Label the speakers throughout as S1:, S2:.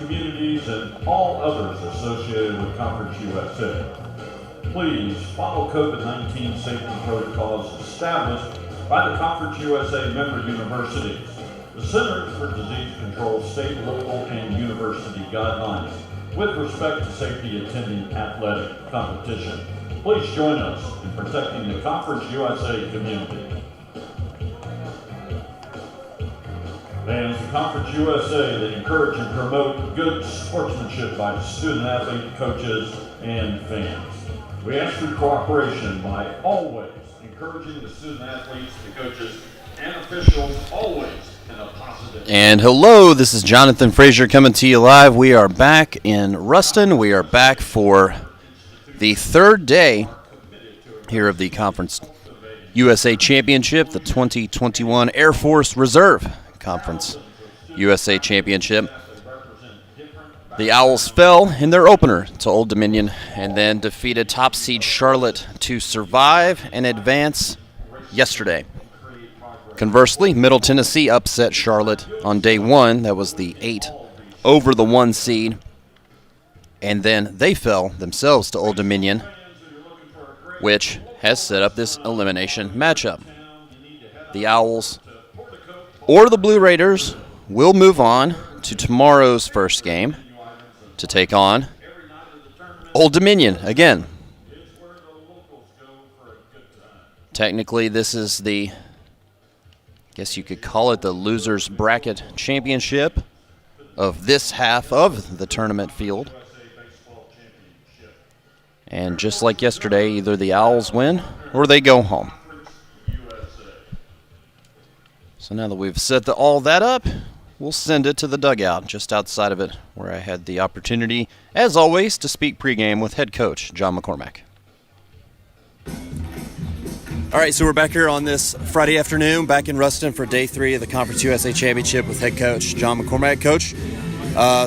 S1: communities, and all others associated with Conference USA. Please follow COVID-19 safety protocols established by the Conference USA member universities, the Centers for Disease Control state, local, and university guidelines with respect to safety attending athletic competition. Please join us in protecting the Conference USA community. Fans of Conference USA, they encourage and promote good sportsmanship by student athlete, coaches, and fans. We ask for cooperation by always encouraging the student athletes, the coaches, and officials always in a positive.
S2: And hello, this is Jonathan Frazier coming to you live. We are back in Ruston. We are back for the third day here of the Conference USA Championship, the 2021 Air Force Reserve Conference USA Championship. The Owls fell in their opener to Old Dominion and then defeated top seed Charlotte to survive and advance yesterday. Conversely, Middle Tennessee upset Charlotte on day one. That was the 8 over the 1 seed. And then they fell themselves to Old Dominion, which has set up this elimination matchup. The Owls or the Blue Raiders will move on to tomorrow's first game to take on Old Dominion again. Technically, this is the, I guess you could call it the Losers Bracket Championship of this half of the tournament field. And just like yesterday, either the Owls win or they go home. So now that we've set all that up, we'll send it to the dugout just outside of it, where I had the opportunity, as always, to speak pregame with head coach John McCormack. All right, so we're back here on this Friday afternoon, back in Ruston for day 3 of the Conference USA Championship with head coach John McCormack. Coach,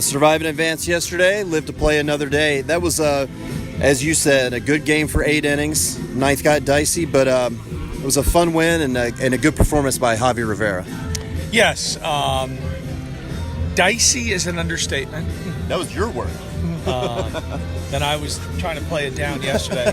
S2: survived and advanced yesterday, lived to play another day. That was, as you said, a good game for 8 innings. Ninth got dicey, but it was a fun win and a good performance by Javi Rivera.
S3: Yes, dicey is an understatement.
S2: That was your word.
S3: Then I was trying to play it down yesterday,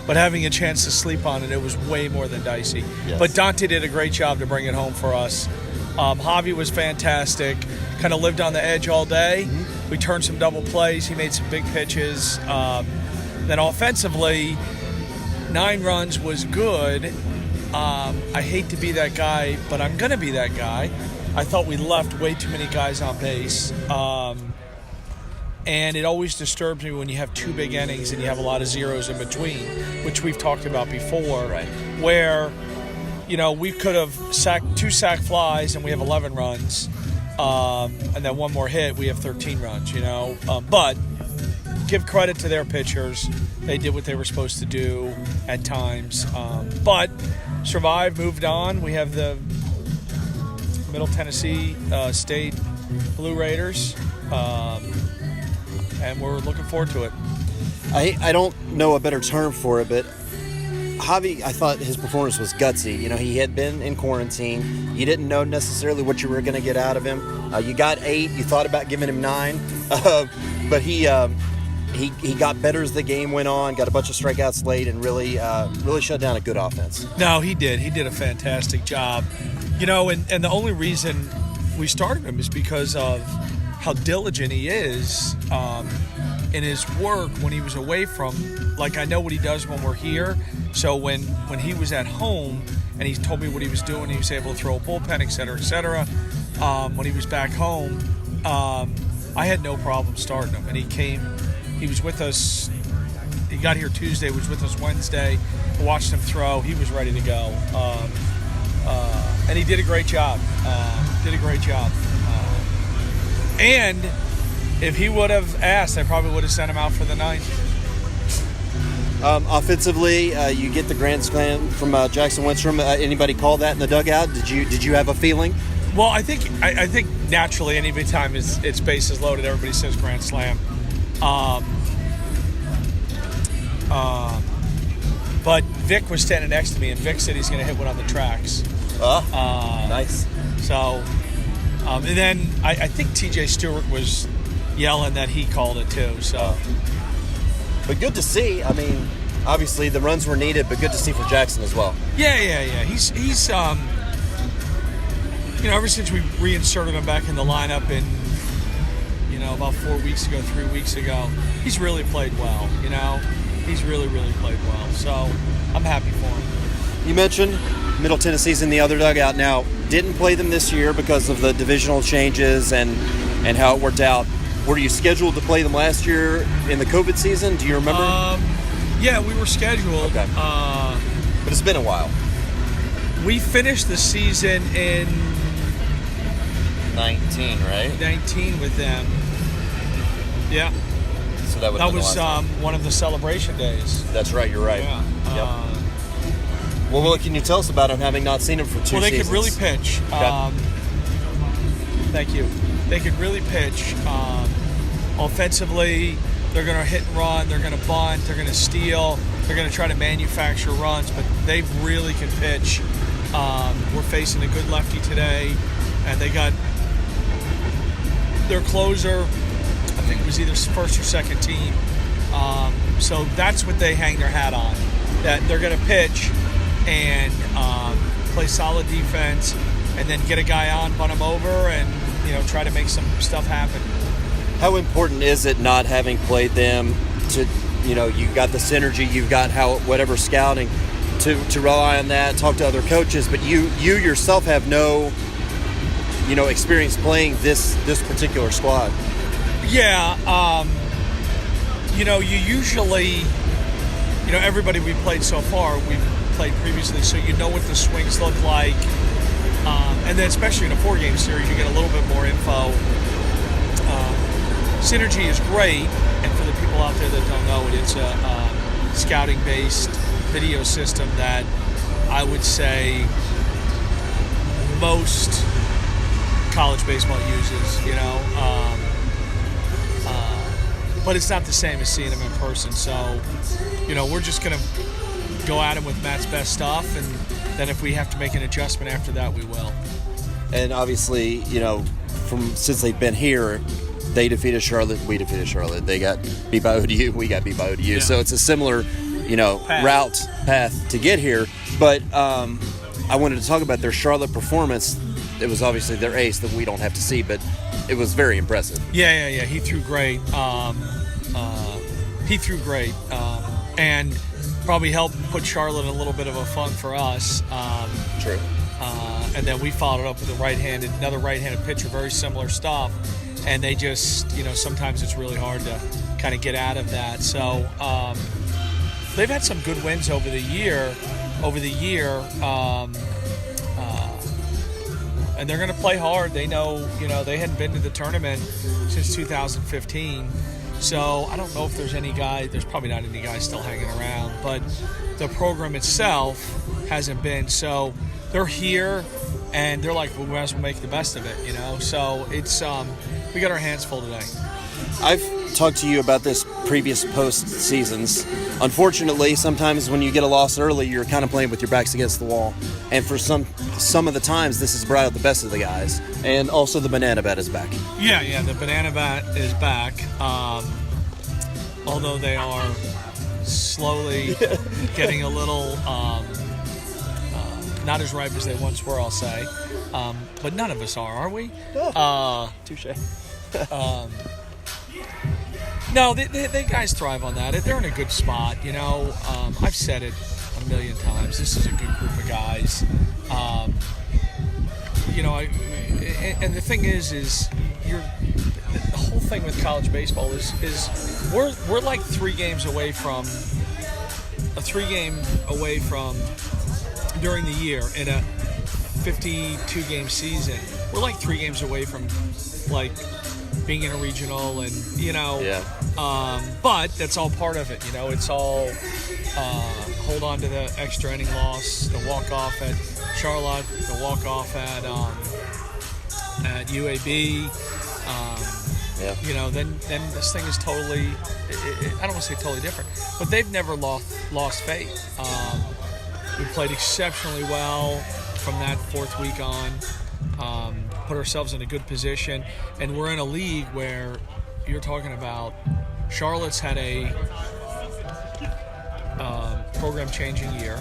S3: but having a chance to sleep on it, it was way more than dicey.
S2: Yes.
S3: But Dante did a great job to bring it home for us. Javi was fantastic, kind of lived on the edge all day. Mm-hmm. We turned some double plays. He made some big pitches. Then offensively, 9 runs was good. I hate to be that guy, but I'm going to be that guy. I thought we left way too many guys on base. And it always disturbs me when you have 2 big innings and you have a lot of zeros in between, which we've talked about before, right? Where, we could have sacked 2 sack flies and we have 11 runs. And then 1 more hit, we have 13 runs, But give credit to their pitchers. They did what they were supposed to do at times. But survived, moved on. We have the Middle Tennessee State Blue Raiders, and we're looking forward to it.
S2: I don't know a better term for it, but Javi, I thought his performance was gutsy. He had been in quarantine. You didn't know necessarily what you were going to get out of him. You got 8. You thought about giving him 9, but he got better as the game went on, got a bunch of strikeouts late, and really shut down a good offense.
S3: No, he did. He did a fantastic job. And the only reason we started him is because of how diligent he is in his work when he was away from, I know what he does when we're here. So when he was at home and he told me what he was doing, he was able to throw a bullpen, et cetera, et cetera. When he was back home, I had no problem starting him. And he was with us. He got here Tuesday, was with us Wednesday. I watched him throw. He was ready to go. And he did a great job. And if he would have asked, I probably would have sent him out for the 9th.
S2: Offensively, you get the grand slam from Jackson Winstrom. Anybody call that in the dugout? Did you have a feeling?
S3: Well, I think naturally, any time it's bases loaded, everybody says grand slam. But Vic was standing next to me, and Vic said he's going to hit one on the tracks.
S2: Nice.
S3: So, and then I think TJ Stewart was yelling that he called it too. So,
S2: But good to see. I mean, obviously the runs were needed, but good to see for Jackson as well.
S3: yeah. He's ever since we reinserted him back in the lineup in, about 4 weeks ago, 3 weeks ago, he's really played well. He's really played well. So I'm happy for him.
S2: You mentioned Middle Tennessee's in the other dugout now. Didn't play them this year because of the divisional changes and how it worked out. Were you scheduled to play them last year in the COVID season? Do you remember?
S3: Yeah, we were scheduled.
S2: Okay. But it's been a while.
S3: We finished the season in
S2: 19, right?
S3: 19 with them. Yeah.
S2: So that was
S3: one of the celebration days.
S2: That's right. You're right.
S3: Yeah.
S2: Yep. Well, what can you tell us about him, having not seen him for 2 seasons?
S3: Well, they could really pitch.
S2: Okay.
S3: Thank you. They could really pitch. Offensively, they're going to hit and run. They're going to bunt. They're going to steal. They're going to try to manufacture runs, but they really can pitch. We're facing a good lefty today, and they got their closer, I think it was either first or second team. So that's what they hang their hat on, that they're going to pitch and play solid defense and then get a guy on, bunt him over, and try to make some stuff happen.
S2: How important is it not having played them to, you've got the synergy, you've got whatever scouting to rely on that, talk to other coaches, but you yourself have no, experience playing this particular squad.
S3: Yeah, you usually, everybody we've played so far, we've played previously, so you know what the swings look like. And then especially in a 4-game series, you get a little bit more info. Synergy is great, and for the people out there that don't know it, it's a scouting-based video system that I would say most college baseball uses, but it's not the same as seeing them in person. So, we're just going to go at them with Matt's best stuff, and then if we have to make an adjustment after that, we will.
S2: And obviously, since they've been here, they defeated Charlotte, we defeated Charlotte. They got beat by ODU, we got beat by ODU. Yeah. So it's a similar, path to get here. But I wanted to talk about their Charlotte performance. It was obviously their ace that we don't have to see, but it was very impressive.
S3: Yeah. He threw great. And probably helped put Charlotte in a little bit of a funk for us.
S2: True.
S3: And then we followed it up with another right-handed pitcher, very similar stuff. And they just, sometimes it's really hard to kind of get out of that. So they've had some good wins over the year. And they're going to play hard. They know, they hadn't been to the tournament since 2015. So I don't know if there's probably not any guys still hanging around, but the program itself hasn't been. So they're here, and they're like, well, we might as well make the best of it, So it's we got our hands full today.
S2: I've talked to you about this previous post seasons. Unfortunately, sometimes when you get a loss early, you're kind of playing with your backs against the wall. And for some of the times, this has brought out the best of the guys. And also the banana bat is back.
S3: Yeah, the banana bat is back. Although they are slowly getting a little not as ripe as they once were, I'll say. But none of us are we?
S2: Touche.
S3: No, they guys thrive on that. They're in a good spot, I've said it a million times. This is a good group of guys. And the thing is the whole thing with college baseball is we're like 3 games away from during the year in a 52-game season. We're like 3 games away from being in a regional, and but that's all part of it. It's all hold on to the extra inning loss, the walk off at Charlotte, the walk off at UAB. Then this thing is totally. I don't want to say totally different, but they've never lost faith. We played exceptionally well from that 4th week on. Put ourselves in a good position, and we're in a league where you're talking about Charlotte's had a program-changing year.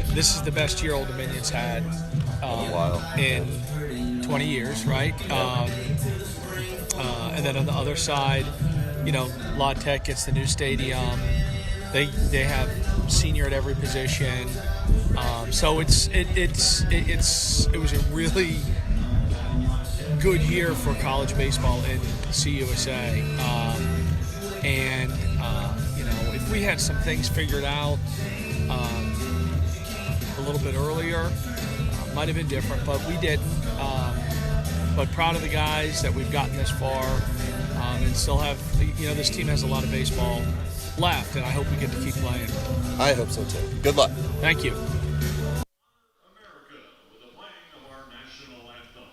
S3: This is the best year Old Dominion's had in 20 years, right? And then on the other side, La Tech gets the new stadium. They have senior at every position. So it was a really good year for college baseball in CUSA. If we had some things figured out a little bit earlier, might have been different, but we didn't. But proud of the guys that we've gotten this far, and still have, this team has a lot of baseball left, and I hope we get to keep playing.
S2: I hope so too. Good luck.
S3: Thank you.
S1: America with the playing of our national anthem.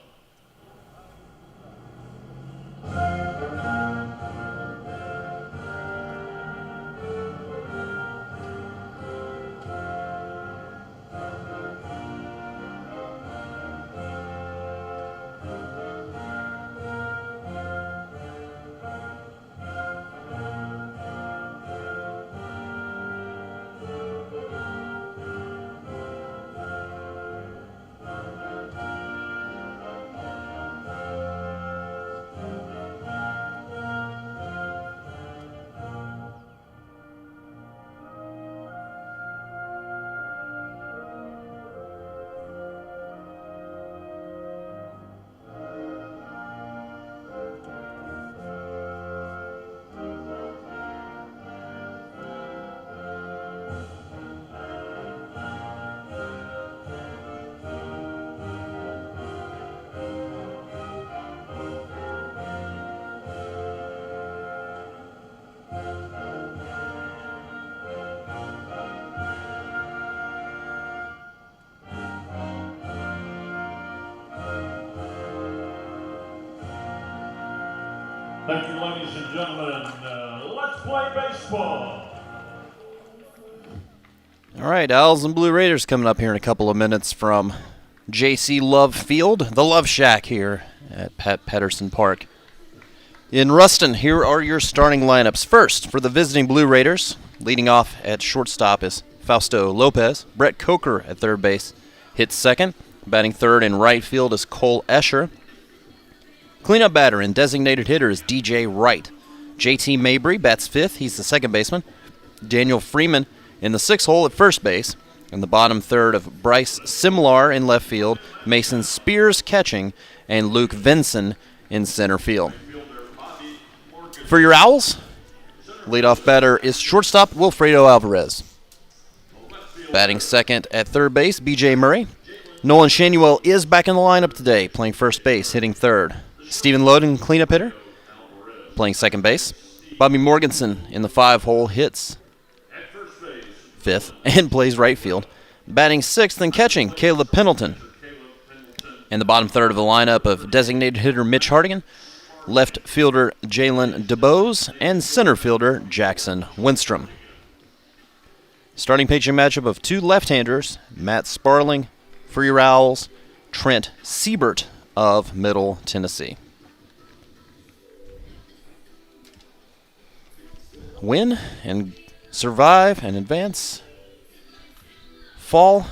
S1: Thank you, ladies and gentlemen. Let's play baseball.
S2: All right, Owls and Blue Raiders coming up here in a couple of minutes from J.C. Love Field, the Love Shack here at Pat Patterson Park. In Ruston, here are your starting lineups. First, for the visiting Blue Raiders, leading off at shortstop is Fausto Lopez. Brett Coker at third base hits second. Batting third in right field is Cole Escher. Cleanup batter and designated hitter is DJ Wright. JT Mabry bats fifth. He's the second baseman. Daniel Freeman in the sixth hole at first base. In the bottom third of Bryce Simlar in left field, Mason Spears catching, and Luke Vinson in center field. For your Owls, leadoff batter is shortstop Wilfredo Alvarez. Batting second at third base, BJ Murray. Nolan Shanuel is back in the lineup today, playing first base, hitting third. Stephen Loden, cleanup hitter, playing second base. Bobby Morganson in the 5-hole hits fifth and plays right field. Batting sixth and catching, Caleb Pendleton. In the bottom third of the lineup of designated hitter Mitch Hardigan, left fielder Jalen DeBose, and center fielder Jackson Winstrom. Starting pitching matchup of two left-handers, Matt Sparling for your Owls, Trent Siebert of Middle Tennessee. Win and survive and advance. Fall,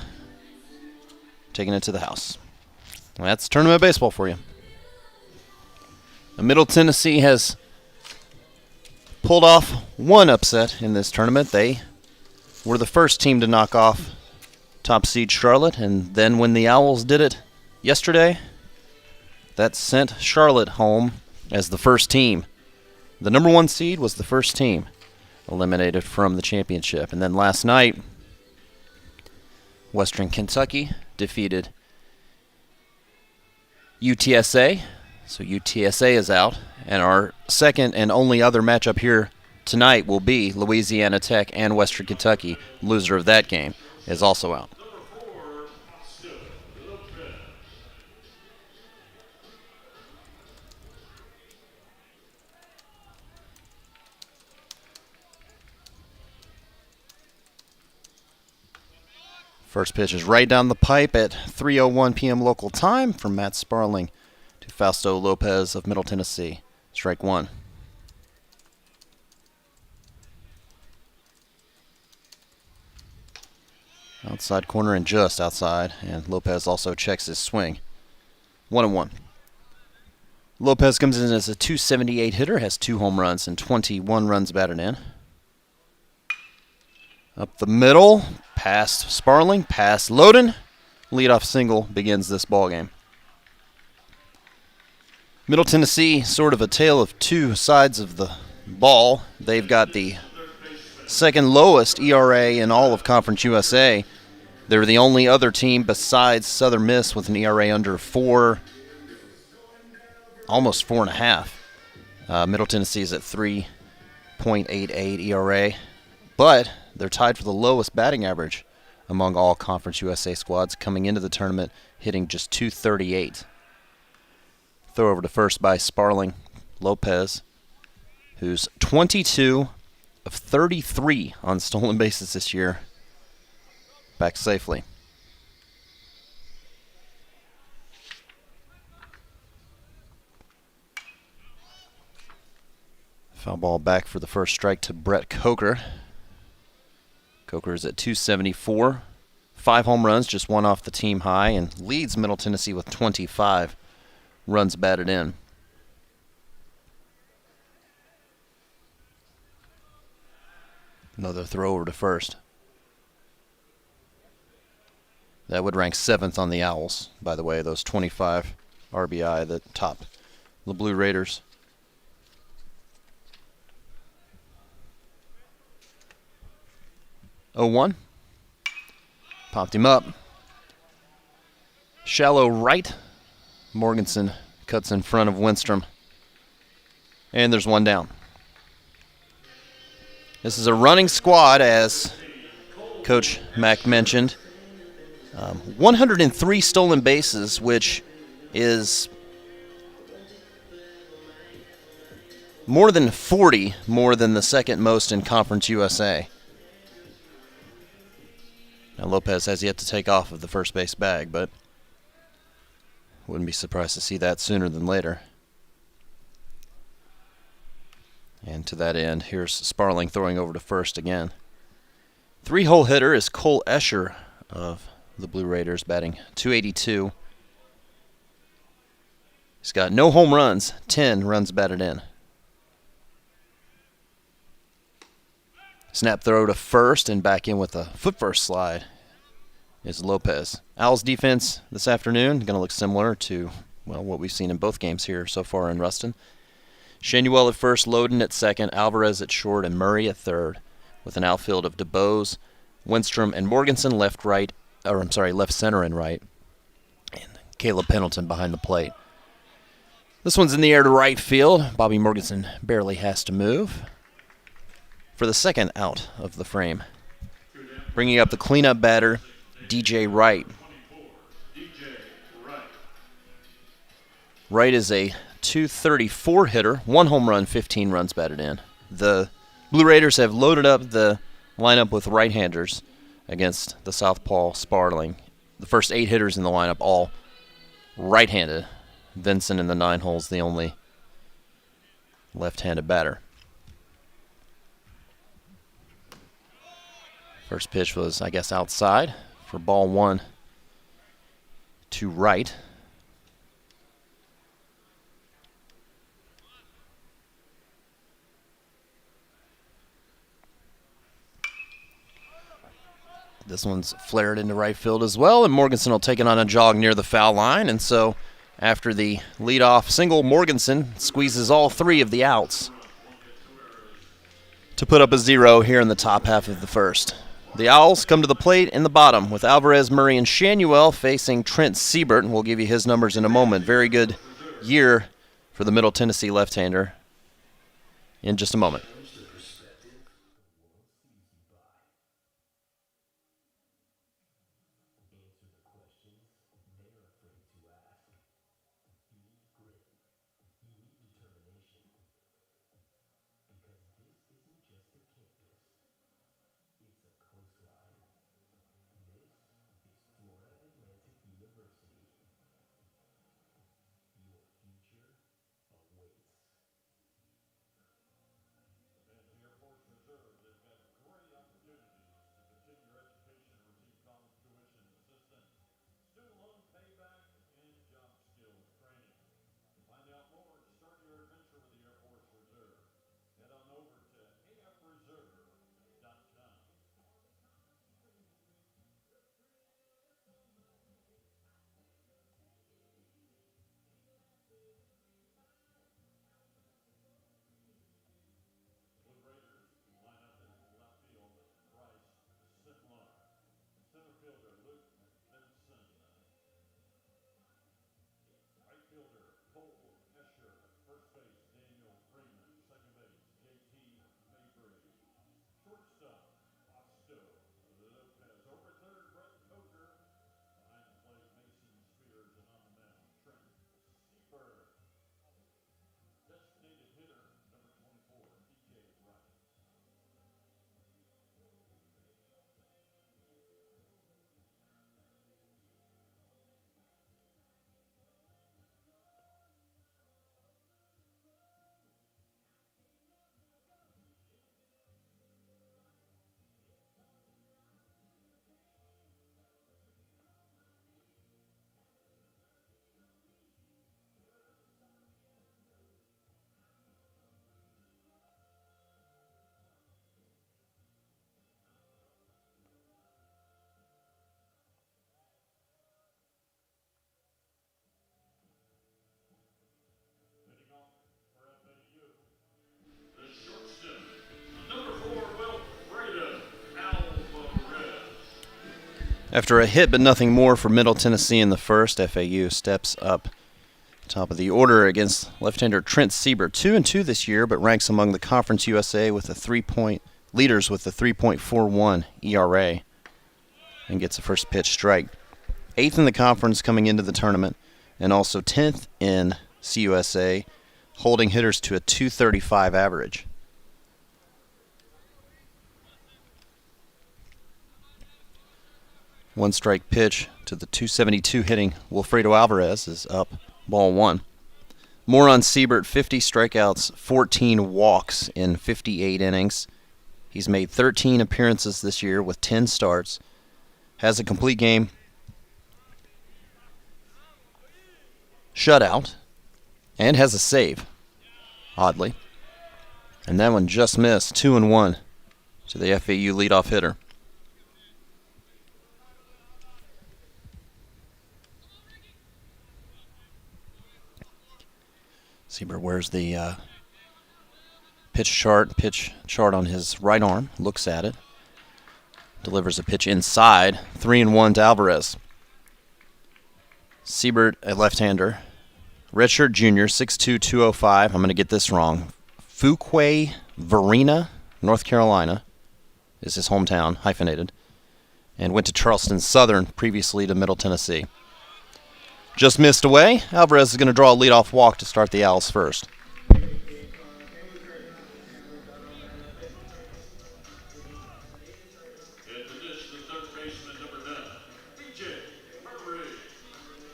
S2: taking it to the house. That's tournament baseball for you. Middle Tennessee has pulled off one upset in this tournament. They were the first team to knock off top seed Charlotte, and then when the Owls did it yesterday, that sent Charlotte home as the first team. The number one seed was the first team eliminated from the championship. And then last night, Western Kentucky defeated UTSA. So UTSA is out. And our second and only other matchup here tonight will be Louisiana Tech and Western Kentucky. Loser of that game is also out. First pitch is right down the pipe at 3:01 p.m. local time from Matt Sparling to Fausto Lopez of Middle Tennessee. Strike one. Outside corner and just outside. And Lopez also checks his swing. 1-1. Lopez comes in as a .278 hitter, has 2 home runs and 21 runs batted in. Up the middle, past Sparling, past Loden. Leadoff single begins this ballgame. Middle Tennessee, sort of a tale of two sides of the ball. They've got the second lowest ERA in all of Conference USA. They're the only other team besides Southern Miss with an ERA under 4, almost 4.5. Middle Tennessee is at 3.88 ERA, but they're tied for the lowest batting average among all Conference USA squads, coming into the tournament hitting just .238. Throw over to first by Sparling Lopez, who's 22 of 33 on stolen bases this year. Back safely. Foul ball back for the first strike to Brett Coker. Coker is at .274. 5 home runs, just 1 off the team high, and leads Middle Tennessee with 25 runs batted in. Another throw over to first. That would rank 7th on the Owls, by the way, those 25 RBI that top the Blue Raiders. .01. Popped him up. Shallow right. Morganson cuts in front of Winstrom. And there's one down. This is a running squad, as Coach Mack mentioned. 103 stolen bases, which is more than 40 more than the second most in Conference USA. Now Lopez has yet to take off of the first base bag, but wouldn't be surprised to see that sooner than later. And to that end, here's Sparling throwing over to first again. 3-hole hitter is Cole Escher of the Blue Raiders, batting .282. He's got no home runs, 10 runs batted in. Snap throw to first, and back in with a foot first slide is Lopez. Owls defense this afternoon going to look similar to, well, what we've seen in both games here so far in Ruston. Shanuel at first, Loden at second, Alvarez at short, and Murray at third, with an outfield of DeBose, Winstrom, and Morganson left, center, and right, and Caleb Pendleton behind the plate. This one's in the air to right field. Bobby Morganson barely has to move for the second out of the frame. Bringing up the cleanup batter, DJ Wright. Wright is a .234 hitter, 1 home run, 15 runs batted in. The Blue Raiders have loaded up the lineup with right-handers against the Southpaw Sparling. The first 8 hitters in the lineup all right-handed. Vincent in the 9 holes, the only left-handed batter. First pitch was, I guess, outside for ball 1 to right. This one's flared into right field as well, and Morganson will take it on a jog near the foul line. And so after the leadoff single, Morganson squeezes all 3 of the outs to put up a 0 here in the top half of the first. The Owls come to the plate in the bottom with Alvarez, Murray, and Shanuel facing Trent Siebert, and we'll give you his numbers in a moment. Very good year for the Middle Tennessee left-hander in just a moment. After a hit but nothing more for Middle Tennessee in the first, FAU steps up top of the order against left-hander Trent Siebert. 2-2 this year, but ranks among the Conference USA with a leaders with a 3.41 ERA and gets a first pitch strike. 8th in the conference coming into the tournament, and also 10th in CUSA, holding hitters to a .235 average. One strike pitch to the .272 hitting Wilfredo Alvarez is up, ball one. More on Siebert, 50 strikeouts, 14 walks in 58 innings. He's made 13 appearances this year with 10 starts. Has a complete game shutout and has a save, oddly. And that one just missed, 2-1 to the FAU leadoff hitter. Siebert wears the pitch chart on his right arm, looks at it, delivers a pitch inside, 3-1 to Alvarez. Siebert, a left-hander. Redshirt junior, 6'2", 205. I'm going to get this wrong. Fuquay Varina, North Carolina, is his hometown, hyphenated, and went to Charleston Southern, previously to Middle Tennessee. Just missed away. Alvarez is going to draw a leadoff walk to start the Owls first.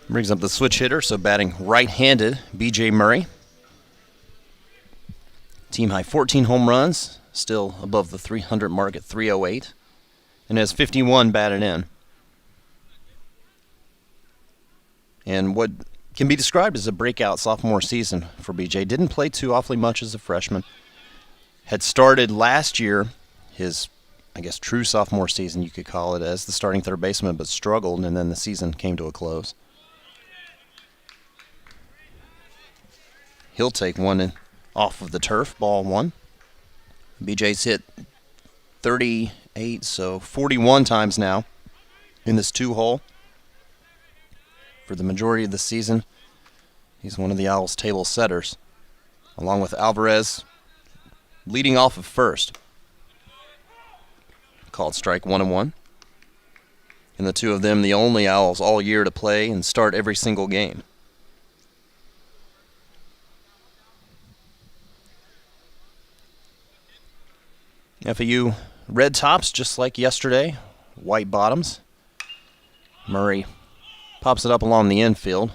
S2: Brings up the switch hitter, so batting right-handed, B.J. Murray. Team high 14 home runs, still above the 300 mark at 308, and has 51 batted in. And what can be described as a breakout sophomore season for B.J. Didn't play too awfully much as a freshman. Had started last year, his, true sophomore season, you could call it, as the starting third baseman, but struggled, and then the season came to a close. He'll take one off of the turf, ball one. BJ's hit 38, so 41 times now in this two-hole. For the majority of the season, he's one of the Owls' table setters, along with Alvarez leading off of first. Called strike 1-1. And the two of them, the only Owls all year to play and start every single game. FAU red tops just like yesterday, white bottoms. Murray pops it up along the infield.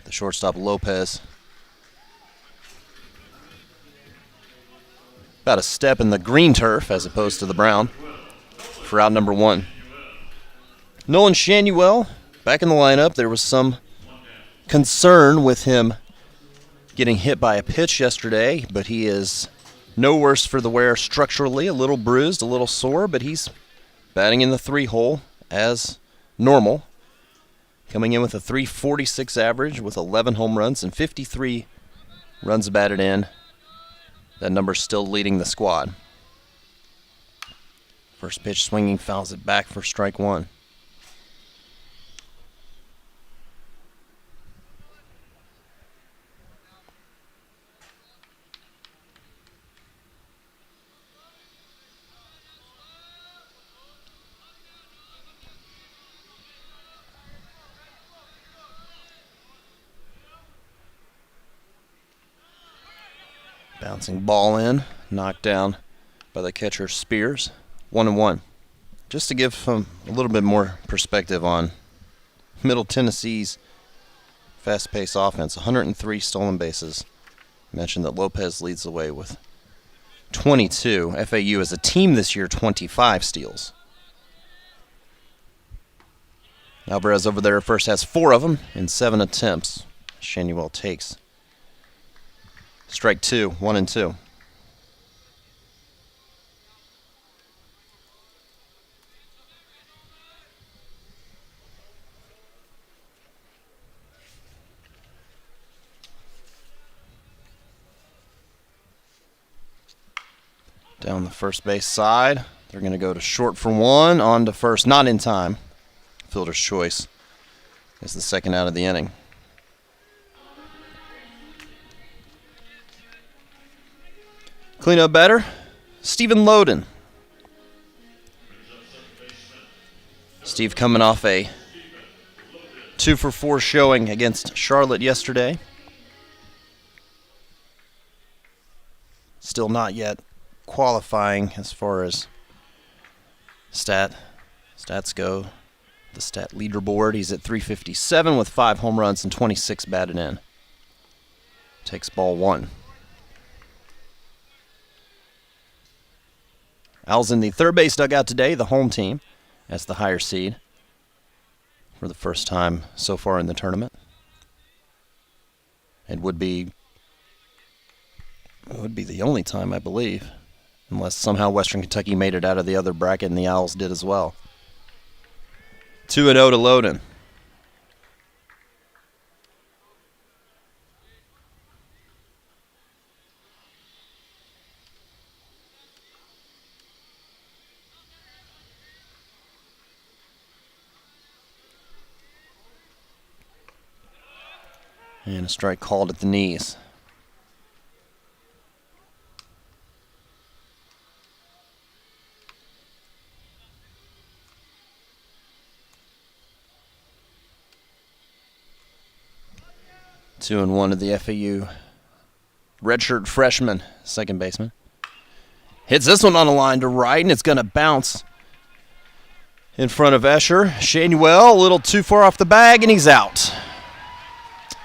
S2: The shortstop Lopez about a step in the green turf as opposed to the brown for out number one. Nolan Shanuel back in the lineup. There was some concern with him getting hit by a pitch yesterday, but he is no worse for the wear structurally, a little bruised, a little sore, but he's batting in the 3-hole as normal. Coming in with a .346 average with 11 home runs and 53 runs batted in. That number's still leading the squad. First pitch swinging, fouls it back for strike one. Bouncing ball in, knocked down by the catcher Spears. 1-1. Just to give a little bit more perspective on Middle Tennessee's fast-paced offense, 103 stolen bases. Mentioned that Lopez leads the way with 22. FAU as a team this year, 25 steals. Alvarez over there first has 4 of them in 7 attempts. Shanuel takes strike 2, 1-2. Down the first base side, They're going to go to short for one, on to first, not in time. Fielder's choice is the second out of the inning. Cleanup batter, Stephen Loden. Steve coming off a 2-for-4 showing against Charlotte yesterday. Still not yet qualifying as far as stats go. The stat leaderboard, he's at 357 with 5 home runs and 26 batted in. Takes ball 1. Owls in the third base dugout today, the home team, as the higher seed for the first time so far in the tournament. It would be the only time, I believe, unless somehow Western Kentucky made it out of the other bracket and the Owls did as well. 2-0 to Loden. And a strike called at the knees. Two and one to the FAU redshirt freshman, second baseman. Hits this one on the line to right, and it's going to bounce in front of Escher. Shanuel, a little too far off the bag, and he's out.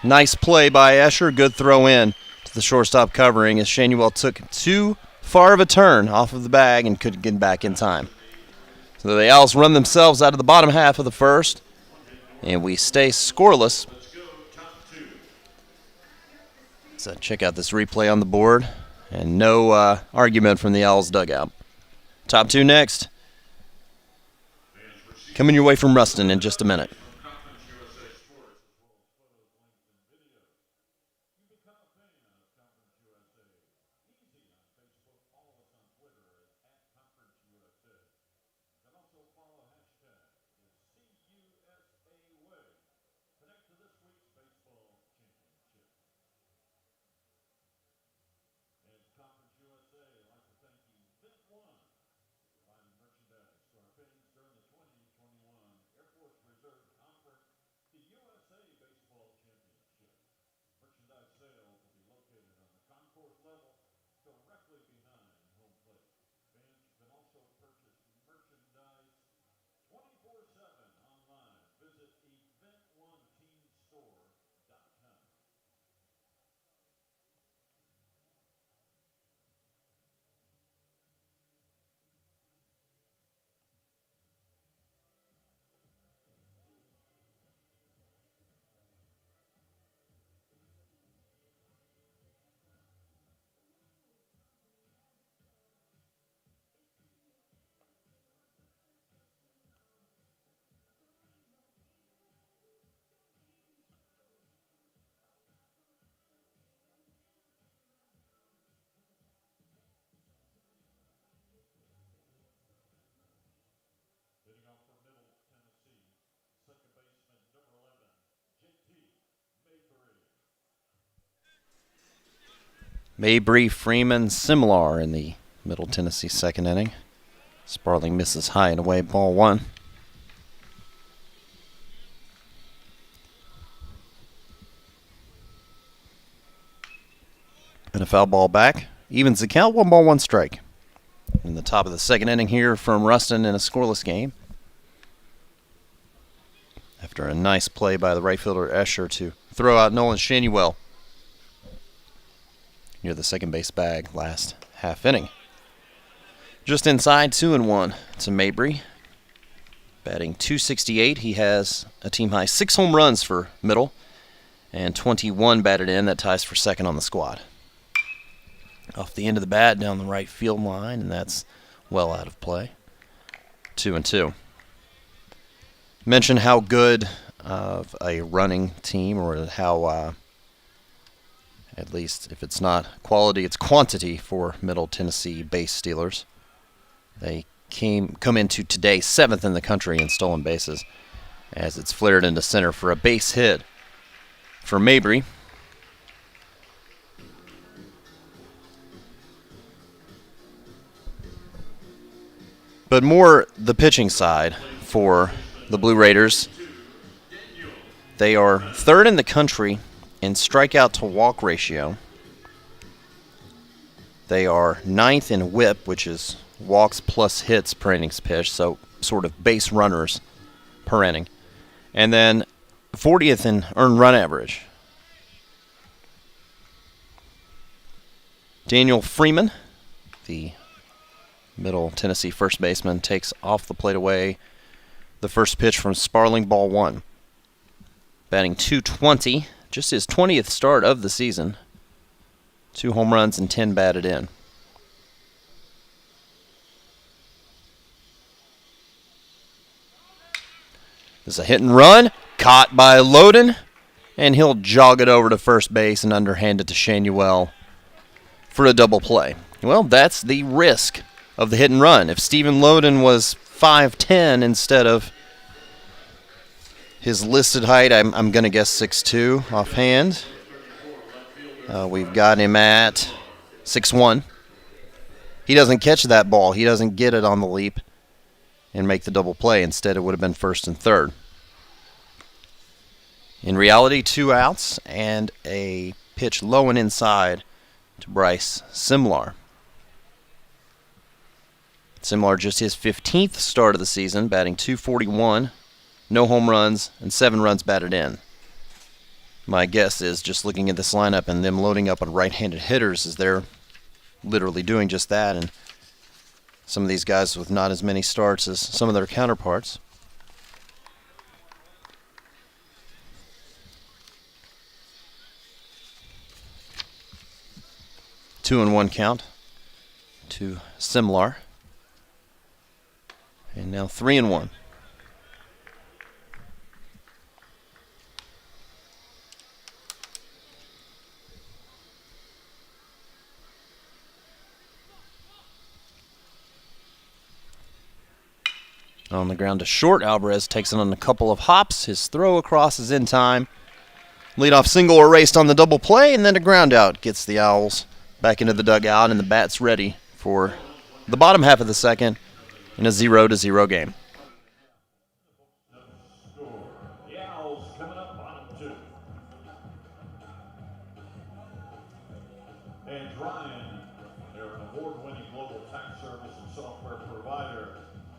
S2: Nice play by Escher. Good throw in to the shortstop covering as Shanuel took too far of a turn off of the bag and couldn't get back in time. So the Owls run themselves out of the bottom half of the first, and we stay scoreless. So check out this replay on the board, and no argument from the Owls dugout. Top 2 next. Coming your way from Ruston in just a minute. Mabry, Freeman, Simlar in the Middle Tennessee second inning. Sparling misses high and away, ball 1. And a foul ball back. Evens the count, 1 ball, 1 strike. In the top of the second inning here from Ruston in a scoreless game. After a nice play by the right fielder Escher to throw out Nolan Shanuel near the second base bag last half inning. Just inside, 2-1 to Mabry. Batting .268, he has a team-high 6 home runs for Middle and 21 batted in. That ties for second on the squad. Off the end of the bat down the right field line, and that's well out of play. 2-2. Mention how good of a running team, or how at least if it's not quality, it's quantity for Middle Tennessee base stealers. They come into today 7th in the country in stolen bases, as it's flared into center for a base hit for Mabry. But more the pitching side for the Blue Raiders. They are 3rd in the country in strikeout to walk ratio. They are 9th in whip, which is walks plus hits per innings pitched, so sort of base runners per inning. And then 40th in earned run average. Daniel Freeman, the Middle Tennessee first baseman, takes off the plate away the first pitch from Sparling, ball 1. Batting .220, just his 20th start of the season. 2 home runs and 10 batted in. There's a hit and run, caught by Loden, and he'll jog it over to first base and underhand it to Shanuel for a double play. Well, that's the risk of the hit and run. If Stephen Loden was 5'10" instead of his listed height, I'm going to guess 6'2" offhand. We've got him at 6'1". He doesn't catch that ball. He doesn't get it on the leap and make the double play. Instead, it would have been first and third. In reality, 2 outs and a pitch low and inside to Bryce Simlar. Simlar just his 15th start of the season, batting .241, no home runs, and 7 runs batted in. My guess is, just looking at this lineup and them loading up on right-handed hitters, is they're literally doing just that, and some of these guys with not as many starts as some of their counterparts. Two and 1 count to Simlar. And now 3 and 1. On the ground to short, Alvarez takes it on a couple of hops. His throw across is in time. Leadoff single erased on the double play, and then a ground out gets the Owls back into the dugout, and the bat's ready for the bottom half of the second in a 0-0 game.
S1: The Owls coming up bottom 2. And Ryan, they're an award-winning global tax service and software provider,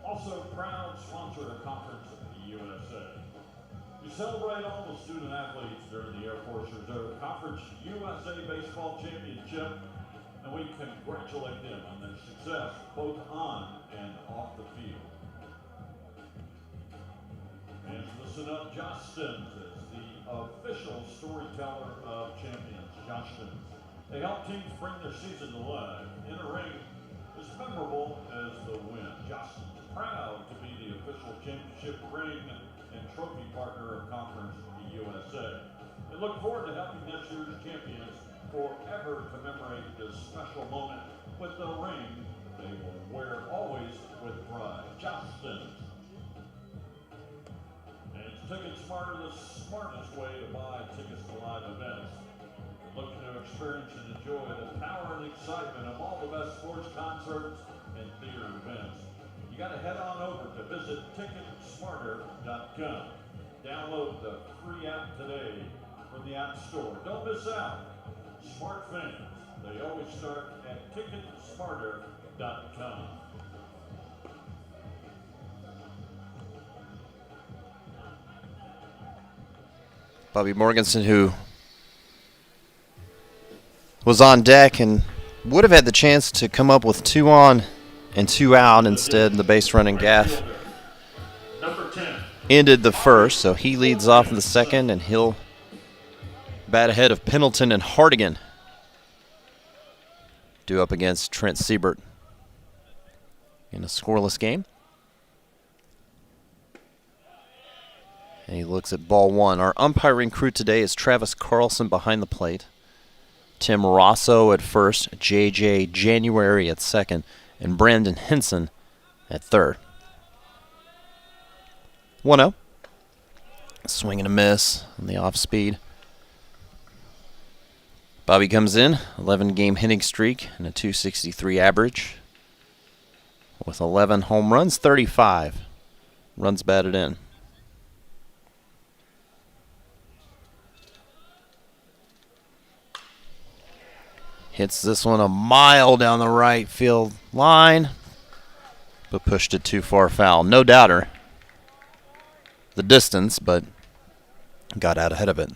S1: also proud sponsor of Conference of the USA. We celebrate all the student athletes during the Air Force Reserve Conference USA Baseball Championship, and we congratulate them on their success both on and off the field. And listen up, Justin is the official storyteller of champions. Justin, they help teams bring their season to life in a ring as memorable as the win. Justin's proud to be the official championship ring and trophy partner of Conference USA. And look forward to helping this year's champions forever commemorate this special moment with the ring they will wear always with pride. Justin. And Ticket Smarter, the smartest way to buy tickets to live events. Looking to experience and enjoy the power and excitement of all the best sports concerts and theater events. You got to head on over to visit ticketsmarter.com. Download the free app today from the App Store. Don't miss out. Smart fans, they always start at ticketsmarter.com.
S2: Bobby Morganson, who was on deck and would have had the chance to come up with 2 on and 2 out. Instead, the base running Gaff ended the first, so he leads off in the second, and he'll bat ahead of Pendleton and Hardigan, due up against Trent Siebert in a scoreless game. And he looks at ball 1. Our umpiring crew today is Travis Carlson behind the plate, Tim Rosso at first, J.J. January at second, and Brandon Henson at third. 1-0. Swing and a miss on the off speed. Bobby comes in, 11-game hitting streak and a .263 average with 11 home runs, 35 runs batted in. Hits this one a mile down the right field line, but pushed it too far foul. No doubter the distance, but got out ahead of it.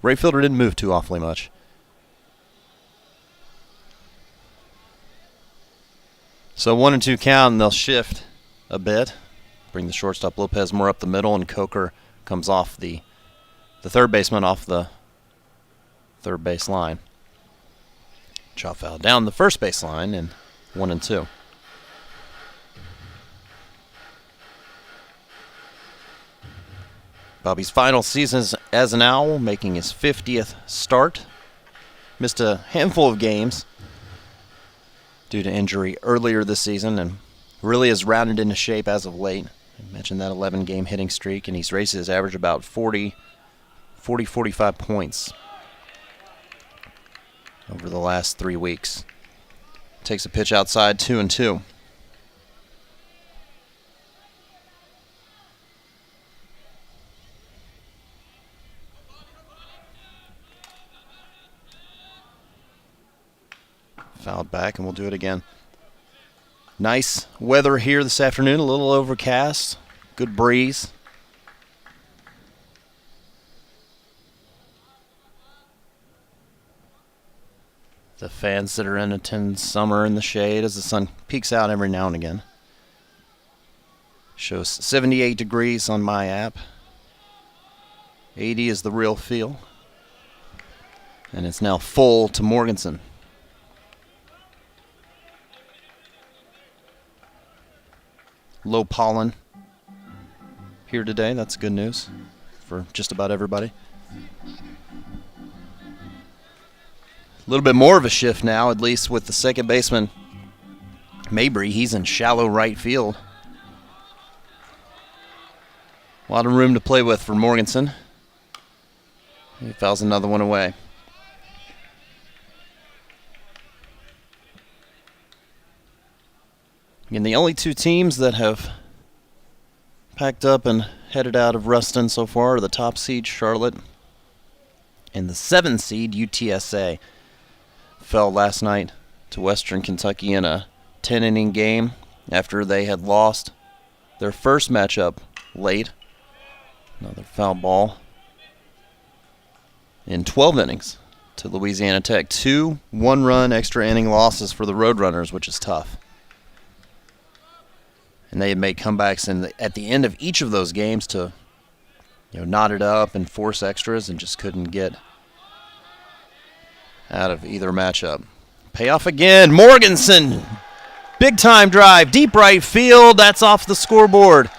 S2: Right fielder didn't move too awfully much. So 1-2 count, and they'll shift a bit. Bring the shortstop Lopez more up the middle, and Coker comes off the third baseman off the third base line. Chop foul down the first base line, and 1-2. Bobby's final season as an Owl, making his 50th start. Missed a handful of games due to injury earlier this season, and really has rounded into shape as of late. I mentioned that 11-game hitting streak, and he's raised his average about 45 points over the last 3 weeks. Takes a pitch outside, 2-2. Fouled back, and we'll do it again. Nice weather here this afternoon, a little overcast, good breeze. The fans that are in attend summer in the shade as the sun peeks out every now and again. Shows 78 degrees on my app. 80 is the real feel. And it's now full to Morganson. Low pollen here today. That's good news for just about everybody. A little bit more of a shift now, at least with the second baseman, Mabry. He's in shallow right field. A lot of room to play with for Morganson. He fouls another one away. And the only two teams that have packed up and headed out of Ruston so far are the top seed, Charlotte, and the 7th seed, UTSA. Fell last night to Western Kentucky in a 10-inning game after they had lost their first matchup late. Another foul ball in 12 innings to Louisiana Tech. 2 one-run extra inning losses for the Roadrunners, which is tough. And they had made comebacks at the end of each of those games to knot it up and force extras, and just couldn't get out of either matchup. Payoff again. Morganson. Big time drive. Deep right field. That's off the scoreboard.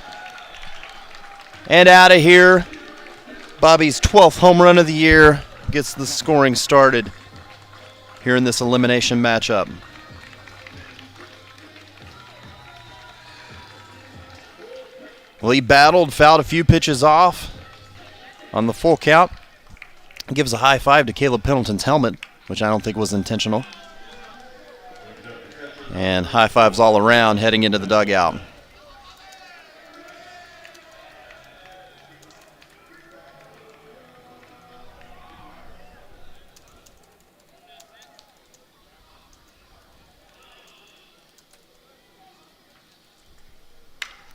S2: And out of here. Bobby's 12th home run of the year gets the scoring started here in this elimination matchup. Well, he battled, fouled a few pitches off on the full count. Gives a high five to Caleb Pendleton's helmet, which I don't think was intentional. And high fives all around heading into the dugout.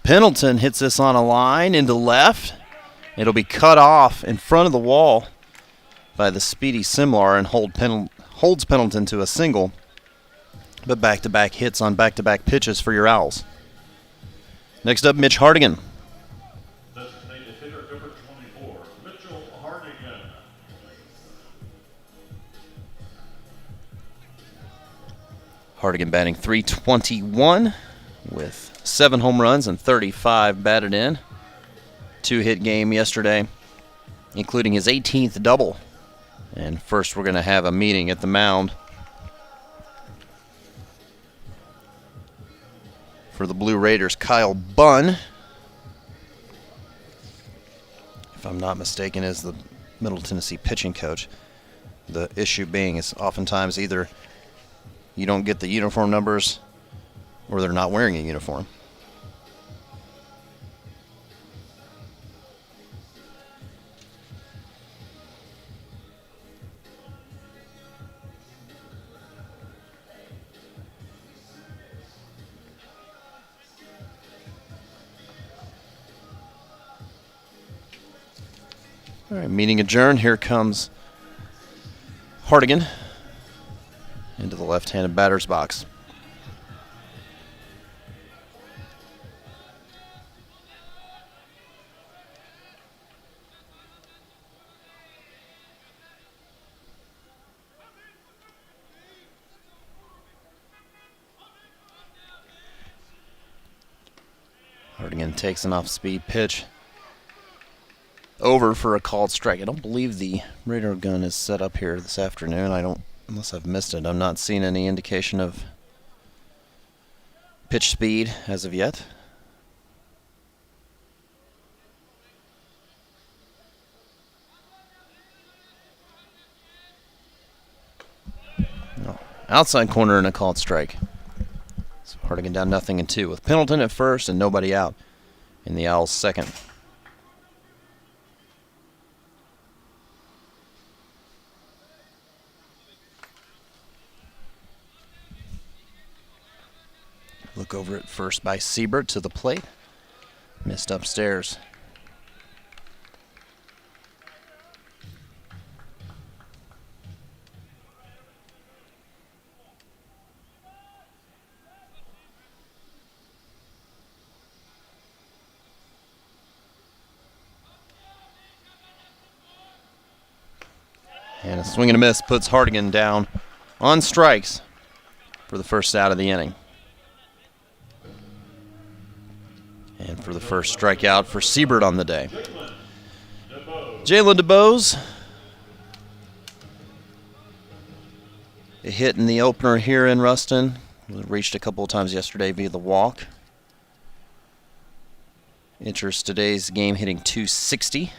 S2: Pendleton hits this on a line into left. It'll be cut off in front of the wall by the speedy Simlar and holds Pendleton to a single. But back-to-back hits on back-to-back pitches for your Owls. Next up, Mitch Hardigan.
S1: Designated hitter number 24, Mitchell Hardigan.
S2: Hardigan batting .321 with 7 home runs and 35 batted in. 2-hit game yesterday, including his 18th double. And first we're going to have a meeting at the mound. for the Blue Raiders, Kyle Bunn, if I'm not mistaken, is the Middle Tennessee pitching coach. The issue being is oftentimes either you don't get the uniform numbers or they're not wearing a uniform. All right, meeting adjourned. Here comes Hardigan into the left-handed batter's box. Hardigan takes an off-speed pitch. Over for a called strike. I don't believe the radar gun is set up here this afternoon. Unless I've missed it. I'm not seeing any indication of pitch speed as of yet. No. Outside corner and a called strike. So Hardigan down 0-2 with Pendleton at first and nobody out in the Owls' second. Look over at first by Siebert to the plate. Missed upstairs. And a swing and a miss puts Hardigan down on strikes for the first out of the inning. And for the first strikeout for Siebert on the day. Jalen DeBose. A hit in the opener here in Ruston. Reached a couple of times yesterday via the walk. Enters today's game hitting .260.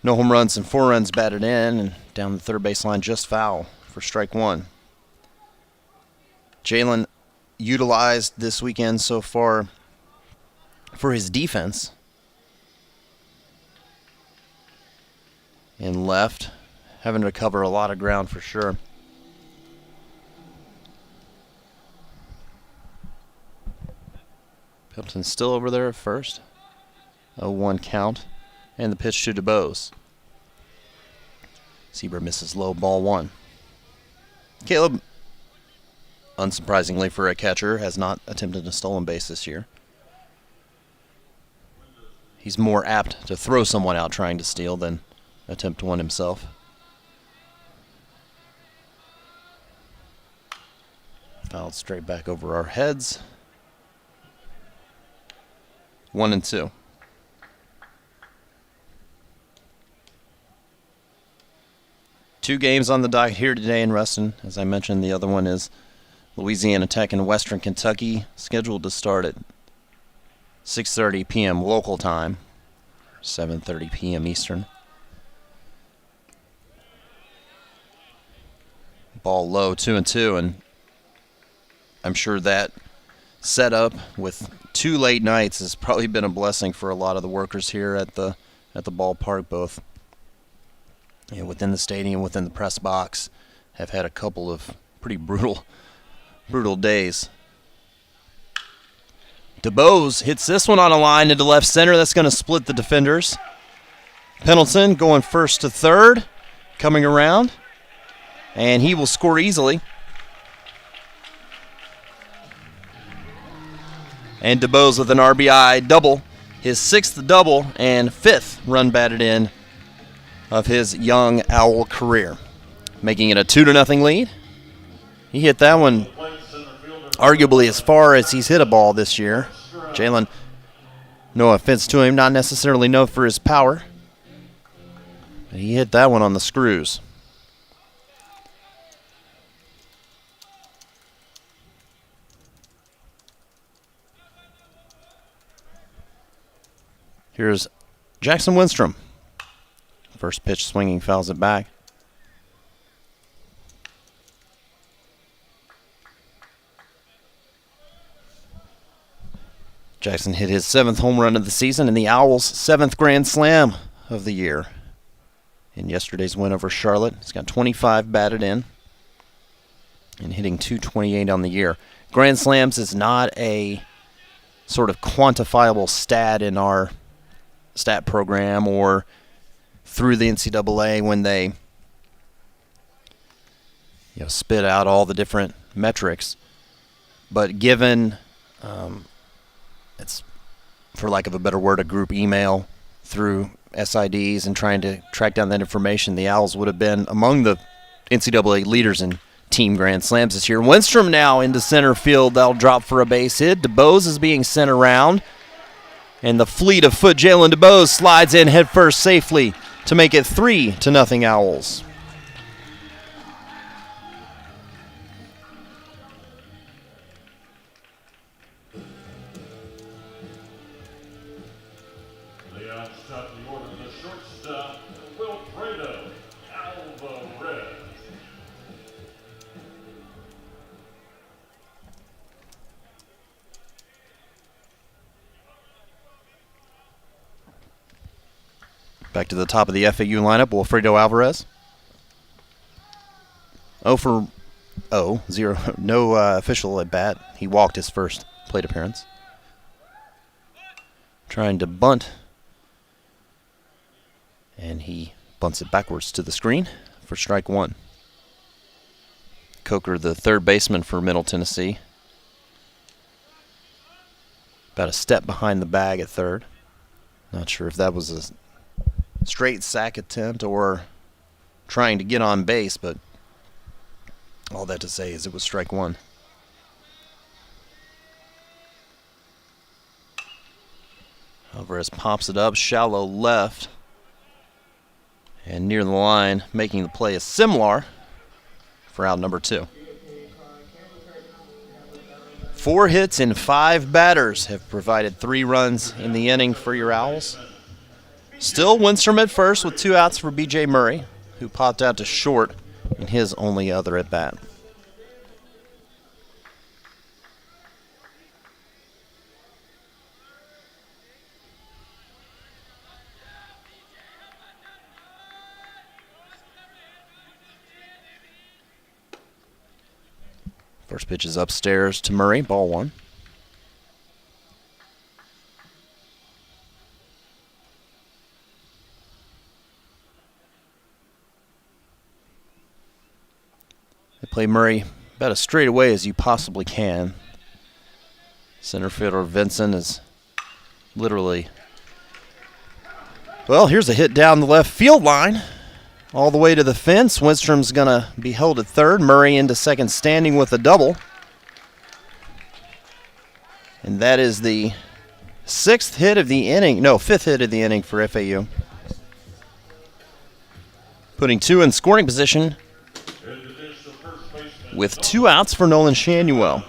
S2: No home runs and 4 runs batted in. And down the third baseline, just foul for strike one. Jalen utilized this weekend so far for his defense in left, having to cover a lot of ground for sure. Pendleton's still over there at first. 0-1 count, and the pitch to DeBose. Siebert misses low, ball one. Caleb, unsurprisingly for a catcher, has not attempted a stolen base this year. He's more apt to throw someone out trying to steal than attempt one himself. Fouled straight back over our heads. 1-2. Two games on the docket here today in Ruston. As I mentioned, the other one is Louisiana Tech and Western Kentucky, scheduled to start at 6:30 p.m. local time, 7:30 p.m. Eastern. Ball low, 2-2, and I'm sure that setup with 2 late nights has probably been a blessing for a lot of the workers here at the ballpark, both within the stadium, within the press box. Have had a couple of pretty brutal days. DeBose hits this one on a line into left center. That's going to split the defenders. Pendleton going first to third, coming around, and he will score easily. And DeBose with an RBI double, his 6th double and 5th run batted in of his young Owl career, making it a 2-0 lead. He hit that one arguably as far as he's hit a ball this year. Jalen, no offense to him, not necessarily known for his power. But he hit that one on the screws. Here's Jackson Winstrom. First pitch swinging, fouls it back. Jackson hit his 7th home run of the season and the Owls' 7th grand slam of the year in yesterday's win over Charlotte. He's got 25 batted in and hitting .228 on the year. Grand slams is not a sort of quantifiable stat in our stat program or through the NCAA when they spit out all the different metrics. But given it's, for lack of a better word, a group email through SIDs and trying to track down that information, the Owls would have been among the NCAA leaders in team grand slams this year. Winstrom now into center field. That'll drop for a base hit. DeBose is being sent around. And the fleet of foot Jalen DeBose slides in headfirst safely to make it 3-0 Owls. Back to the top of the FAU lineup, Wilfredo Alvarez. 0 for 0. No official at bat. He walked his first plate appearance. Trying to bunt. And he bunts it backwards to the screen for strike 1. Coker, the third baseman for Middle Tennessee. About a step behind the bag at third. Not sure if that was a straight sack attempt or trying to get on base, but all that to say is it was strike 1. Alvarez pops it up, shallow left, and near the line, making the play is Simlar for out number 2. 4 hits and 5 batters have provided 3 runs in the inning for your Owls. Still Winstrom at first with 2 outs for B.J. Murray, who popped out to short in his only other at-bat. First pitch is upstairs to Murray, ball 1. They play Murray about as straight away as you possibly can. Center fielder Vincent is literally... Well, here's a hit down the left field line. All the way to the fence. Winstrom's going to be held at third. Murray into second standing with a double. And that is the 5th hit of the inning for FAU. Putting 2 in scoring position with 2 outs for Nolan Shanuel.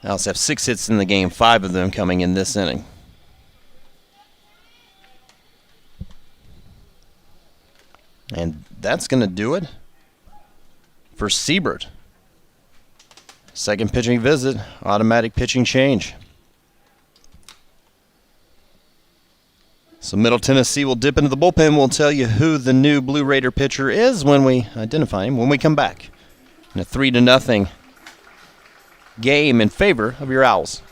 S2: Owls have 6 hits in the game, 5 of them coming in this inning. And that's going to do it for Siebert. Second pitching visit, automatic pitching change. So Middle Tennessee will dip into the bullpen. We'll tell you who the new Blue Raider pitcher is when we identify him, when we come back. In a 3-0 game in favor of your Owls.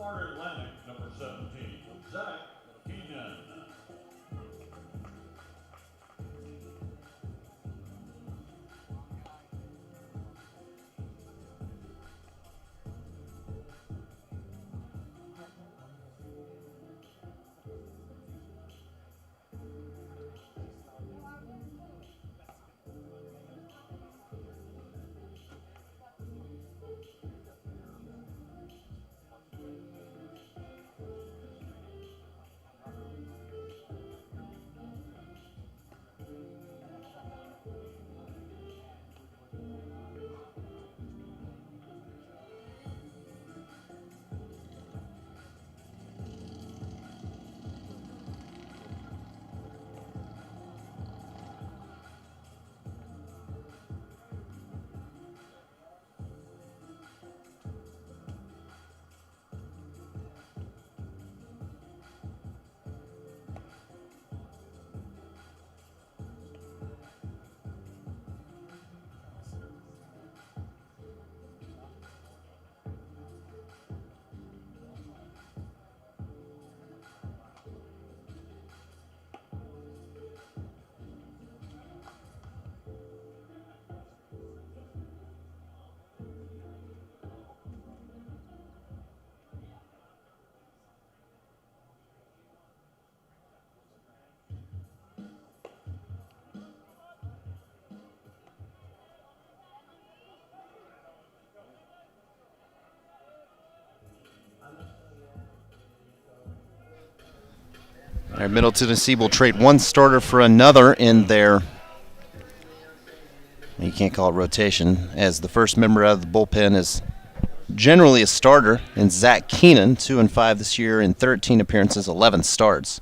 S1: Florida Atlantic, number 17, Zach Keenan.
S2: All right, Middle Tennessee will trade one starter for another in their, you can't call it rotation, as the first member out of the bullpen is generally a starter, and Zach Keenan, 2-5 this year in 13 appearances, 11 starts.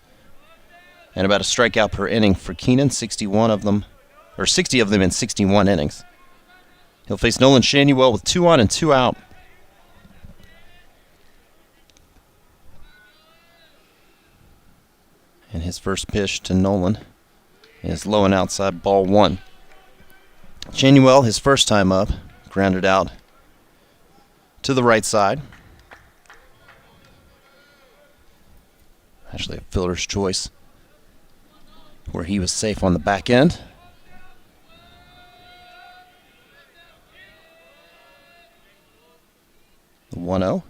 S2: And about a strikeout per inning for Keenan, 61 of them, or 60 of them in 61 innings. He'll face Nolan Shanuel with 2 on and 2 out. And his first pitch to Nolan is low and outside, ball 1. Shanuel, his first time up, grounded out to the right side. Actually a fielder's choice, where he was safe on the back end. The 1-0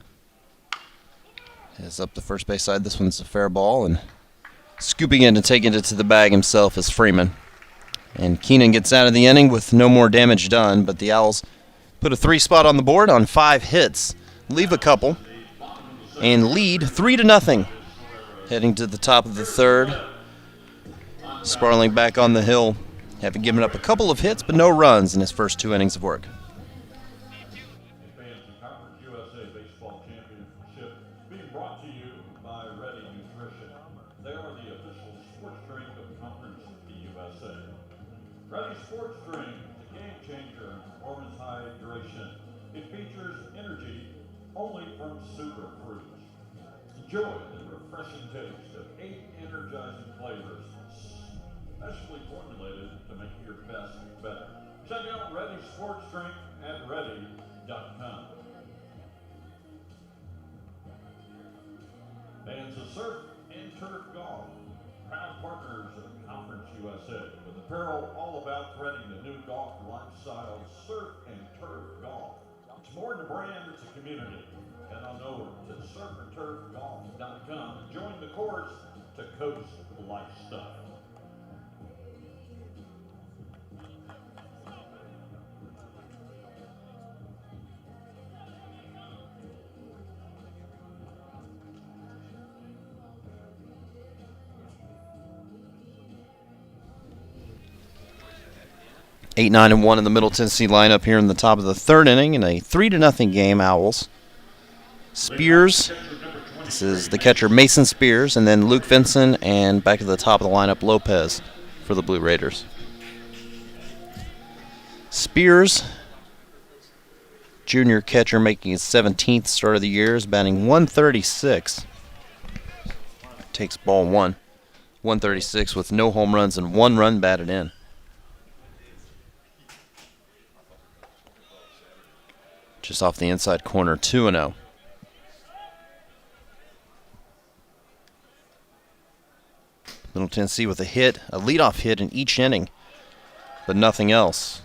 S2: is up the first base side. This one's a fair ball, and scooping in and taking it to the bag himself is Freeman. And Keenan gets out of the inning with no more damage done, but the Owls put a 3 spot on the board on 5 hits, leave a couple, and lead 3-0. Heading to the top of the third. Sparling back on the hill, having given up a couple of hits but no runs in his first 2 innings of work.
S1: Advancing Conference USA Baseball Championship being brought to you by Ready Nutrition. They are the official sports drink of Conference USA. Ready Sports Drink is a game changer in performance hydration. It features energy only from super fruits. Enjoy the refreshing taste of 8 energizing flavors, specially formulated to make your best better. Check out Ready Sports Drink at ready.com. Fans of surf and turf golf, proud partners of Conference USA, with apparel all about threading the new golf lifestyle, surf and turf golf. It's more than a brand, it's a community. Head on over to surfandturfgolf.com. Join the course to coast lifestyle.
S2: Eight, 9, and 1 in the Middle Tennessee lineup here in the top of the third inning in a 3-0 game. Owls. Spears. This is the catcher Mason Spears, and then Luke Vinson, and back to the top of the lineup Lopez for the Blue Raiders. Spears, junior catcher, making his 17th start of the year, is batting 136. Takes ball 1. 136 with no home runs and 1 run batted in. Just off the inside corner, 2-0. Tennessee with a leadoff hit in each inning, but nothing else.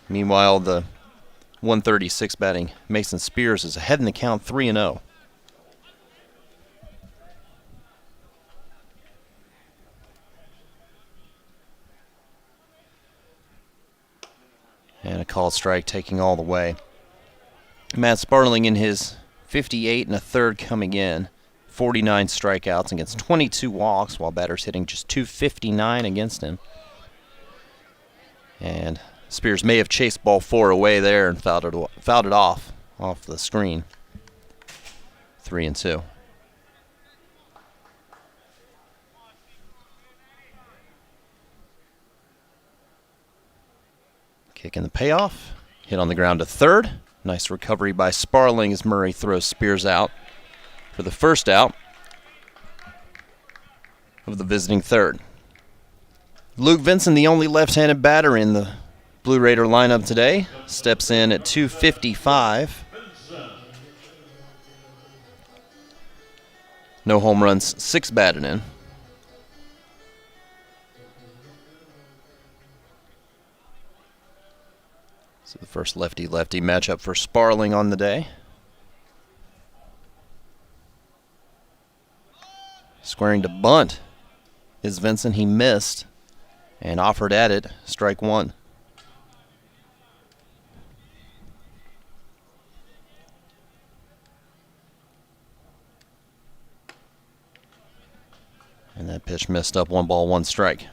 S2: Meanwhile, the 136 batting Mason Spears is ahead in the count 3-0. And a called strike taking all the way. Matt Sparling in his 58 and a third coming in. 49 strikeouts against 22 walks, while batters hitting just 259 against him. And Spears may have chased ball 4 away there and fouled it off the screen. 3-2. Kicking the payoff. Hit on the ground to third. Nice recovery by Sparling as Murray throws Spears out for the first out of the visiting third. Luke Vinson, the only left-handed batter in the Blue Raider lineup today, steps in at 255. No home runs, 6 batted in. So the first lefty-lefty matchup for Sparling on the day. Squaring to bunt is Vinson. He missed and offered at it. Strike 1. And that pitch missed up. 1 ball, 1 strike.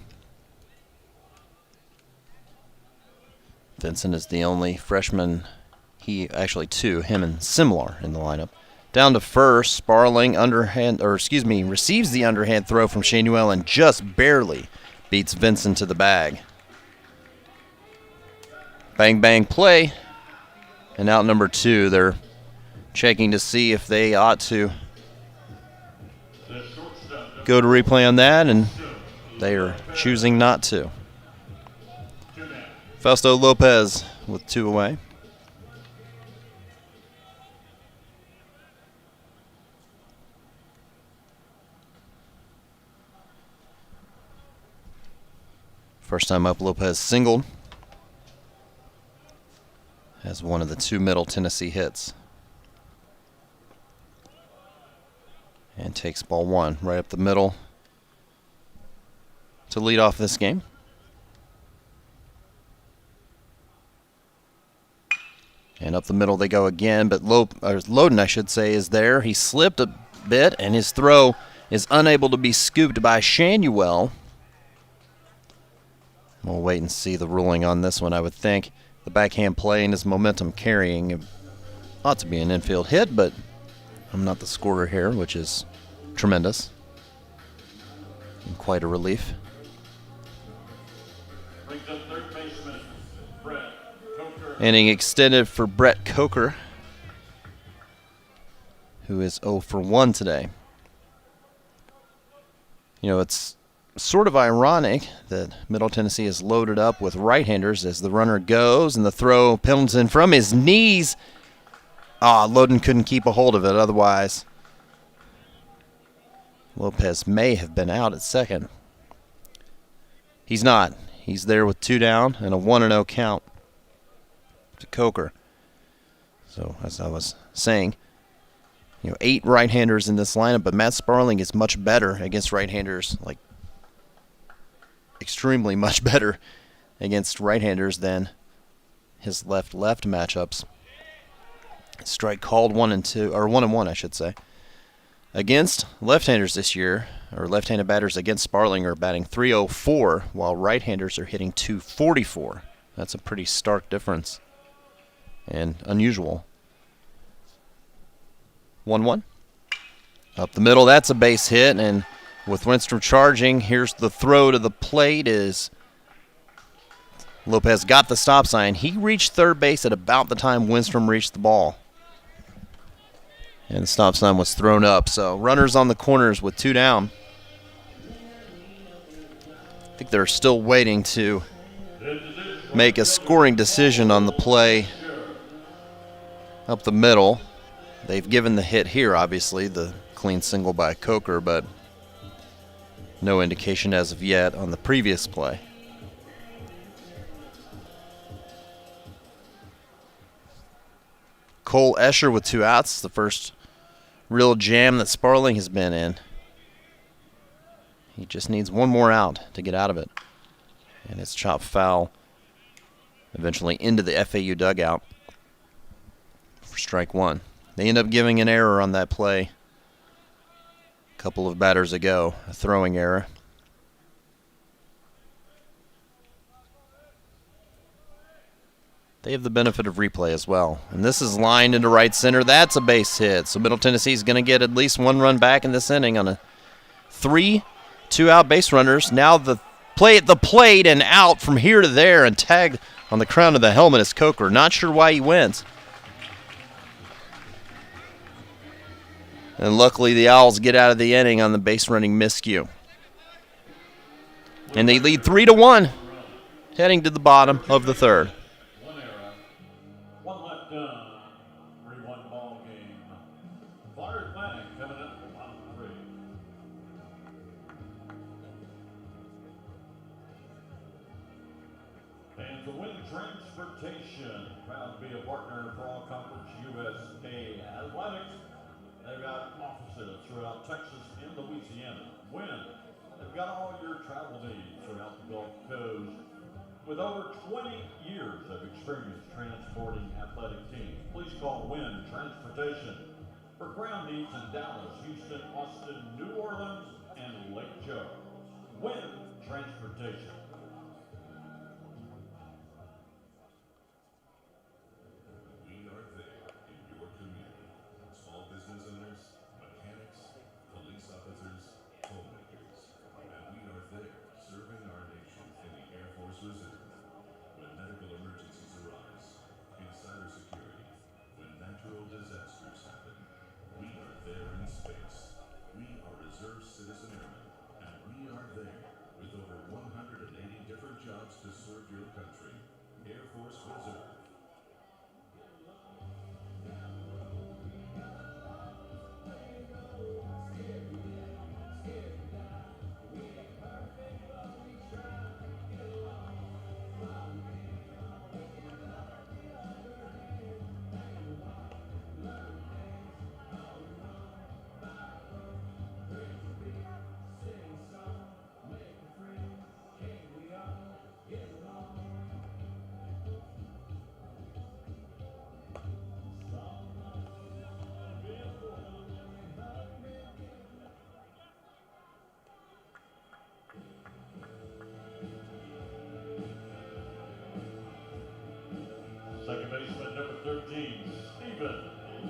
S2: Vinson is the only freshman, two, him and Simlar in the lineup. Down to first, Sparling receives the underhand throw from Shanuel and just barely beats Vinson to the bag. Bang, bang, play. And out number 2, they're checking to see if they ought to go to replay on that, and they are choosing not to. Fausto Lopez with 2 away. First time up, Lopez singled. Has one of the 2 Middle Tennessee hits. And takes ball 1 right up the middle to lead off this game. And up the middle they go again, but Loden, I should say, is there. He slipped a bit, and his throw is unable to be scooped by Shanuel. We'll wait and see the ruling on this one, I would think. The backhand play and his momentum carrying. It ought to be an infield hit, but I'm not the scorer here, which is tremendous. And quite a relief. Inning extended for Brett Coker, who is 0 for 1 today. You know, it's sort of ironic that Middle Tennessee is loaded up with right-handers as the runner goes, and the throw Pendleton from his knees. Loden couldn't keep a hold of it, otherwise Lopez may have been out at second. He's not. He's there with 2 down and a 1-0 count to Coker. So, as I was saying, 8 right-handers in this lineup, but Matt Sparling is much better against right-handers, like extremely much better against right-handers than his left-left matchups. Strike called 1-2, or 1-1, I should say. Against left-handers this year, or left-handed batters against Sparling are batting .304, while right-handers are hitting .244. That's a pretty stark difference and unusual. 1-1. Up the middle, that's a base hit, and with Winstrom charging, here's the throw to the plate is Lopez got the stop sign. He reached third base at about the time Winstrom reached the ball. And the stop sign was thrown up. So runners on the corners with 2 down. I think they're still waiting to make a scoring decision on the play up the middle. They've given the hit here, obviously, the clean single by Coker, but No indication as of yet on the previous play. Cole Escher with 2 outs. The first real jam that Sparling has been in. He just needs one more out to get out of it. And it's chopped foul eventually into the FAU dugout for strike 1. They end up giving an error on that play a couple of batters ago, a throwing error. They have the benefit of replay as well. And this is lined into right center. That's a base hit. So Middle Tennessee is going to get at least 1 run back in this inning on a 3-2-out base runners. Now the play at the plate and out from here to there, and tagged on the crown of the helmet is Coker. Not sure why he went. And luckily the Owls get out of the inning on the base running miscue. And they lead 3-1 heading to the bottom of the 3rd.
S1: And to win transportation, proud to be a partner for all Conference USA athletics. They've got offices throughout Texas and Louisiana. Win, they've got all your travel needs throughout the Gulf Coast. With over 20 years of experience transporting athletic teams, please call Win Transportation for ground needs in Dallas, Houston, Austin, New Orleans, and Lake Charles. Win Transportation. Second baseman, number 13, Stephen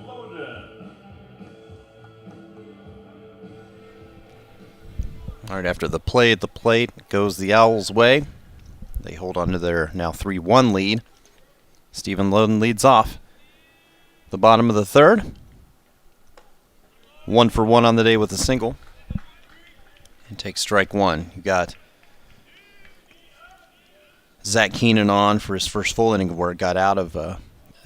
S1: Loden.
S2: All right, after the play at the plate goes the Owls' way. They hold on to their now 3-1 lead. Stephen Loden leads off the bottom of the 3rd. 1 for 1 on the day with a single. And takes strike 1. You got Zach Keenan on for his first full inning where it got out of a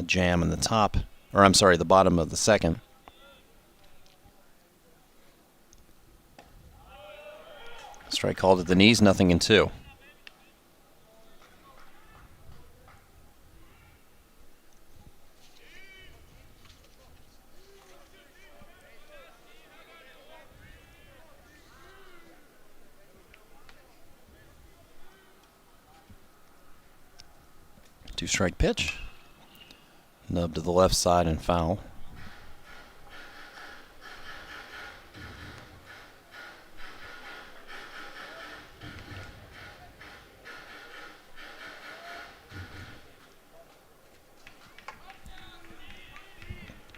S2: jam in the top, or I'm sorry, the bottom of the 2nd. Strike called at the knees, 0-2. Two-strike pitch. Nub to the left side and foul.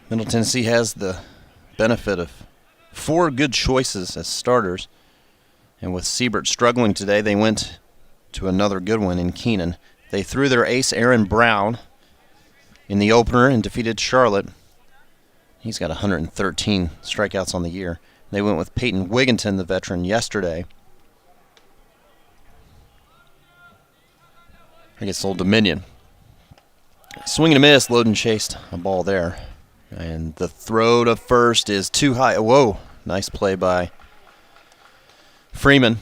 S2: Middle Tennessee has the benefit of 4 good choices as starters. And with Siebert struggling today, they went to another good one in Keenan. They threw their ace, Aaron Brown, in the opener and defeated Charlotte. He's got 113 strikeouts on the year. They went with Peyton Wigginton, the veteran, yesterday against Old Dominion. Swing and a miss. Loden chased a ball there. And the throw to first is too high. Whoa. Nice play by Freeman.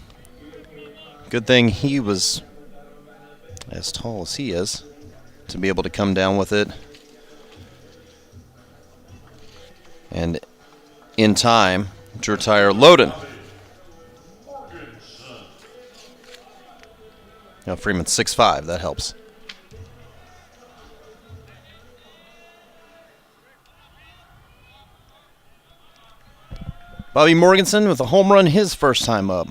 S2: Good thing he was as tall as he is to be able to come down with it. And in time to retire Loden. Now Freeman's 6'5", that helps. Bobby Morganson with a home run his first time up.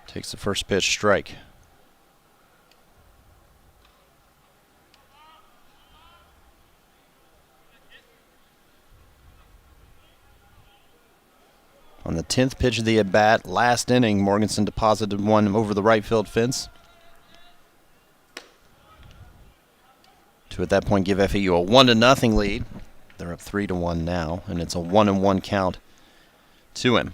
S2: Takes the first pitch, strike. On the 10th pitch of the at-bat, last inning, Morganson deposited one over the right field fence to at that point give FAU a 1-0 lead. They're up 3-1 now, and it's a 1-1 count to him.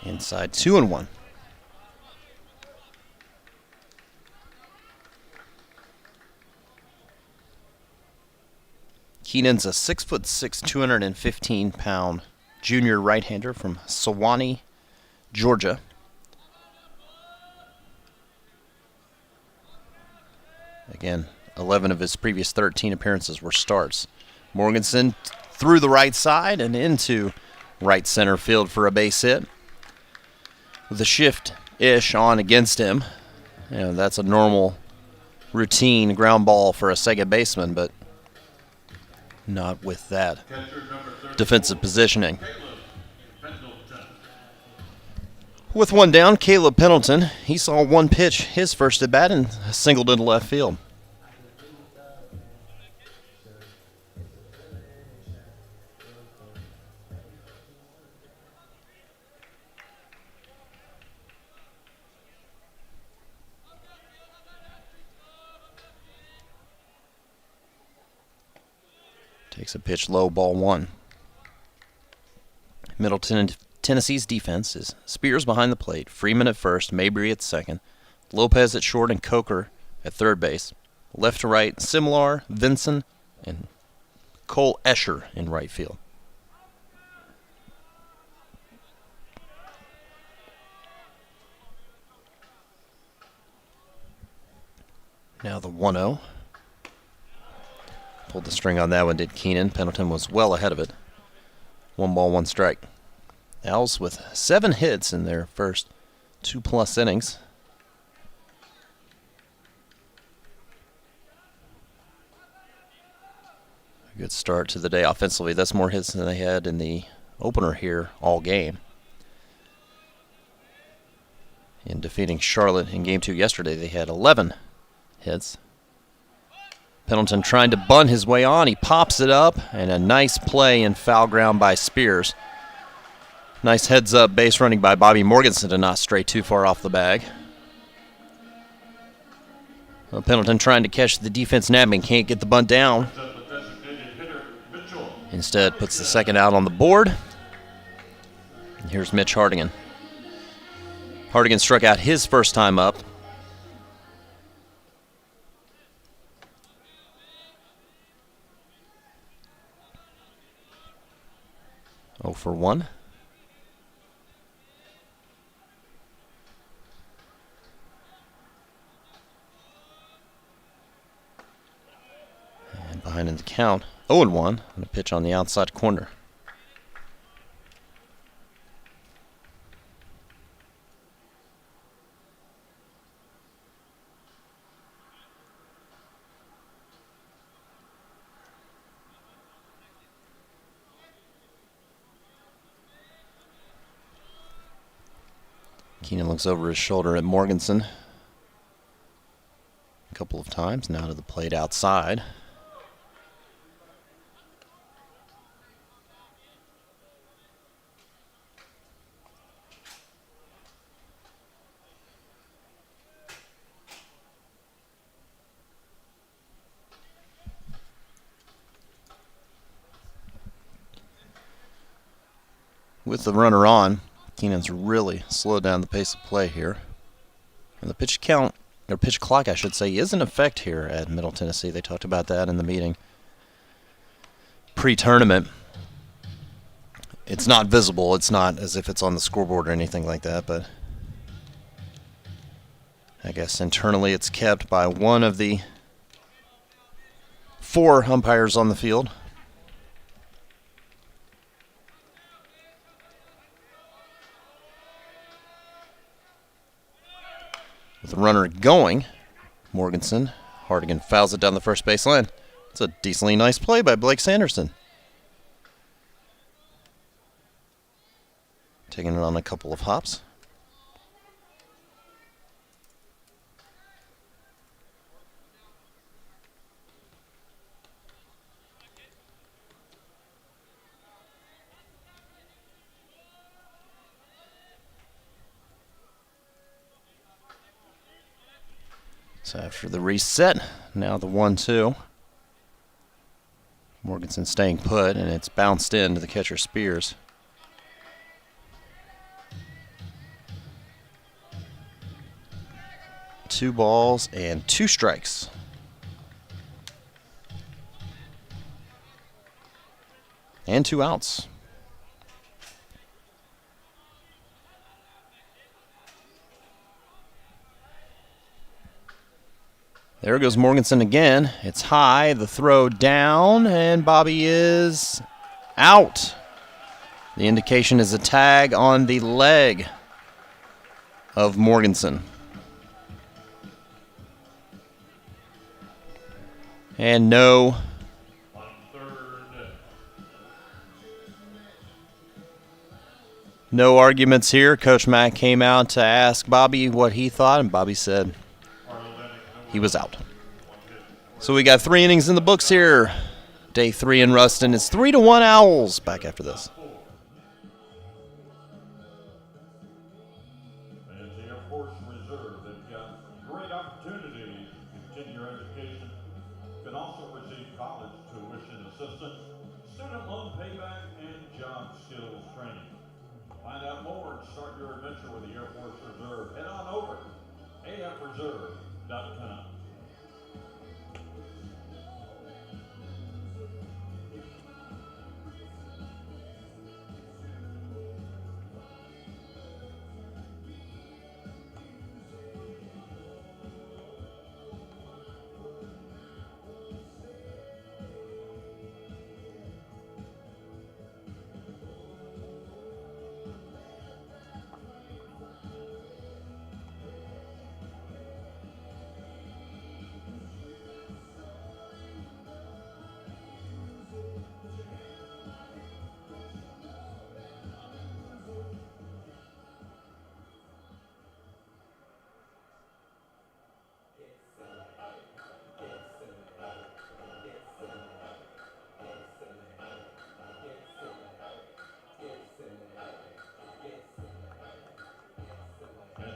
S2: Inside 2-1. Keenan's a 6'6", 215-pound junior right-hander from Sewanee, Georgia. Again, 11 of his previous 13 appearances were starts. Morganson through the right side and into right center field for a base hit. With a shift-ish on against him. You know, that's a normal routine ground ball for a second baseman, but not with that defensive positioning. With one down, Caleb Pendleton, he saw one pitch his first at bat and singled into left field. Takes a pitch low, ball one. Middleton, Tennessee's defense is Spears behind the plate, Freeman at first, Mabry at second, Lopez at short, and Coker at third base. Left to right, Simlar, Vinson, and Cole Escher in right field. Now the 1-0. Pulled the string on that one, did Keenan. Pendleton was well ahead of it. 1 ball, 1 strike. Owls with 7 hits in their first 2+ innings. A good start to the day offensively. That's more hits than they had in the opener here all game. In defeating Charlotte in Game 2 yesterday, they had 11 hits. Pendleton trying to bunt his way on. He pops it up, and a nice play in foul ground by Spears. Nice heads-up base running by Bobby Morganson to not stray too far off the bag. Well, Pendleton trying to catch the defense napping, can't get the bunt down. Instead, puts the second out on the board. And here's Mitch Hardigan. Hardigan struck out his first time up. Oh for 1. And behind in the count, 0-1, and a pitch on the outside corner. Keenan looks over his shoulder at Morganson a couple of times, now to the plate outside. with the runner on. Keenan's really slowed down the pace of play here. And the pitch count, or pitch clock, I should say, is in effect here at Middle Tennessee. They talked about that in the meeting pre-tournament. It's not visible. It's not as if it's on the scoreboard or anything like that, but I guess internally it's kept by one of the 4 umpires on the field. With the runner going, Morganson, Hardigan fouls it down the first baseline. It's a decently nice play by Blake Sanderson. Taking it on a couple of hops. So after the reset, now the 1-2. Morganson staying put, and it's bounced into the catcher Spears. Two balls and 2 strikes. And 2 outs. There goes Morganson again. It's high, the throw down, and Bobby is out. The indication is a tag on the leg of Morganson. And no arguments here. Coach Mack came out to ask Bobby what he thought, and Bobby said he was out. So we got 3 innings in the books here. Day 3 in Ruston. It's 3-1 Owls. Back after this.
S1: As the Air Force Reserve, they've got great opportunities to continue your education. You can also receive college tuition assistance, student loan payback, and job skills training. Find out more and start your adventure with the Air Force Reserve. Head on over to afreserve.com.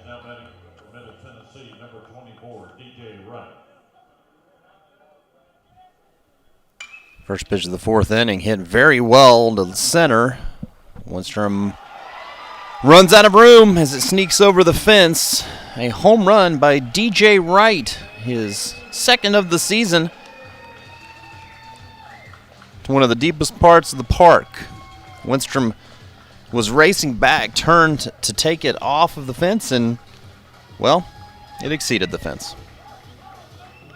S1: Now batting for Middle Tennessee, number 24, DJ Wright.
S2: First pitch of the 4th inning hit very well to the center. Winstrom runs out of room as it sneaks over the fence. A home run by DJ Wright, his 2nd of the season. To one of the deepest parts of the park. Winstrom was racing back, turned to take it off of the fence, and, well, it exceeded the fence.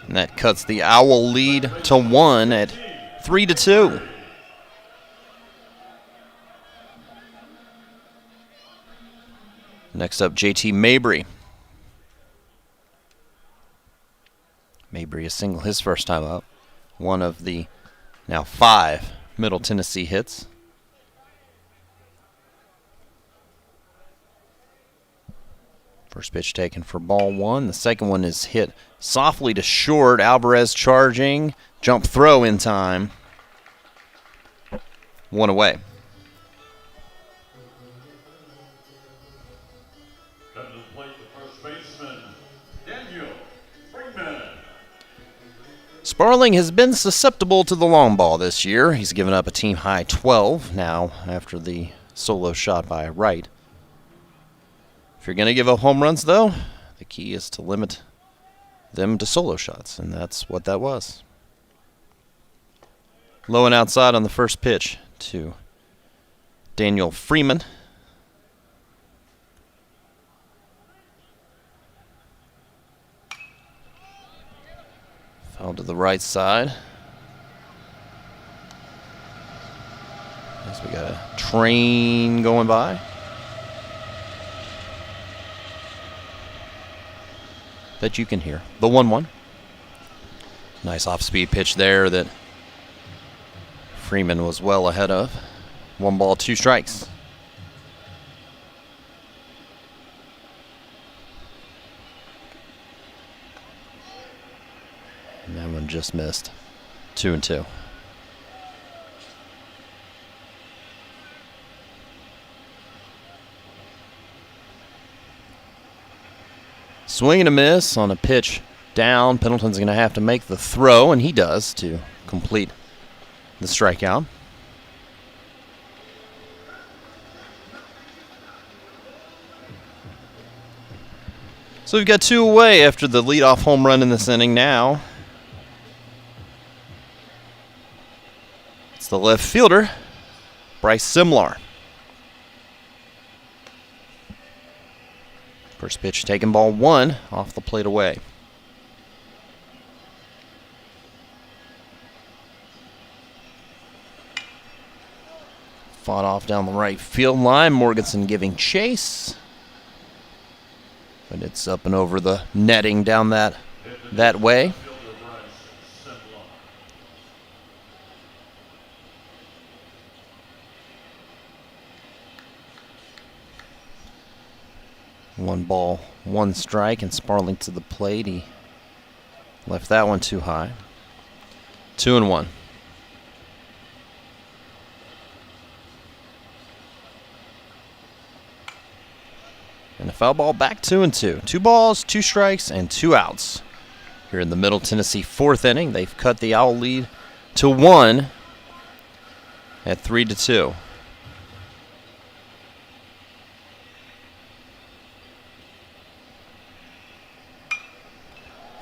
S2: And that cuts the Owl lead to 1 at 3-2. Next up, JT Mabry. Mabry a single his first time up. One of the now 5 Middle Tennessee hits. First pitch taken for ball 1. The second one is hit softly to short. Alvarez charging. Jump throw in time. 1 away.
S1: Come to the plate, the first baseman, Daniel Freeman.
S2: Sparling has been susceptible to the long ball this year. He's given up a team high 12 now after the solo shot by Wright. If you're going to give up home runs, though, the key is to limit them to solo shots, and that's what that was. Low and outside on the first pitch to Daniel Freeman. Foul to the right side. As we got a train going by. That you can hear. The 1-1. Nice off-speed pitch there that Freeman was well ahead of. 1 ball, 2 strikes. And that one just missed. 2-2. Swing and a miss on a pitch down. Pendleton's going to have to make the throw, and he does to complete the strikeout. So we've got 2 away after the leadoff home run in this inning now. It's the left fielder, Bryce Simlar. First pitch taken, ball 1 off the plate away. Fought off down the right field line. Morganson giving chase. But it's up and over the netting down that way. One ball, 1 strike, and Sparling to the plate. He left that one too high. 2-1. And a foul ball, back 2-2. 2 balls, 2 strikes, and 2 outs. Here in the Middle Tennessee 4th inning, they've cut the Owl lead to 1 at 3-2.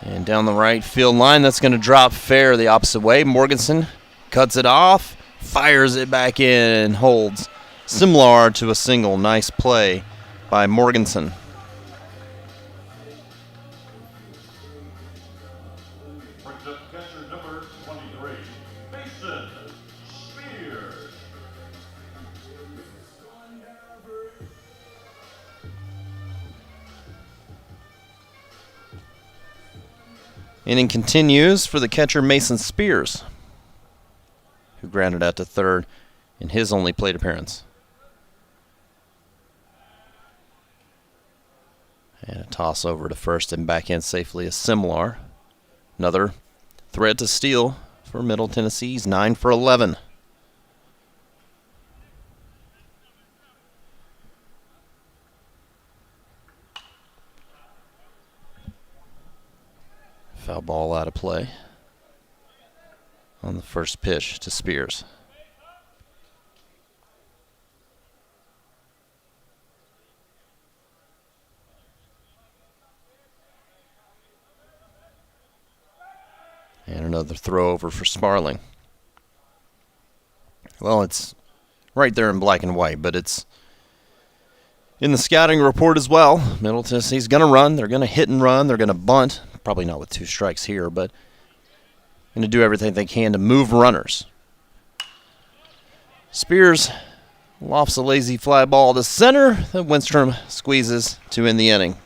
S2: And down the right field line, that's going to drop fair the opposite way. Morganson cuts it off, fires it back in, and holds Simlar to a single. Nice play by Morganson.
S1: Brings up catcher number 23, Mason Spears.
S2: Inning continues for the catcher Mason Spears, who grounded out to third in his only plate appearance. And a toss over to first and back in safely is Simlar. Another threat to steal for Middle Tennessee's 9 for 11. Foul ball out of play on the first pitch to Spears. And another throw over for Sparling. Well, it's right there in black and white, but it's in the scouting report as well. Middle Tennessee's going to run. They're going to hit and run. They're going to bunt. Probably not with 2 strikes here, but going to do everything they can to move runners. Spears lofts a lazy fly ball to center that Winstrom squeezes to end the inning.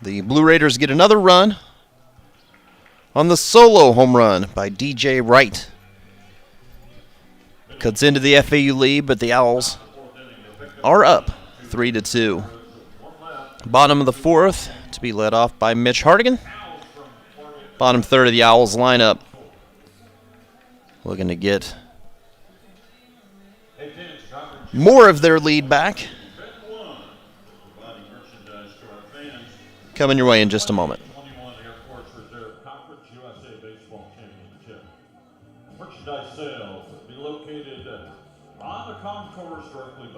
S2: The Blue Raiders get another run on the solo home run by DJ Wright. Cuts into the FAU lead, but the Owls are up 3-2. Bottom of the 4th to be led off by Mitch Hardigan. Bottom third of the Owls lineup looking to get more of their lead back. Coming your way in just a moment.
S1: Merchandise sales will be located on the concourse directly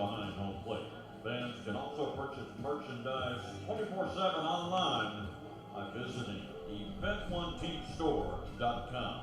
S1: theteamstore.com.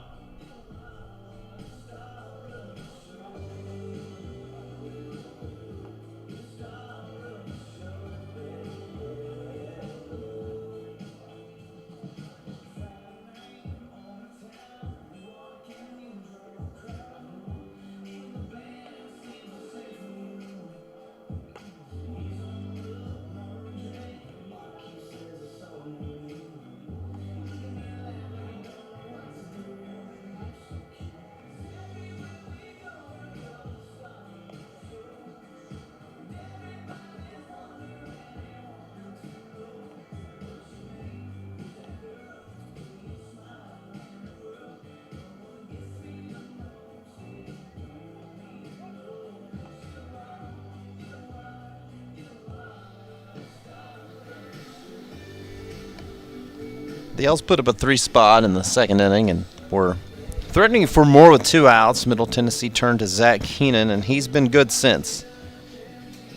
S2: The Elks put up a 3 spot in the second inning and were threatening for more with 2 outs. Middle Tennessee turned to Zach Keenan, and he's been good since.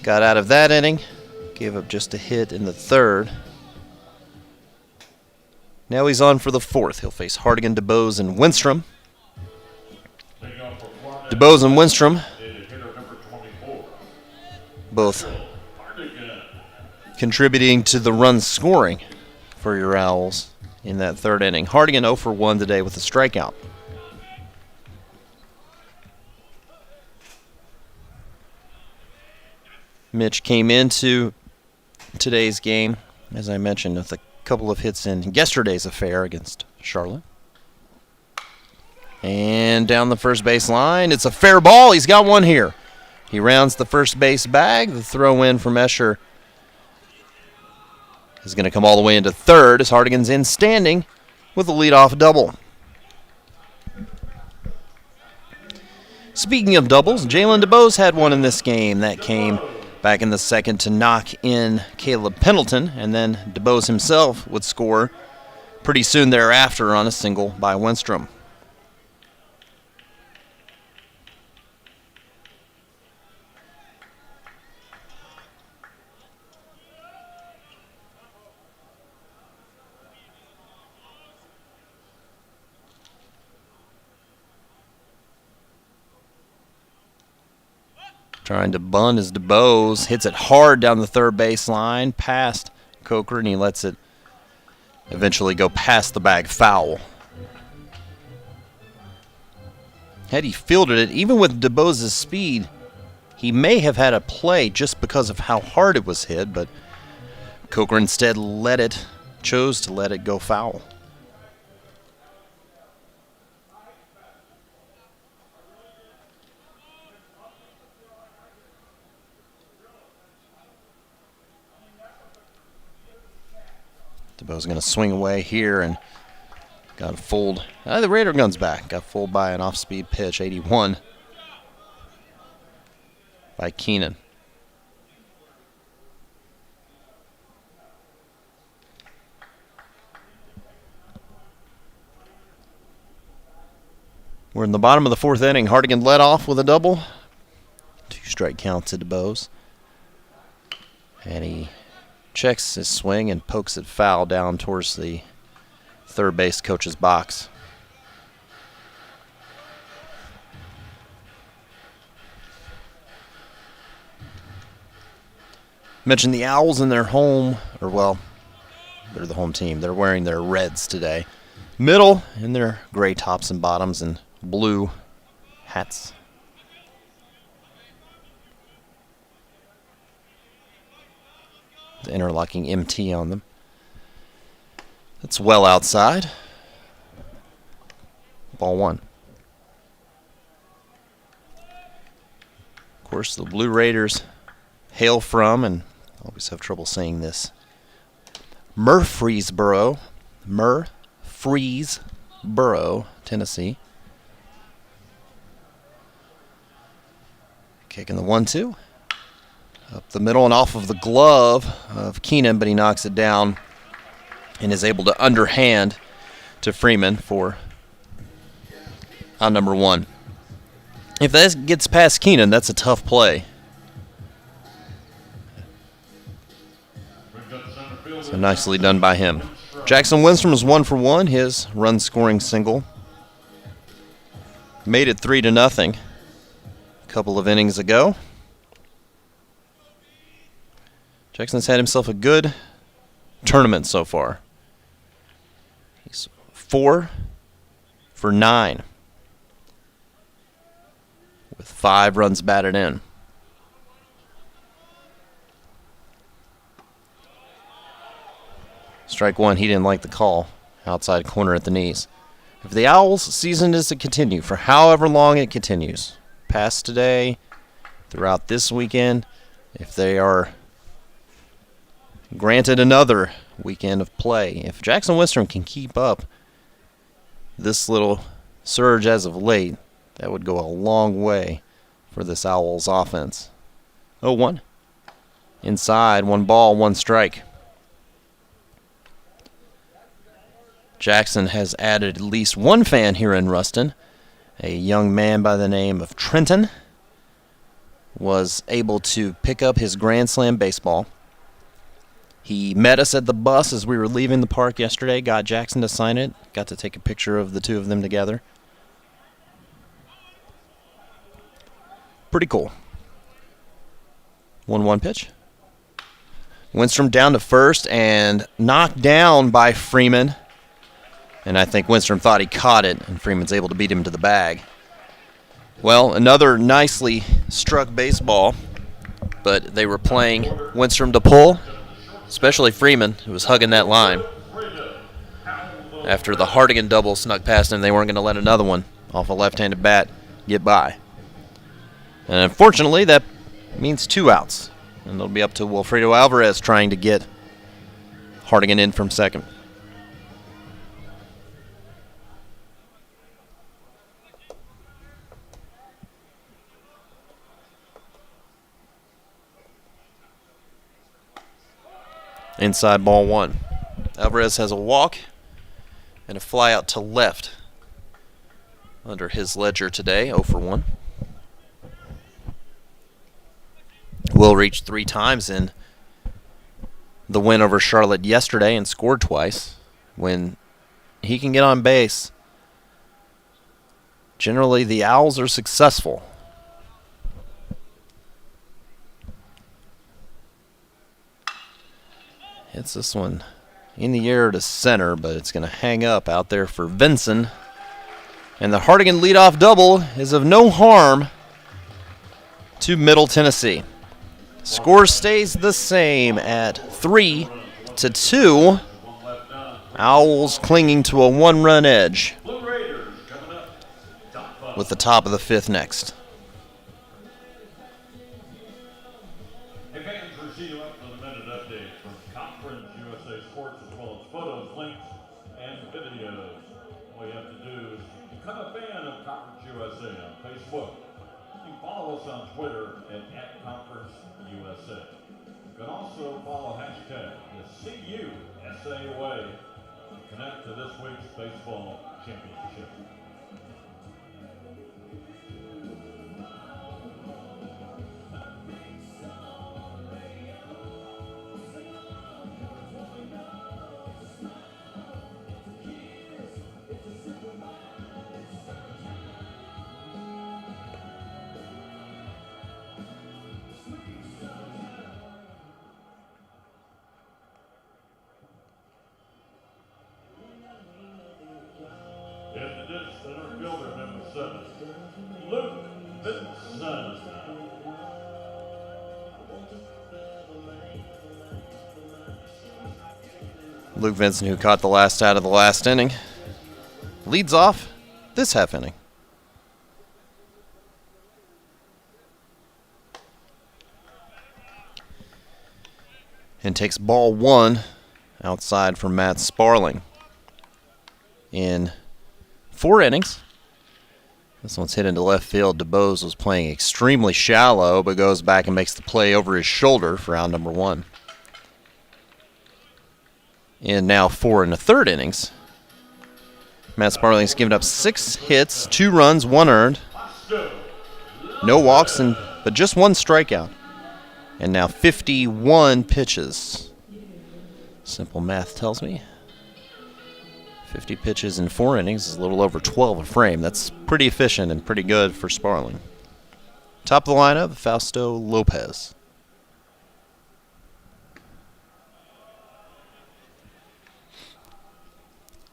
S2: Got out of that inning, gave up just a hit in the third. Now he's on for the fourth. He'll face Hardigan, DeBose, and Winstrom. DeBose and Winstrom both contributing to the run scoring for your Owls in that third inning. Hardigan 0 for 1 today with a strikeout. Mitch came into today's game, as I mentioned, with a couple of hits in yesterday's affair against Charlotte. And down the first base line, it's a fair ball. He's got one here. He rounds the first base bag. The throw in from Escher is going to come all the way into third as Hardigan's in standing with a leadoff double. Speaking of doubles, Jalen DeBose had one in this game. That came back in the second to knock in Caleb Pendleton, and then DeBose himself would score pretty soon thereafter on a single by Winstrom. Trying to bunt as DeBose hits it hard down the third base line past Coker, and he lets it eventually go past the bag foul. Had he fielded it, even with DeBose's speed, he may have had a play just because of how hard it was hit, but Coker instead chose to let it go foul. DeBose's going to swing away here and got fooled. The Raider gun's back. Got fooled by an off-speed pitch, 81 by Keenan. We're in the bottom of the fourth inning. Hardigan led off with a double. 2-strike count to DeBose. And he checks his swing and pokes it foul down towards the third base coach's box. Mentioned the Owls in their home, or well, they're the home team. They're wearing their reds today. Middle in their gray tops and bottoms and blue hats. The interlocking MT on them. It's well outside. Ball one. Of course, the Blue Raiders hail from, and I always have trouble saying this, Murfreesboro, Tennessee. Kicking the 1-2. Up the middle and off of the glove of Keenan, but he knocks it down and is able to underhand to Freeman for out number 1. If that gets past Keenan, that's a tough play. So nicely done by him. Jackson Winstrom is 1 for 1. His run-scoring single made it 3-0 a couple of innings ago. Jackson's had himself a good tournament so far. He's 4 for 9 with 5 runs batted in. Strike one, he didn't like the call. Outside corner at the knees. If the Owls' season is to continue for however long it continues, past today, throughout this weekend, if they are granted another weekend of play, if Jackson Winstrom can keep up this little surge as of late, that would go a long way for this Owls offense. 0-1. Inside, 1 ball, 1 strike. Jackson has added at least 1 fan here in Ruston. A young man by the name of Trenton was able to pick up his Grand Slam baseball. He met us at the bus as we were leaving the park yesterday, got Jackson to sign it, got to take a picture of the two of them together. Pretty cool. 1-1 pitch. Winstrom down to first and knocked down by Freeman. And I think Winstrom thought he caught it, and Freeman's able to beat him to the bag. Well, another nicely struck baseball, but they were playing Winstrom to pull, especially Freeman, who was hugging that line. After the Hardigan double snuck past him, they weren't going to let another one off a left-handed bat get by. And unfortunately, that means 2 outs. And it'll be up to Wilfredo Alvarez trying to get Hardigan in from second. Inside ball 1. Alvarez has a walk and a fly out to left under his ledger today, 0 for 1. Will reached 3 times in the win over Charlotte yesterday and scored twice. When he can get on base, generally the Owls are successful. Hits this one in the air to center, but it's going to hang up out there for Vinson. And the Hardigan leadoff double is of no harm to Middle Tennessee. Score stays the same at 3-2. Owls clinging to a 1-run edge with the top of the 5th next.
S1: Hey fans, we're seeing you up for the minute update from Conference USA Sports, as well as photos, links, and videos. All you have to do is become a fan of Conference USA on Facebook. You can follow us on Twitter at Conference USA. You can also follow hashtag the CUSAOA to connect to this week's baseball championship. Center fielder number 7, Luke Vinson.
S2: Luke Vinson, who caught the last out of the last inning, leads off this half inning. And takes ball 1 outside for Matt Sparling. In 4 innings. This one's hit into left field. DeBose was playing extremely shallow, but goes back and makes the play over his shoulder for out number 1. In now 4 1/3 innings, Matt Sparling's given up 6 hits, 2 runs, 1 earned, no walks, but just 1 strikeout. And now 51 pitches. Simple math tells me. 50 pitches in 4 innings is a little over 12 a frame. That's pretty efficient and pretty good for Sparling. Top of the lineup, Fausto Lopez.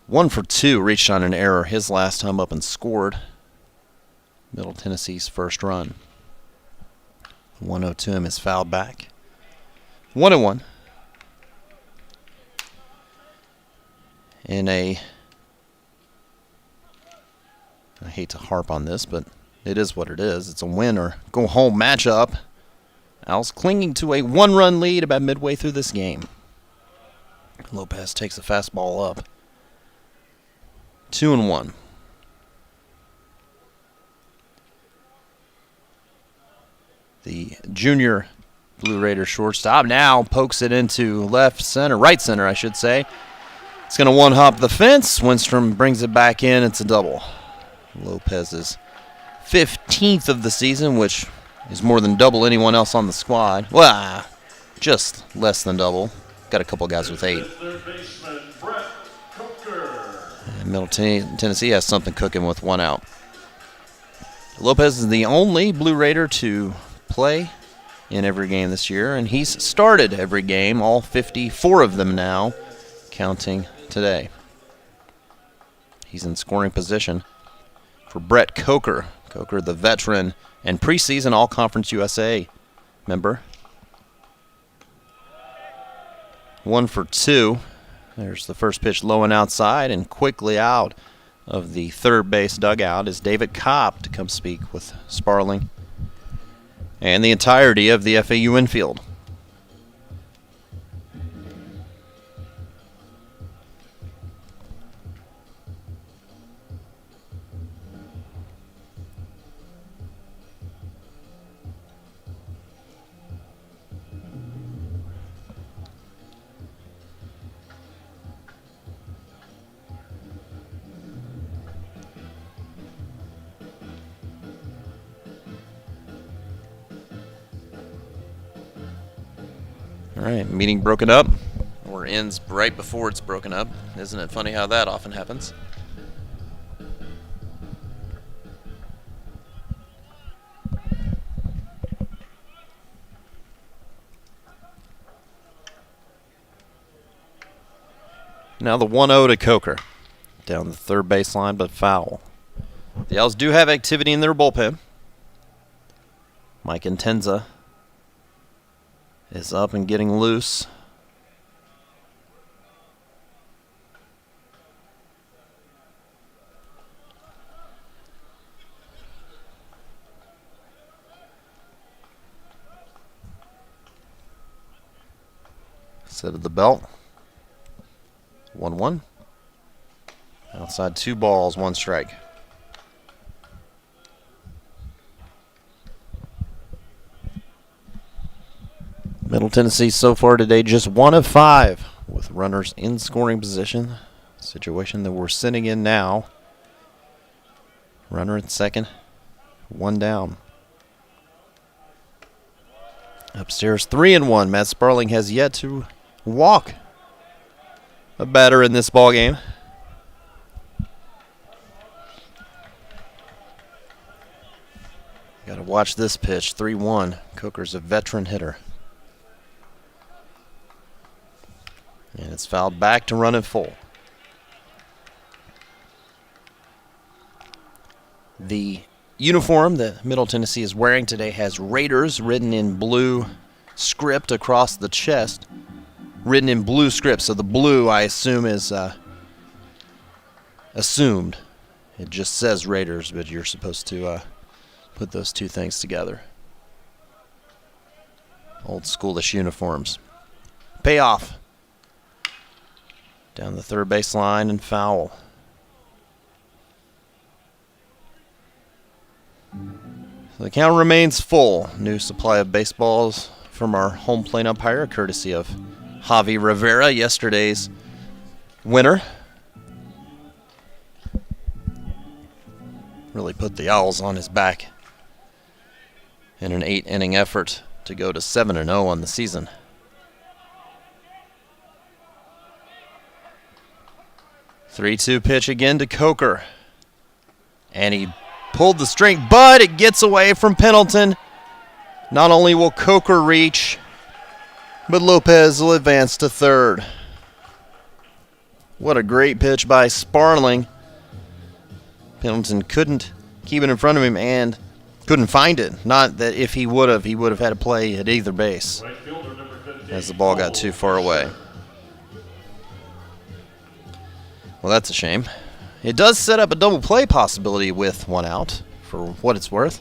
S2: One for two, reached on an error his last time up and scored. Middle Tennessee's first run. 1-0 to him is fouled back. 1-1. In a, I hate to harp on this, but it is what it is. It's a win or go home matchup. Owls clinging to a 1-run lead about midway through this game. Lopez takes a fastball up. 2-1. The junior Blue Raider shortstop now pokes it into right center, I should say. It's going to one-hop the fence. Winstrom brings it back in. It's a double. Lopez's 15th of the season, which is more than double anyone else on the squad. Well, just less than double. Got a couple guys with 8. And Middle Tennessee has something cooking with 1 out. Lopez is the only Blue Raider to play in every game this year, and he's started every game, all 54 of them now, counting today. He's in scoring position for Brett Coker. Coker, the veteran and preseason All-Conference USA member. 1 for 2. There's the first pitch low and outside, and quickly out of the third base dugout is David Kopp to come speak with Sparling and the entirety of the FAU infield. All right, meeting broken up, or ends right before it's broken up. Isn't it funny how that often happens? Now the 1-0 to Coker. Down the third baseline, but foul. The Owls do have activity in their bullpen. Mike Intenza is up and getting loose. Set of the belt. 1-1. Outside 2 balls, 1 strike. Middle Tennessee so far today just 1 of 5 with runners in scoring position. Situation that we're sitting in now. Runner at second, 1 down. Upstairs 3-1. Matt Sparling has yet to walk a batter in this ball game. Got to watch this pitch. 3-1. Coker's a veteran hitter. And it's fouled back to run it full. The uniform that Middle Tennessee is wearing today has Raiders written in blue script across the chest. Written in blue script, so the blue, I assume, is assumed. It just says Raiders, but you're supposed to put those two things together. Old schoolish uniforms. Payoff. Down the third base line and foul. The count remains full. New supply of baseballs from our home plate umpire, courtesy of Javi Rivera, yesterday's winner. Really put the Owls on his back in an 8-inning effort to go to 7-0 on the season. 3-2 pitch again to Coker. And he pulled the string, but it gets away from Pendleton. Not only will Coker reach, but Lopez will advance to third. What a great pitch by Sparling. Pendleton couldn't keep it in front of him and couldn't find it. Not that if he would have had to play at either base as the ball got too far away. Well, that's a shame. It does set up a double play possibility with one out, for what it's worth.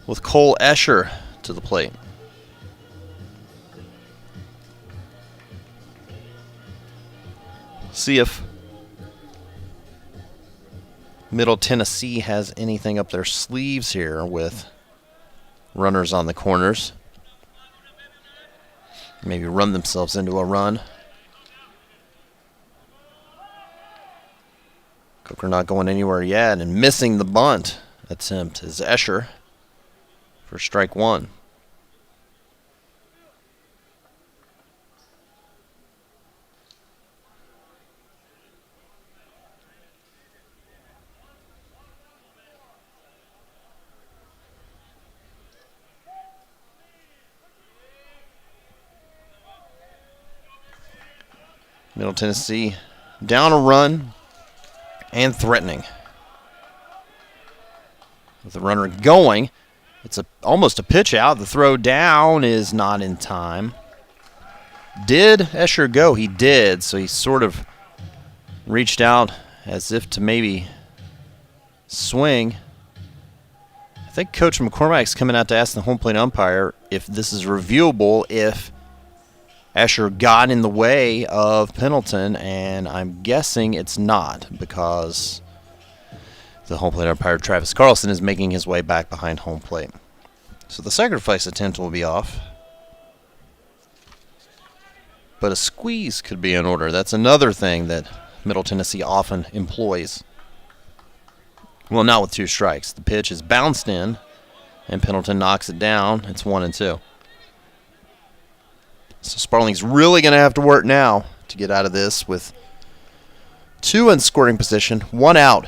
S2: With Cole Escher to the plate. See if Middle Tennessee has anything up their sleeves here with runners on the corners. Maybe run themselves into a run. Coker not going anywhere yet, and missing the bunt attempt is Escher for strike one. Middle Tennessee down a run and threatening. With the runner going, it's almost a pitch out. The throw down is not in time. Did Escher go? He did, so he sort of reached out as if to maybe swing. I think Coach McCormack's coming out to ask the home plate umpire if this is reviewable if Escher got in the way of Pendleton, and I'm guessing it's not because the home plate umpire, Travis Carlson, is making his way back behind home plate. So the sacrifice attempt will be off. But a squeeze could be in order. That's another thing that Middle Tennessee often employs. Well, not with two strikes. The pitch is bounced in, and Pendleton knocks it down. It's 1-2. So Sparling's really going to have to work now to get out of this with two in scoring position, one out.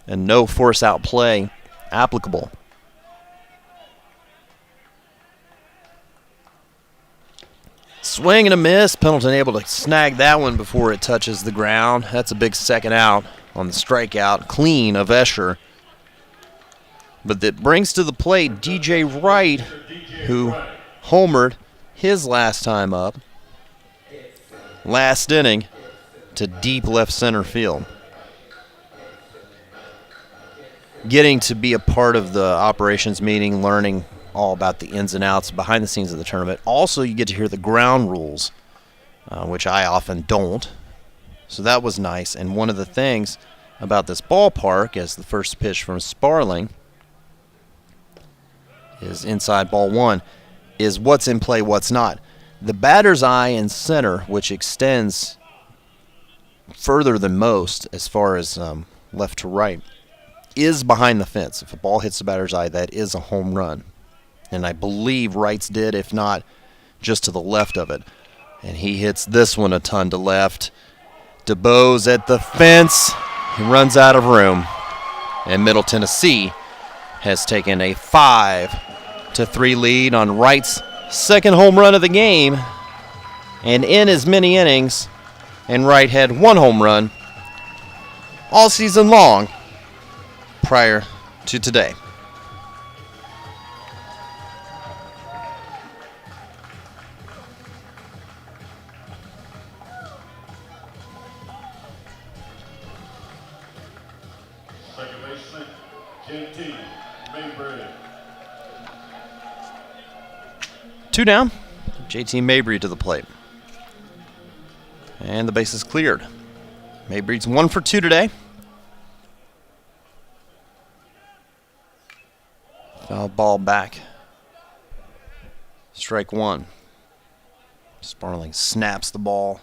S2: And no force out play applicable. Swing and a miss. Pendleton able to snag that one before it touches the ground. That's a big second out on the strikeout clean of Escher. But that brings to the plate DJ Wright, who homered his last time up, last inning, to deep left center field. Getting to be a part of the operations meeting, learning all about the ins and outs behind the scenes of the tournament. Also, you get to hear the ground rules, which I often don't. So that was nice. And one of the things about this ballpark, as the first pitch from Sparling is inside ball one, is what's in play, what's not. The batter's eye in center, which extends further than most as far as left to right, is behind the fence. If a ball hits the batter's eye, that is a home run. And I believe Wright's did, if not just to the left of it. And he hits this one a ton to left. DeBose at the fence. He runs out of room. And Middle Tennessee has taken a 5-3 lead on Wright's second home run of the game. And in as many innings, and Wright had one home run all season long prior to today.
S1: Second baseman, JT Mabry.
S2: 2 down. JT Mabry to the plate. And the base is cleared. Mabry's 1 for 2 today. Foul ball back. Strike one. Sparling snaps the ball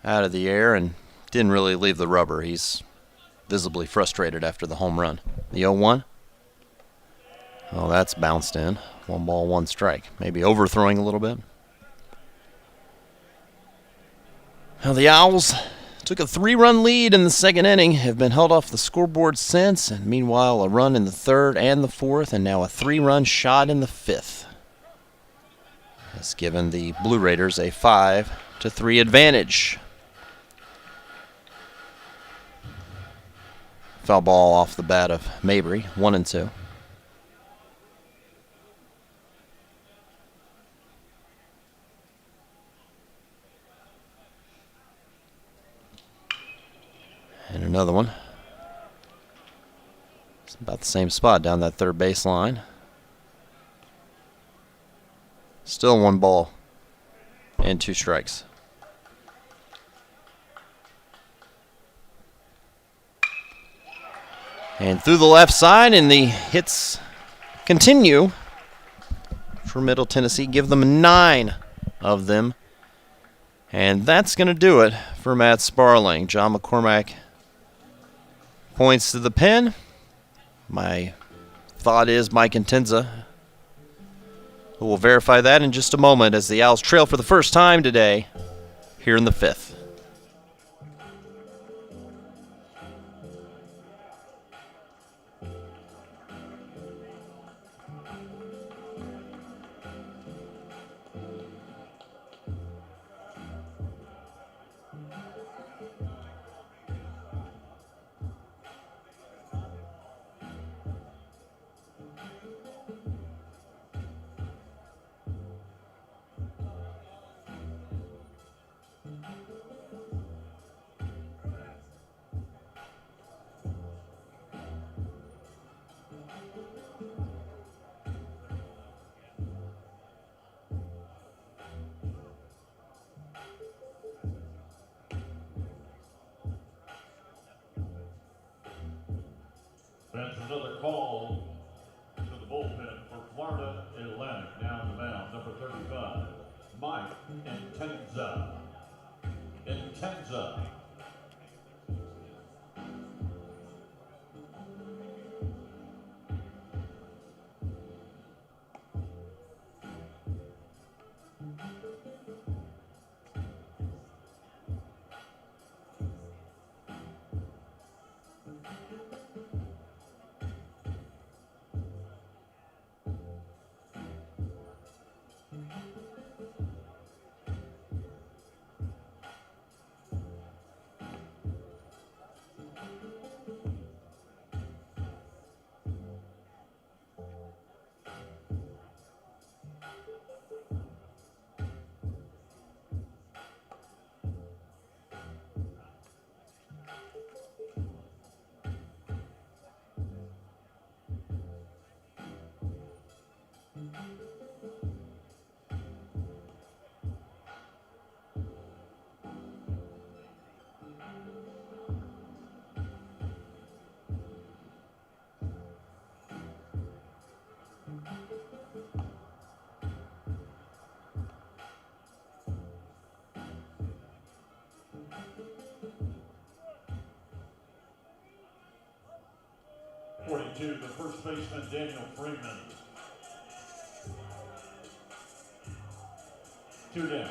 S2: out of the air and didn't really leave the rubber. He's visibly frustrated after the home run. The 0-1. Oh, that's bounced in. 1 ball, 1 strike. Maybe overthrowing a little bit. Well, the Owls took a 3-run lead in the second inning, have been held off the scoreboard since, and meanwhile a run in the third and the fourth, and now a 3-run shot in the fifth. Has given the Blue Raiders a 5-3 advantage. Foul ball off the bat of Mabry, 1-2. And another one. It's about the same spot down that third base line. Still 1 ball and 2 strikes. And through the left side, and the hits continue for Middle Tennessee. Give them 9 of them. And that's going to do it for Matt Sparling. John McCormack points to the pen. My thought is Mike Intenza. We'll verify that in just a moment as the Owls trail for the first time today here in the 5th.
S1: That's another call to the bullpen for Florida Atlantic. Now on the mound, number 35, Mike Intenza. Intenza. To the first baseman, Daniel Freeman. 2 down.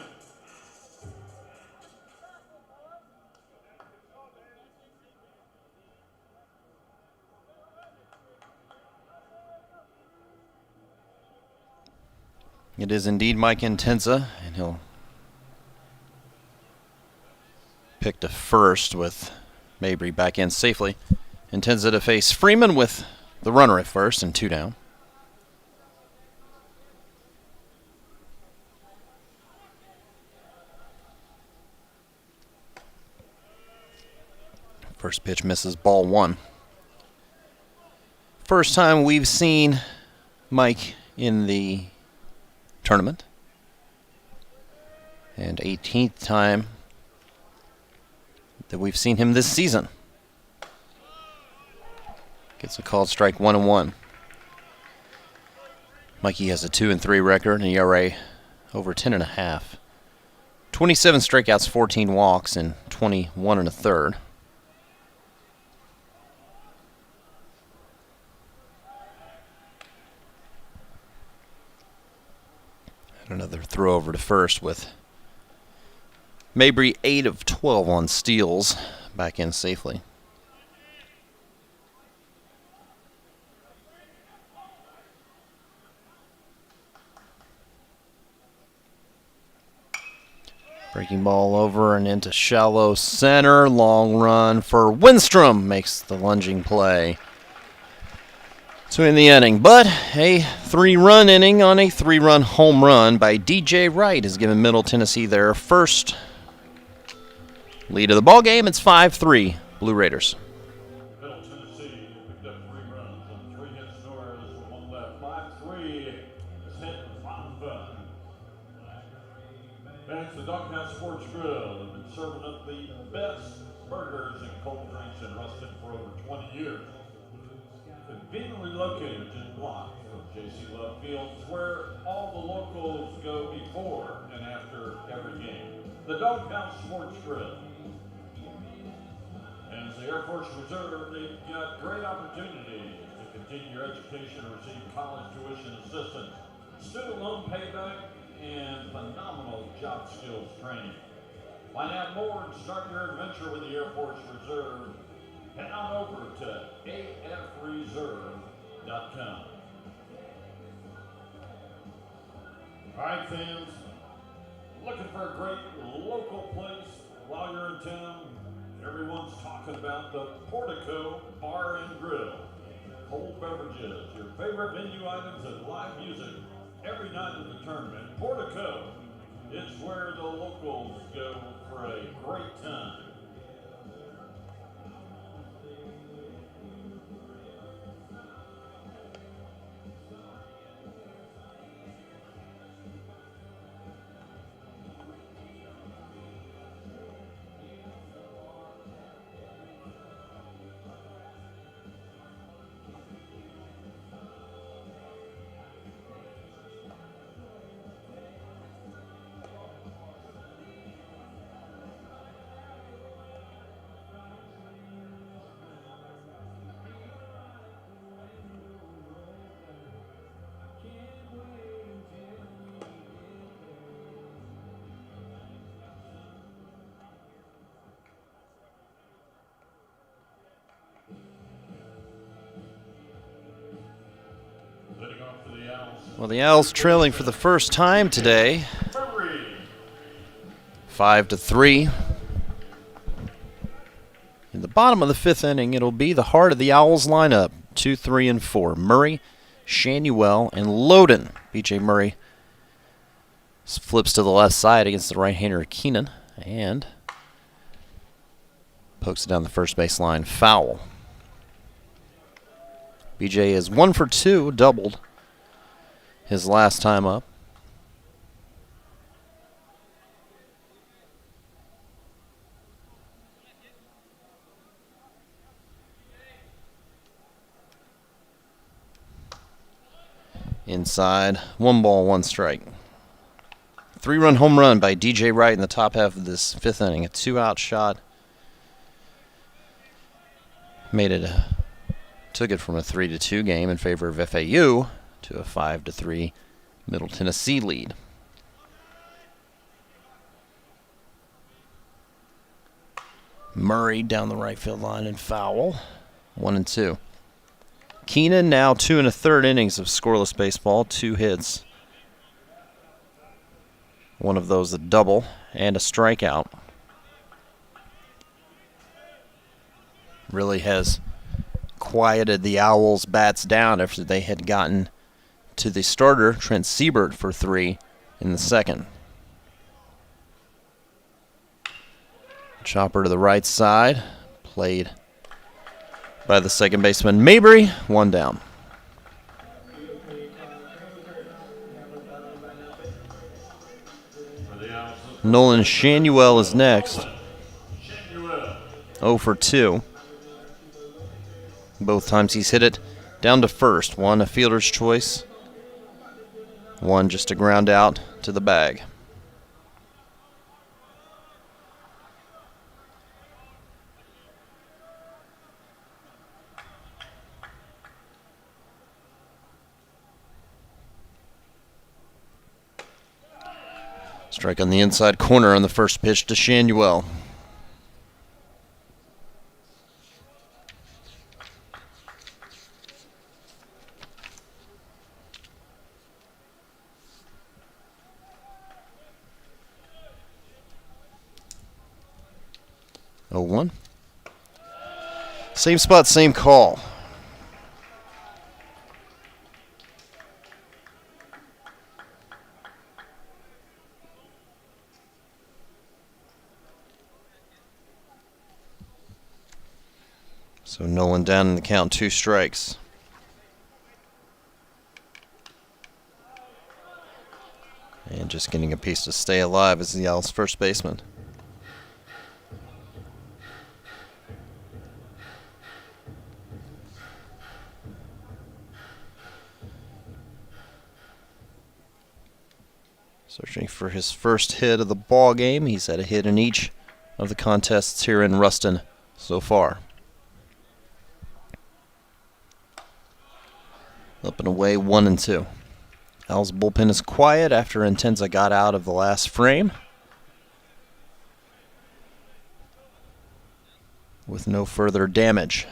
S2: It is indeed Mike Intenza, and he'll pick to first with Mabry back in safely. Intenza to face Freeman with the runner at first and 2 down. First pitch misses, ball 1. First time we've seen Mike in the tournament. And 18th time that we've seen him this season. Gets a called strike 1-1. Mikey has a 2-3 record, an ERA over 10.5. 27 strikeouts, 14 walks, and 21 1/3. And another throw over to first with Mabry 8 of 12 on steals, back in safely. Breaking ball over and into shallow center. Long run for Winstrom. Makes the lunging play to end the inning. But a 3-run inning on a 3-run home run by DJ Wright has given Middle Tennessee their first lead of the ball game. It's 5-3 Blue Raiders.
S1: Middle Tennessee picked up 3 runs on 3 hits, no errors, 1 left. 5-3 is hit Von Fun. Thanks to Doghouse Sports Grill, have been serving up the best burgers and cold drinks in Ruston for over 20 years. Conveniently located just blocks from J.C. Love Field, is where all the locals go before and after every game. The Doghouse Sports Grill. And as the Air Force Reserve, they've got great opportunities to continue your education or receive college tuition assistance, student loan payback, and phenomenal job skills training. Find out more and start your adventure with the Air Force Reserve. Head on over to afreserve.com. All right, fans, looking for a great local place while you're in town? Everyone's talking about the Portico Bar and Grill. Cold beverages, your favorite menu items, and live music every night of the tournament. Portico, it's where the locals go for a great time.
S2: Well, the Owls trailing for the first time today, 5-3. In the bottom of the 5th inning, it'll be the heart of the Owls lineup. 2, 3, and 4. Murray, Shanuel, and Loden. B.J. Murray flips to the left side against the right-hander Keenan and pokes it down the first base line. Foul. B.J. is 1 for 2, doubled his last time up. Inside, 1 ball, 1 strike. 3-run home run by DJ Wright in the top half of this 5th inning. A 2-out shot. Took it from a 3-2 game in favor of FAU to a 5-3 Middle Tennessee lead. Murray down the right field line and foul. 1-2. Keenan now 2 1/3 innings of scoreless baseball, 2 hits. One of those a double and a strikeout. Really has quieted the Owls' bats down after they had gotten to the starter, Trent Siebert, for 3 in the 2nd. Chopper to the right side, played by the second baseman Mabry, 1 down. Nolan Shanuel is next. 0 for 2. Both times he's hit it down to first. 1 a fielder's choice. 1 just a ground out to the bag. Strike on the inside corner on the first pitch to Shanuel. Oh, 1. Same spot, same call. So Nolan down in the count, 2 strikes. And just getting a piece to stay alive as the Owls' first baseman. Searching for his first hit of the ball game. He's had a hit in each of the contests here in Ruston so far. Up and away, 1-2. Owls' bullpen is quiet after Intenza got out of the last frame, with no further damage.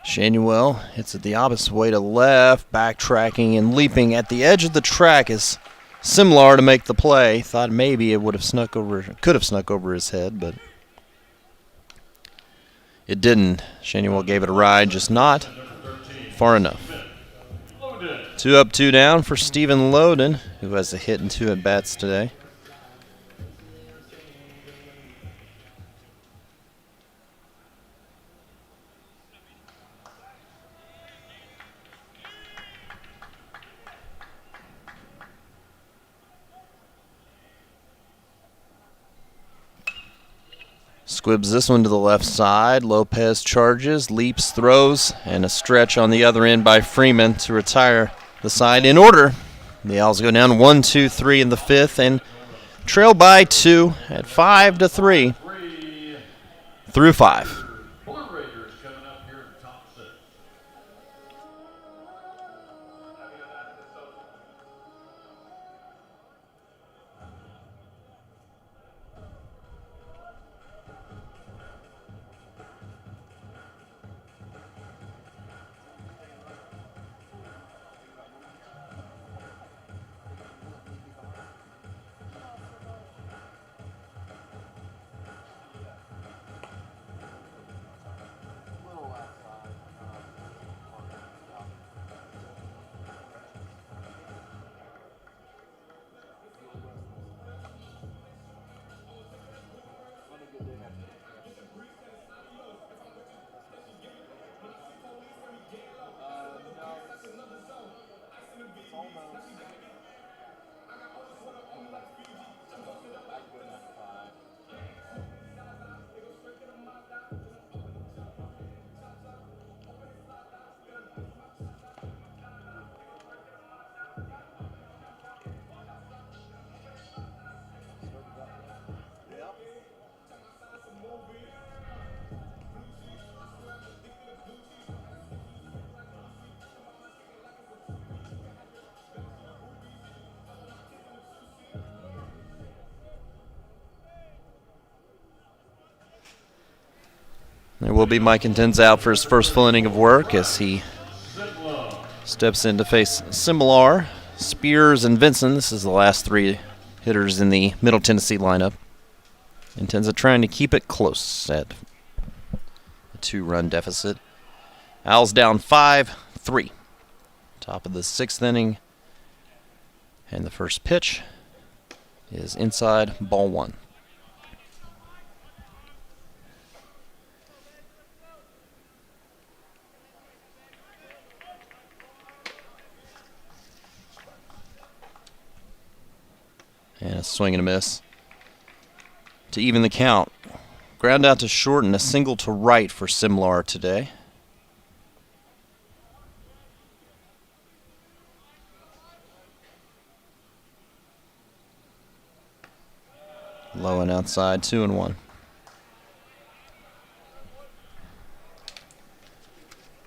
S2: Shanuel hits it the opposite way to left, backtracking and leaping at the edge of the track is Simlar to make the play. Thought maybe it would have snuck over, could have snuck over his head, but it didn't. Shanuel gave it a ride, just not far enough. 2 up, 2 down for Stephen Loden, who has a hit and 2 at bats today. Squibs this one to the left side. Lopez charges, leaps, throws, and a stretch on the other end by Freeman to retire the side in order. The Owls go down 1-2-3 in the 5th and trail by 2 at 5-3 through 5. There will be Mike Intenza out for his first full inning of work as he steps in to face Similar, Spears, and Vinson. This is the last 3 hitters in the Middle Tennessee lineup. Intenza trying to keep it close at a 2-run deficit. Owls down 5-3. Top of the 6th inning. And the first pitch is inside, ball 1. And a swing and a miss to even the count. Ground out to short and a single to right for Simlar today. Low and outside, 2-1.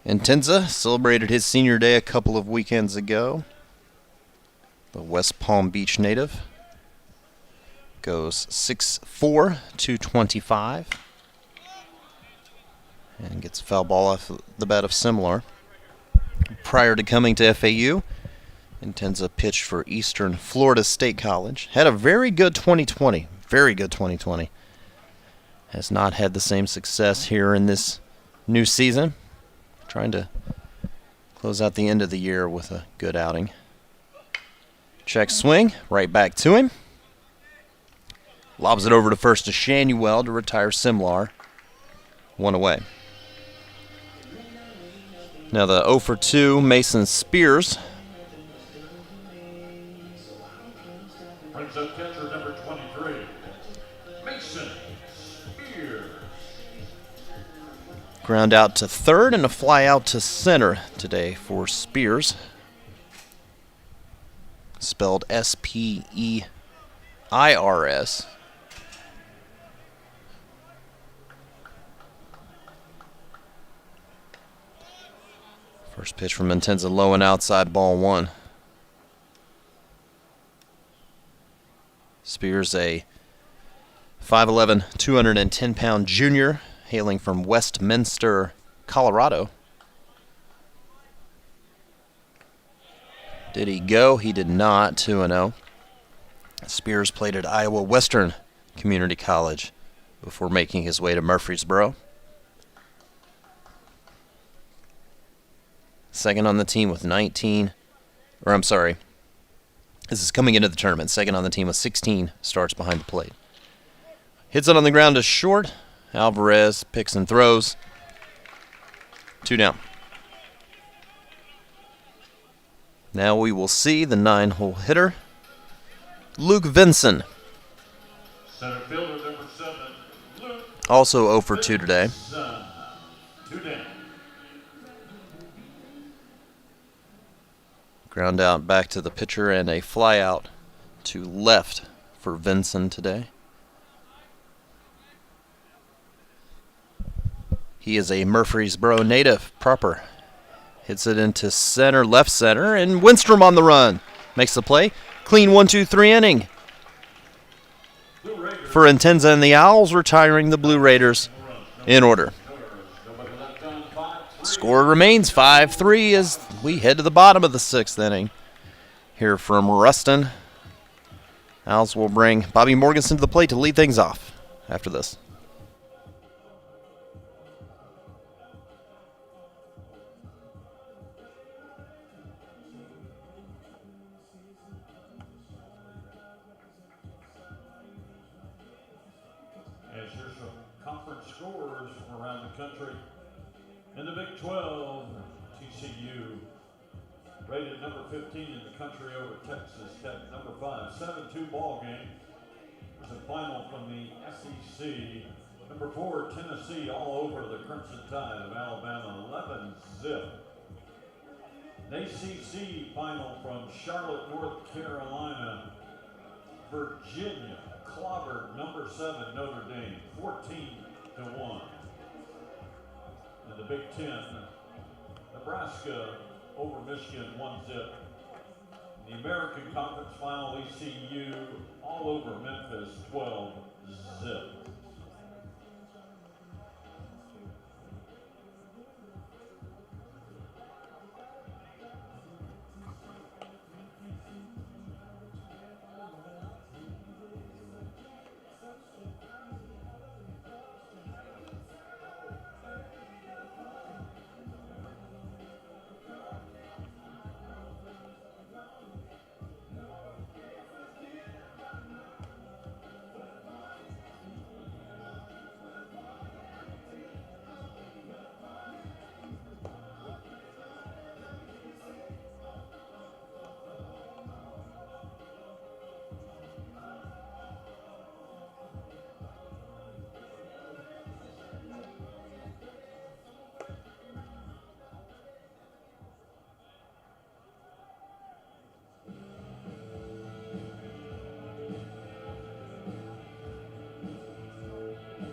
S2: Intenza celebrated his senior day a couple of weekends ago. The West Palm Beach native goes 6'4", 225, and gets a foul ball off the bat of Similar. Prior to coming to FAU, Intenza pitched for Eastern Florida State College. Had a very good 2020. Very good 2020. Has not had the same success here in this new season. Trying to close out the end of the year with a good outing. Check swing, right back to him. Lobs it over to first to Shanuel to retire Simlar. 1 away. Now the 0 for 2, Mason Spears.
S1: Brings up catcher number 23, Mason Spears.
S2: Ground out to third and a fly out to center today for Spears. Spelled S-P-E-I-R-S. First pitch from Intenza, low and outside, ball 1. Spears, a 5'11", 210-pound junior, hailing from Westminster, Colorado. Did he go? He did not. 2-0. Spears played at Iowa Western Community College before making his way to Murfreesboro. Second on the team with 19, this is coming into the tournament. Second on the team with 16 starts behind the plate. Hits it on the ground to short. Alvarez picks and throws. 2 down. Now we will see the 9-hole hitter, Luke Vinson.
S1: Center fielder number 7, Luke.
S2: Also 0 for 2 today.
S1: 2 down.
S2: Ground out back to the pitcher and a fly out to left for Vinson today. He is a Murfreesboro native proper. Hits it into center, left center, and Winstrom on the run. Makes the play. Clean 1-2-3 inning for Intenza and the Owls, retiring the Blue Raiders in order. Score remains 5-3 as we head to the bottom of the 6th inning. Here from Ruston, Owls will bring Bobby Morganson to the plate to lead things off after this.
S1: As here's some conference scores from around the country. In the Big 12, TCU rated number 15 in the country over Texas Tech, number 5, 7-2 ball game. There's a final from the SEC. Number 4, Tennessee all over the Crimson Tide of Alabama, 11-zip. An ACC final from Charlotte, North Carolina. Virginia clobbered number 7 Notre Dame, 14-1. In the Big 10, Nebraska over Michigan, 1-zip. In the American Conference Final, ECU all over Memphis, 12-zip.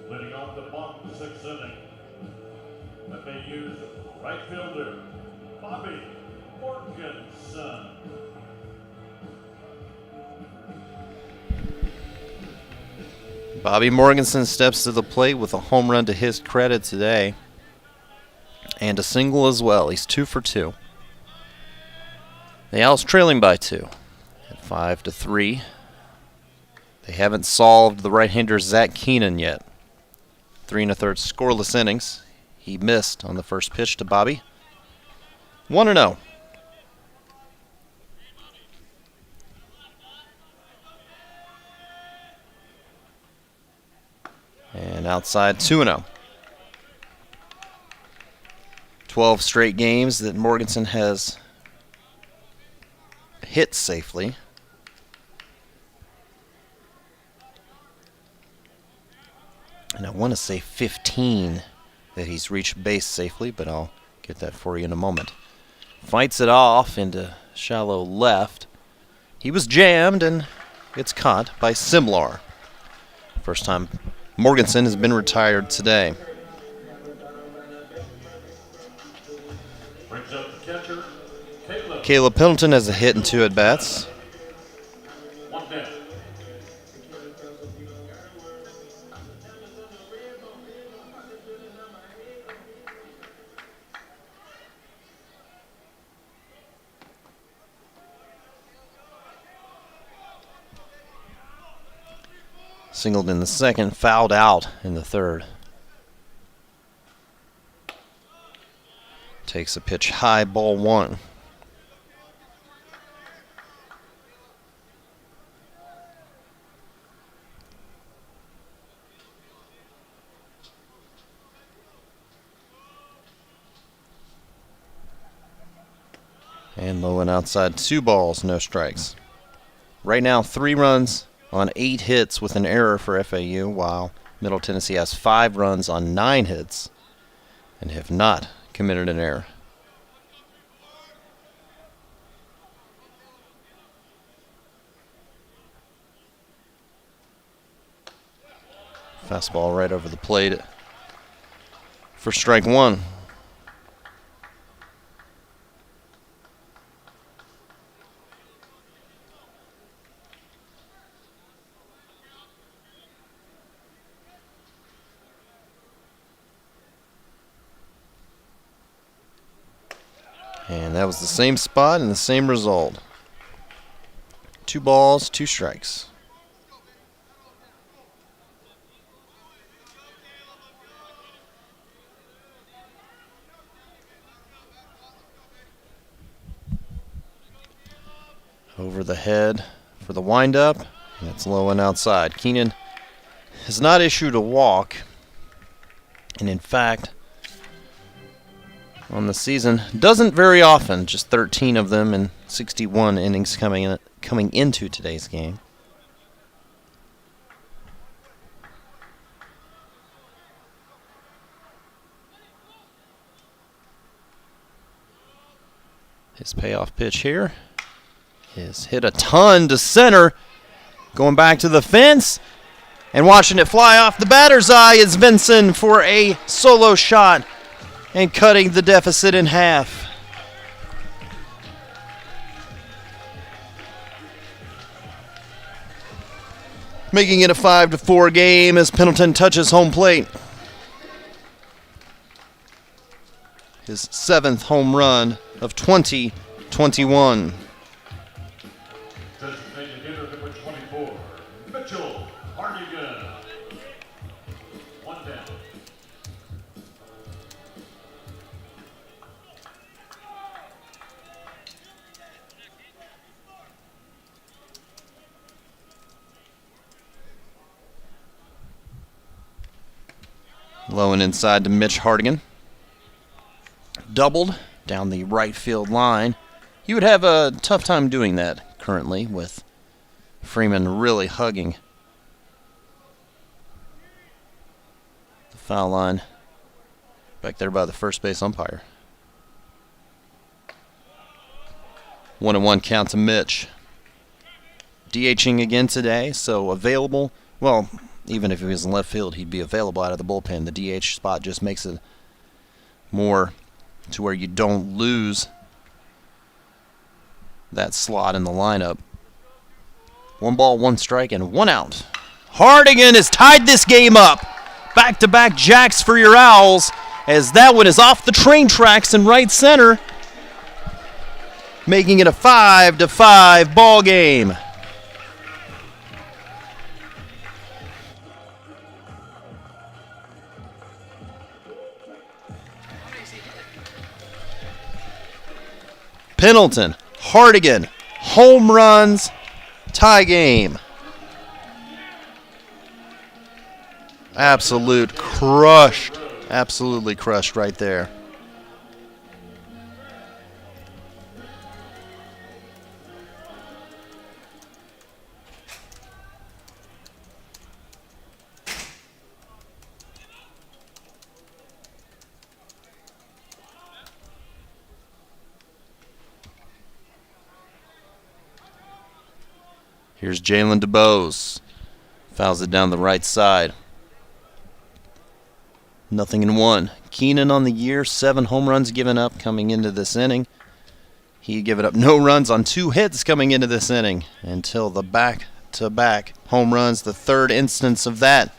S1: Leading off the bottom of the 6th inning, FAU's right fielder, Bobby Morganson.
S2: Bobby Morganson steps to the plate with a home run to his credit today. And a single as well. He's 2 for 2. The Owls trailing by 2 at 5-3. They haven't solved the right-hander Zach Keenan yet. 3 1/3 scoreless innings. He missed on the first pitch to Bobby. 1-0. And outside 2-0. 12 straight games that Morganson has hit safely. And I want to say 15 that he's reached base safely, but I'll get that for you in a moment. Fights it off into shallow left. He was jammed and gets caught by Simlar. First time Morganson has been retired today.
S1: Brings up the catcher,
S2: Caleb Pendleton has a hit and 2 at-bats.
S1: 1 down.
S2: Singled in the second, fouled out in the third. Takes a pitch high, ball 1. And low and outside, 2 balls, no strikes. Right now, 3 runs on 8 hits with an error for FAU, while Middle Tennessee has 5 runs on 9 hits and have not committed an error. Fastball right over the plate for strike 1. And that was the same spot and the same result. 2 balls, 2 strikes. Over the head for the windup, and it's low and outside. Keenan has not issued a walk, and in fact, on the season, doesn't very often, just 13 of them in 61 innings coming into today's game. His payoff pitch here is hit a ton to center, going back to the fence, and watching it fly off the batter's eye is Vinson for a solo shot and cutting the deficit in half. Making it a 5-4 game as Pendleton touches home plate. His 7th home run of 2021.
S1: Designated hitter number 24, Mitchell Hardigan. 1 down.
S2: Low and inside to Mitch Hardigan. Doubled down the right field line. He would have a tough time doing that currently with Freeman really hugging the foul line back there by the first base umpire. 1-1 count to Mitch. DHing again today, so available. Well, even if he was in left field, he'd be available out of the bullpen. The DH spot just makes it more to where you don't lose that slot in the lineup. 1 ball, 1 strike, and 1 out. Hardigan has tied this game up. Back-to-back jacks for your Owls, as that one is off the train tracks in right center, making it a 5-5 ball game. Pendleton, Hardigan, home runs, tie game. Absolutely crushed right there. Here's Jalen DeBose. Fouls it down the right side. 0-1. Keenan on the year, 7 home runs given up coming into this inning. He had given up no runs on 2 hits coming into this inning until the back-to-back home runs, the third instance of that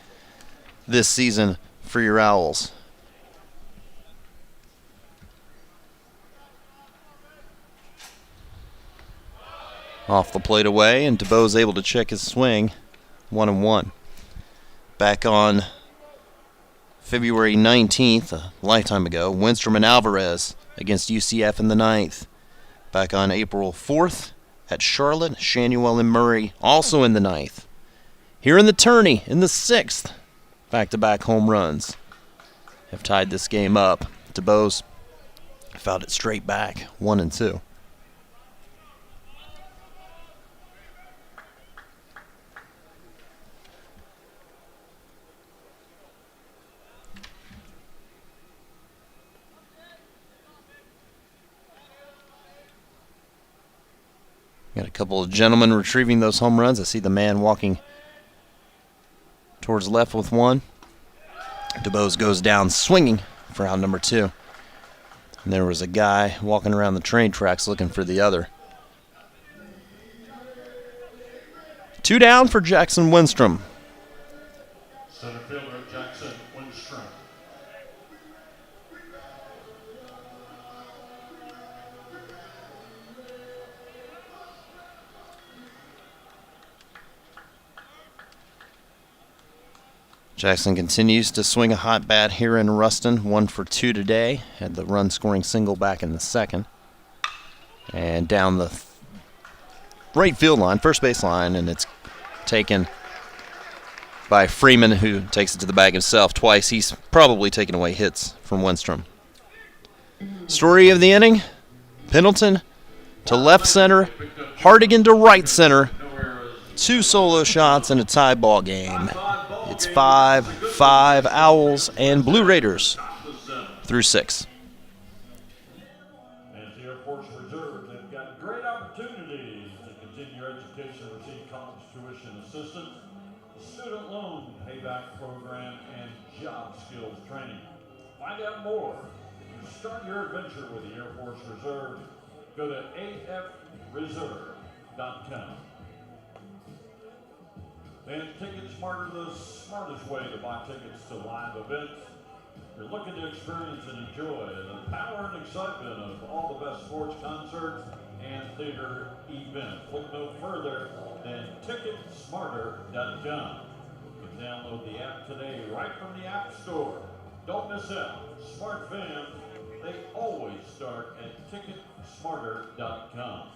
S2: this season for your Owls. Off the plate away, and DeBoe's able to check his swing. 1-1. Back on February 19th, a lifetime ago, Winstrom and Alvarez against UCF in the 9th. Back on April 4th at Charlotte, Shanuel and Murray also in the 9th. Here in the tourney in the 6th, back-to-back home runs have tied this game up. DeBoe's fouled it straight back, 1-2. Got a couple of gentlemen retrieving those home runs. I see the man walking towards left with one. DeBose goes down swinging for out number 2. And there was a guy walking around the train tracks looking for the other. 2 down for Jackson Winstrom.
S1: Center fielder Jackson Winstrom.
S2: Jackson continues to swing a hot bat here in Ruston. 1 for 2 today. Had the run-scoring single back in the 2nd. And down the right field line, first base line, and it's taken by Freeman, who takes it to the bag himself twice. He's probably taken away hits from Winstrom. Story of the inning, Pendleton to left center, Hardigan to right center. 2 solo shots and a tie ball game. It's 5-5 Owls and Blue Raiders through 6.
S1: And the Air Force Reserve, they've got great opportunities to continue your education, receive college tuition assistance, a student loan payback program, and job skills training. Find out more. To start your adventure with the Air Force Reserve, go to afreserve.com. And Ticket Smarter, the smartest way to buy tickets to live events. If you're looking to experience and enjoy the power and excitement of all the best sports concerts and theater events, look no further than TicketSmarter.com. You can download the app today right from the App Store. Don't miss out. Smart fans, they always start at TicketSmarter.com.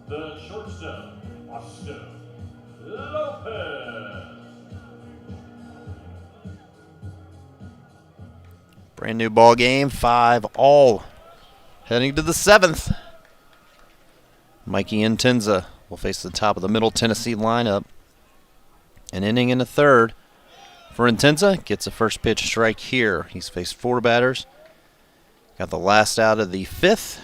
S1: The shortstop, Austin Lopez.
S2: Brand new ball game, 5 all Heading to the 7th. Mikey Intenza will face the top of the Middle Tennessee lineup. An inning in the 3rd for Intenza. Gets a first pitch strike here. He's faced 4 batters. Got the last out of the 5th.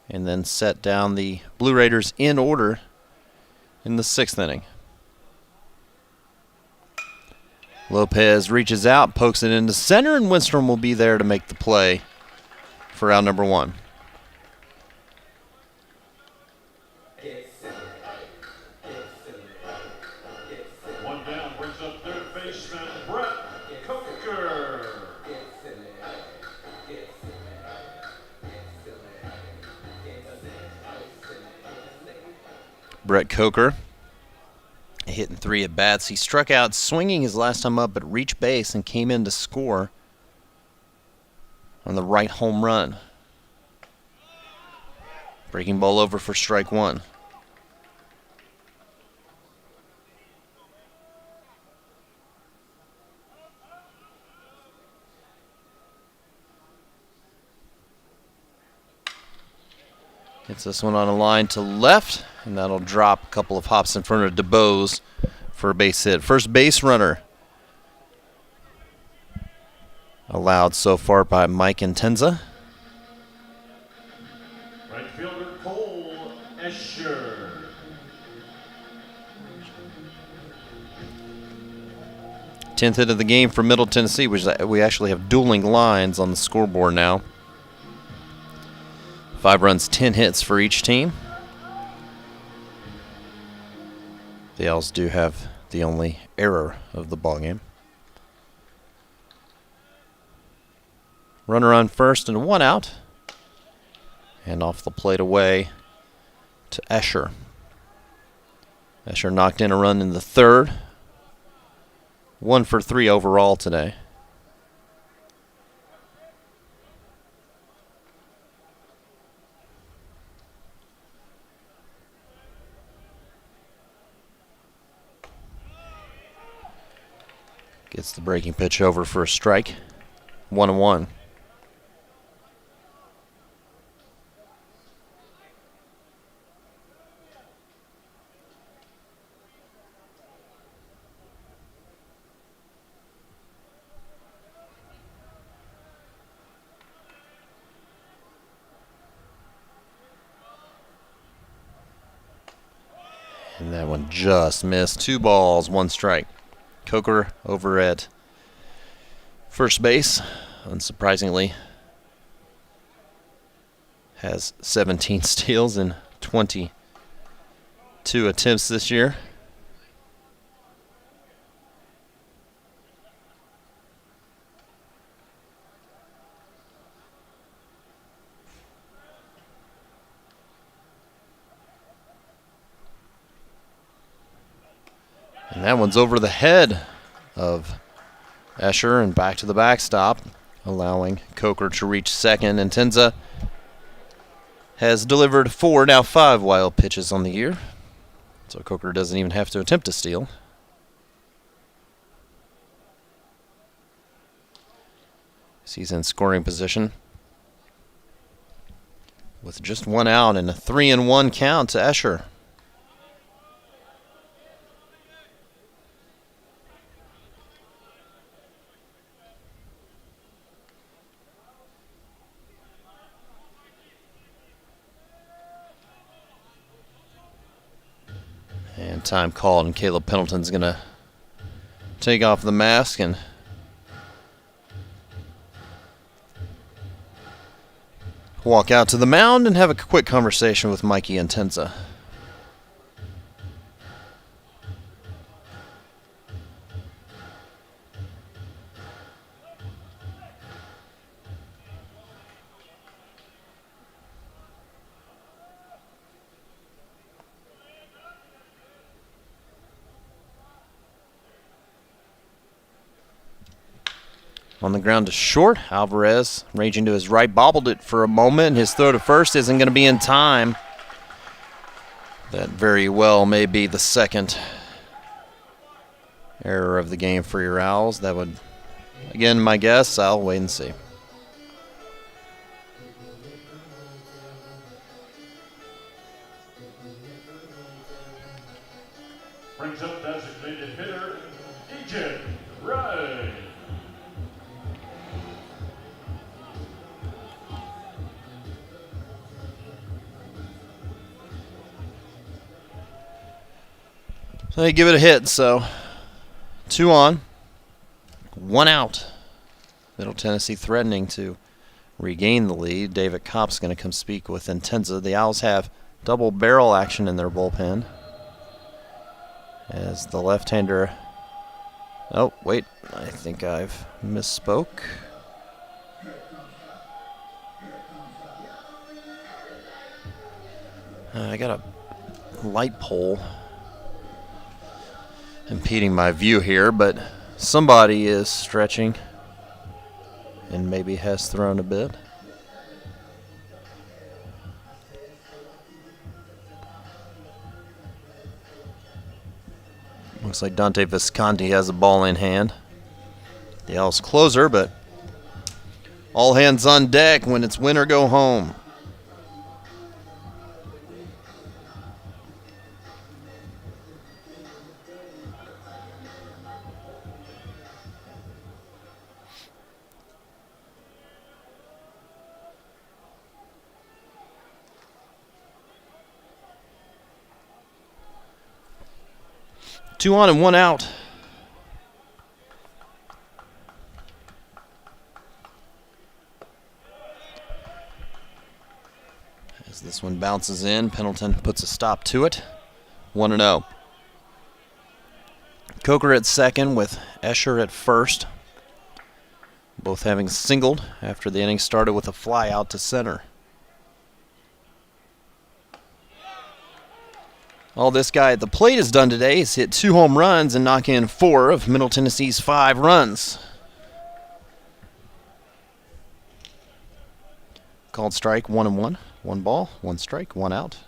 S2: And then set down the Blue Raiders in order in the 6th inning. Lopez reaches out, pokes it into center, and Winstrom will be there to make the play for out number 1.
S1: One down brings up third baseman Brett Coker.
S2: Brett Coker hitting 3 at bats. He struck out swinging his last time up, but reached base and came in to score on the right home run. Breaking ball over for strike 1. Gets this one on a line to left, and that'll drop a couple of hops in front of DeBose for a base hit. First base runner allowed so far by Mike Intenza.
S1: Right fielder Cole Escher.
S2: Tenth hit of the game for Middle Tennessee, which we actually have dueling lines on the scoreboard now. 5 runs, 10 hits for each team. The Owls do have the only error of the ballgame. Runner on first and 1 out. And off the plate away to Escher. Escher knocked in a run in the 3rd. 1 for 3 overall today. Gets the breaking pitch over for a strike. 1-1. And that one just missed. 2 balls, 1 strike. Coker over at first base, unsurprisingly, has 17 steals in 22 attempts this year. And that one's over the head of Escher and back to the backstop, allowing Coker to reach second. And Tenza has delivered 4, now 5 wild pitches on the year. So Coker doesn't even have to attempt to steal. He's in scoring position with just 1 out and a 3-1 count to Escher. And time called, and Caleb Pendleton's going to take off the mask and walk out to the mound and have a quick conversation with Mikey Intenza. On the ground to short. Alvarez ranging to his right, bobbled it for a moment. His throw to first isn't going to be in time. That very well may be the second error of the game for your Owls. That would, again, my guess. I'll wait and see. So they give it a hit, so 2 on, 1 out. Middle Tennessee threatening to regain the lead. David Kopp's going to come speak with Intenza. The Owls have double barrel action in their bullpen, as the left-hander... Oh, wait, I think I've misspoke. I got a light pole impeding my view here, but somebody is stretching and maybe has thrown a bit. Looks like Dante Visconti has a ball in hand. The Owls closer, but all hands on deck when it's win or go home. Two on and 1 out. As this one bounces in, Pendleton puts a stop to it. 1-0. Coker at second with Escher at first. Both having singled after the inning started with a fly out to center. All this guy at the plate has done today is hit 2 home runs and knock in 4 of Middle Tennessee's 5 runs. Called strike, 1-1. 1 ball, 1 strike, 1 out.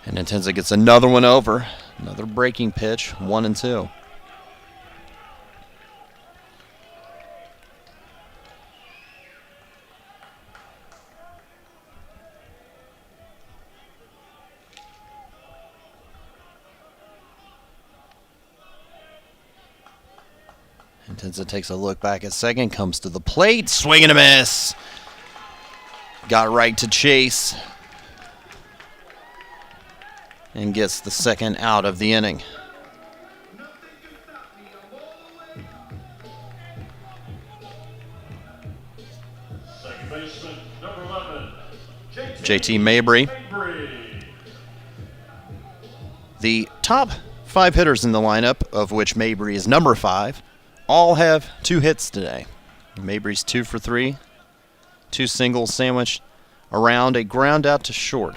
S2: And Intenza gets another one over. Another breaking pitch, 1-2. Intenza takes a look back at second, comes to the plate, swing and a miss. Got right to chase and gets the second out of the inning.
S1: Second baseman, number 11,
S2: JT Mabry. The top 5 hitters in the lineup, of which Mabry is number 5, all have 2 hits today. Mabry's 2 for 3, 2 singles sandwiched around a ground out to short.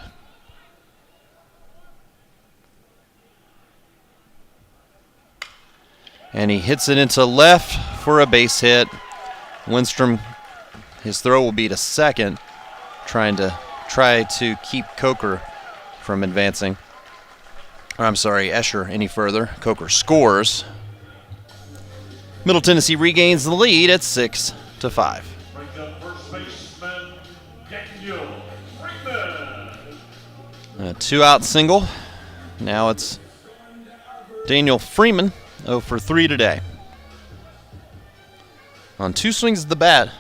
S2: And he hits it into left for a base hit. Winstrom, his throw will be to second, try to keep Coker from advancing. Or I'm sorry, Escher any further. Coker scores. Middle Tennessee regains the lead at 6-5.
S1: Brings up first baseman, Daniel Freeman.
S2: A 2-out single. Now it's Daniel Freeman, 0 for 3 today. On 2 swings of the bat,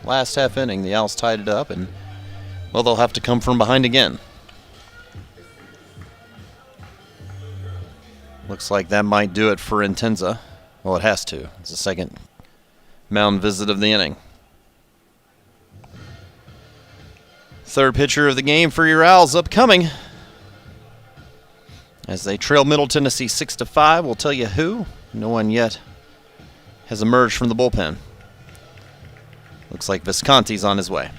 S2: last half inning, the Owls tied it up, and, well, they'll have to come from behind again. Looks like that might do it for Intenza. Well, it has to. It's the second mound visit of the inning. Third pitcher of the game for your Owls upcoming. As they trail Middle Tennessee 6-5, we'll tell you who. No one yet has emerged from the bullpen. Looks like Visconti's on his way.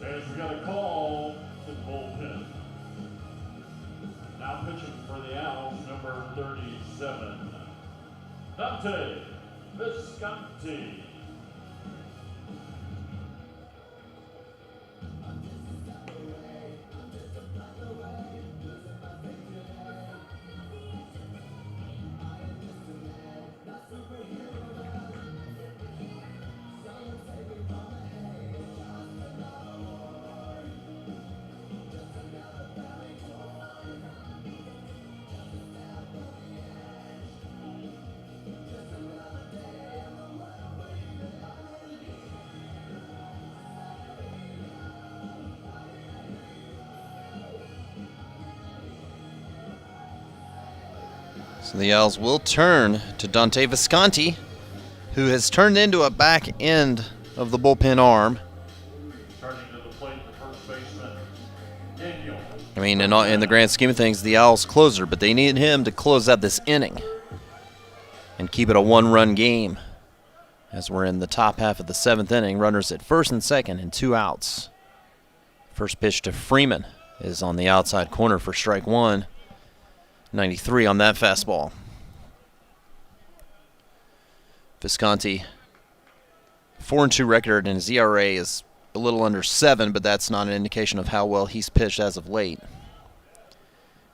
S1: As we got a call to the bullpen. Now pitching for the Owls, number 37, Dante Visconti.
S2: So the Owls will turn to Dante Visconti, who has turned into a back end of the bullpen arm.
S1: Starting to the plate, the first baseman, Daniel.
S2: I mean, in the grand scheme of things, the Owls closer, but they need him to close out this inning and keep it a one-run game. As we're in the top half of the 7th inning, runners at first and second and 2 outs. First pitch to Freeman is on the outside corner for strike one. 93 on that fastball. Visconti, 4-2 record, and his ERA is a little under 7, but that's not an indication of how well he's pitched as of late,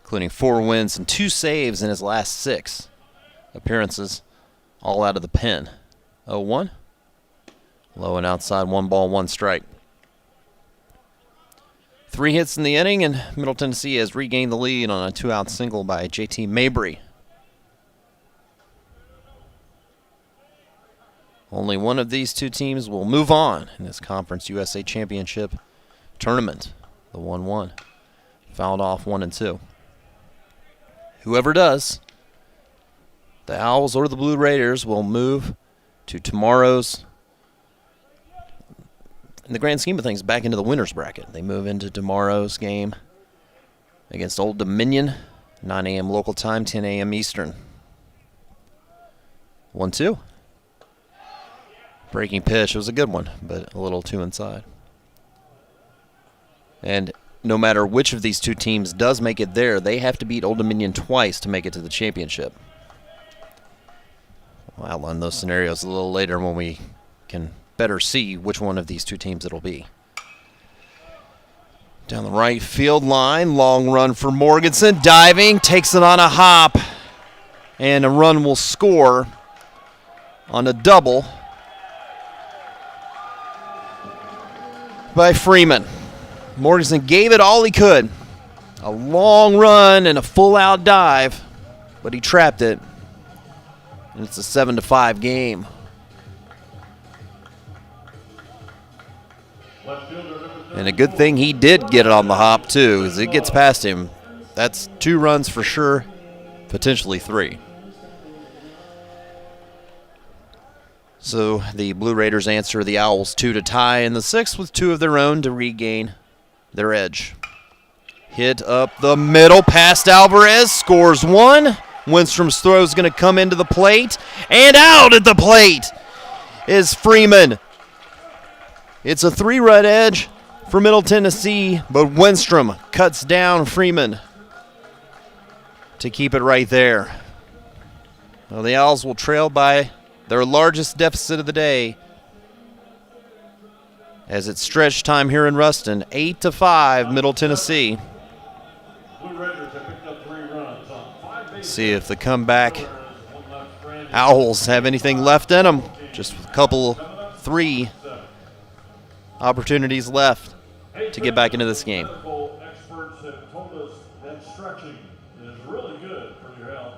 S2: including 4 wins and 2 saves in his last 6 appearances, all out of the pen. 0-1. Low and outside, 1 ball, 1 strike. 3 hits in the inning, and Middle Tennessee has regained the lead on a 2-out single by J.T. Mabry. Only one of these two teams will move on in this Conference USA Championship tournament, the 1-1. Fouled off 1-2. Whoever does, the Owls or the Blue Raiders will move to tomorrow's, in the grand scheme of things, back into the winner's bracket. They move into tomorrow's game against Old Dominion, 9 a.m. local time, 10 a.m. Eastern. 1-2. Breaking pitch. It was a good one, but a little too inside. And no matter which of these two teams does make it there, they have to beat Old Dominion twice to make it to the championship. We'll outline those scenarios a little later when we can better see which one of these two teams it'll be. Down the right field line, long run for Morganson, diving, takes it on a hop, and a run will score on a double by Freeman. Morganson gave it all he could. A long run and a full-out dive, but he trapped it, and it's a 7-5 game. And a good thing he did get it on the hop, too, as it gets past him. That's 2 runs for sure, potentially 3. So the Blue Raiders answer the Owls 2 to tie in the 6th with 2 of their own to regain their edge. Hit up the middle past Alvarez, scores 1. Winstrom's throw is going to come into the plate, and out at the plate is Freeman. It's a 3-run edge for Middle Tennessee, but Winstrom cuts down Freeman to keep it right there. Well, the Owls will trail by their largest deficit of the day as it's stretch time here in Ruston, 8-5, Middle Tennessee.
S1: Blue Raiders have picked up 3 runs on 5 bases.
S2: See if the comeback Owls have anything left in them. Just a couple, 3 opportunities left to get back into this game.
S1: Medical experts have told us that stretching is really good for your health.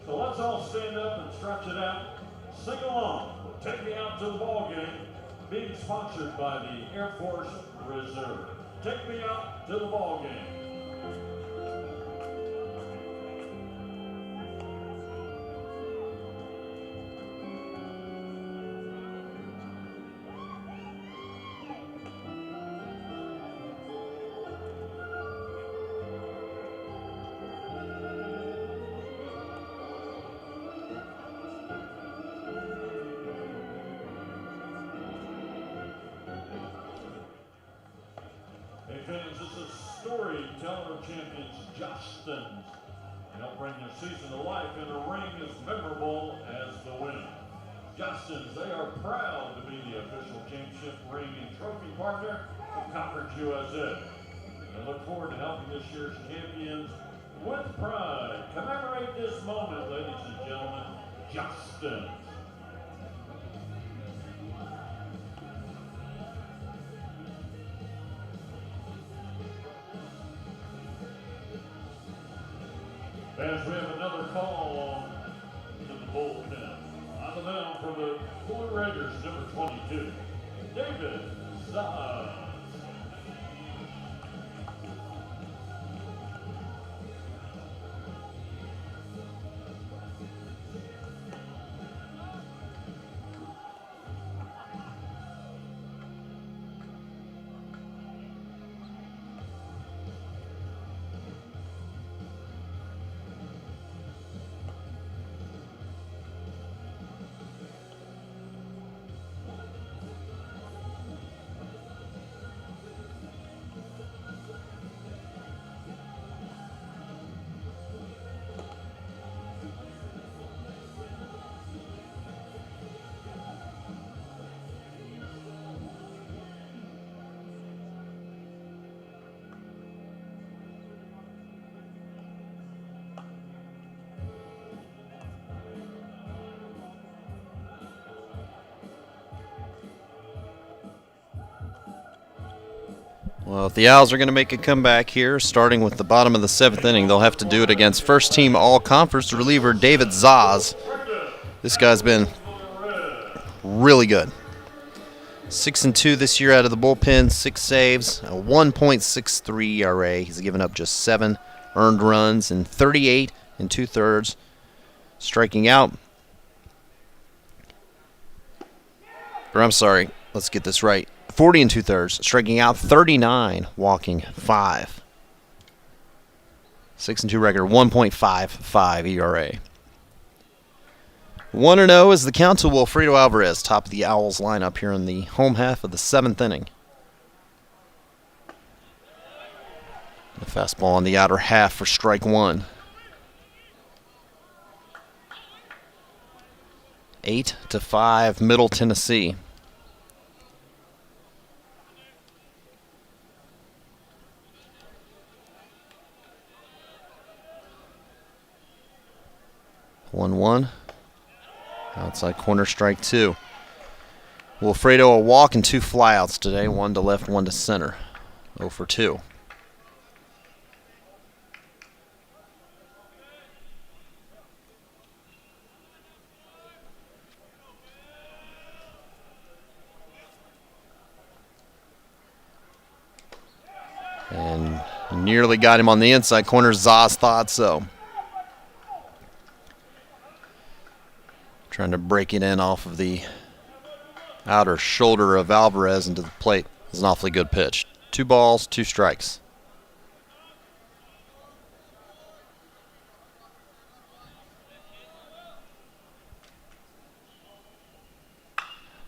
S1: So let's all stand up and stretch it out. Sing along. We'll take me out to the ball game. Being sponsored by the Air Force Reserve. Take me out to the ball game. storyteller champions, Justins. They help bring their season to life in a ring as memorable as the win. Justins, they are proud to be the official championship ring and trophy partner of Conference USA. They look forward to helping this year's champions with pride. Commemorate this moment, ladies and gentlemen, Justins. As we have another call to the bullpen. On the mound for the Blue Raiders, number 22, David Zaz.
S2: Well, if the Owls are going to make a comeback here, starting with the bottom of the 7th inning, they'll have to do it against first-team all-conference reliever David Zaz. This guy's been really good. 6-2 this year out of the bullpen, 6 saves, a 1.63 ERA. He's given up just 7 earned runs in 38 2/3, striking out. Or I'm sorry, let's get this right. 40 2/3, striking out 39, walking 5. 6-2 record, 1.55 ERA. 1-0 is the count to Wilfredo Alvarez, top of the Owls lineup here in the home half of the 7th inning. The fastball on the outer half for strike 1. 8-5, Middle Tennessee. One. Outside corner, strike 2. Wilfredo a walk and 2 flyouts today, 1 to left, 1 to center. 0 for 2. And nearly got him on the inside corner. Zaz thought so. Trying to break it in off of the outer shoulder of Alvarez into the plate. It's an awfully good pitch. 2 balls, 2 strikes.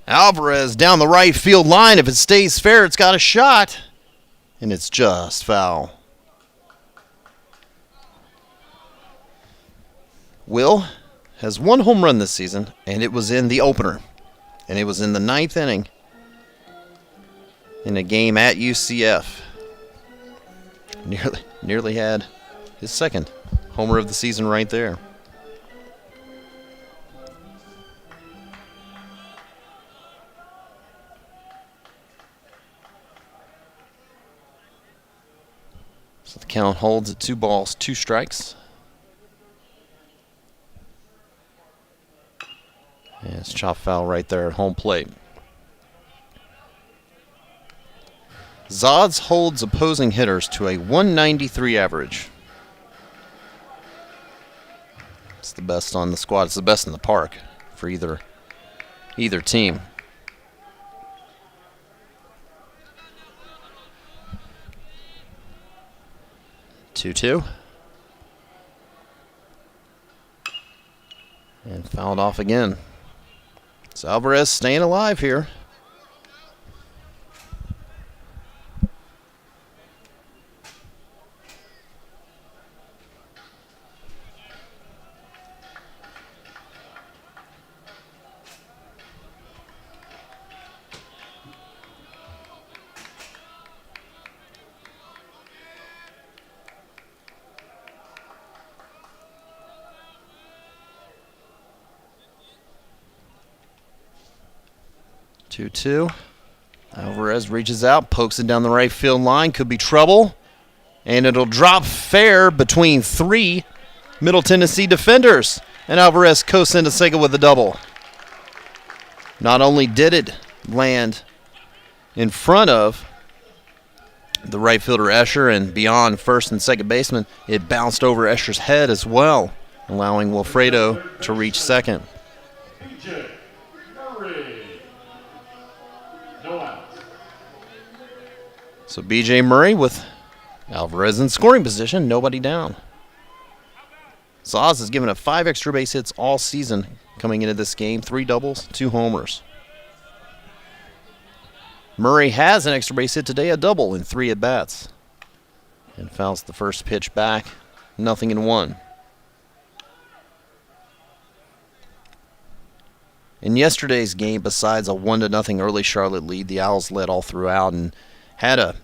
S2: Alvarez down the right field line. If it stays fair, it's got a shot. And it's just foul. Will has 1 home run this season, and it was in the opener. And it was in the 9th inning in a game at UCF. Nearly had his 2nd homer of the season right there. So the count holds at 2 balls, 2 strikes. And it's chop foul right there at home plate. Zaz holds opposing hitters to a 193 average. It's the best on the squad. It's the best in the park for either team. Two. And fouled off again. So Alvarez staying alive here. 2-2. Alvarez reaches out, pokes it down the right field line. Could be trouble. And it'll drop fair between 3 Middle Tennessee defenders. And Alvarez coasts into second with a double. Not only did it land in front of the right fielder Escher and beyond first and second baseman, it bounced over Escher's head as well, allowing Wilfredo to reach second.
S1: BJ Murray. No out.
S2: So B.J. Murray with Alvarez in scoring position, nobody down. Zaz has given up 5 extra base hits all season coming into this game, 3 doubles, 2 homers. Murray has an extra base hit today, a double in 3 at-bats. And fouls the first pitch back, 0-1. In yesterday's game, besides a 1-0 early Charlotte lead, the Owls led all throughout and had a,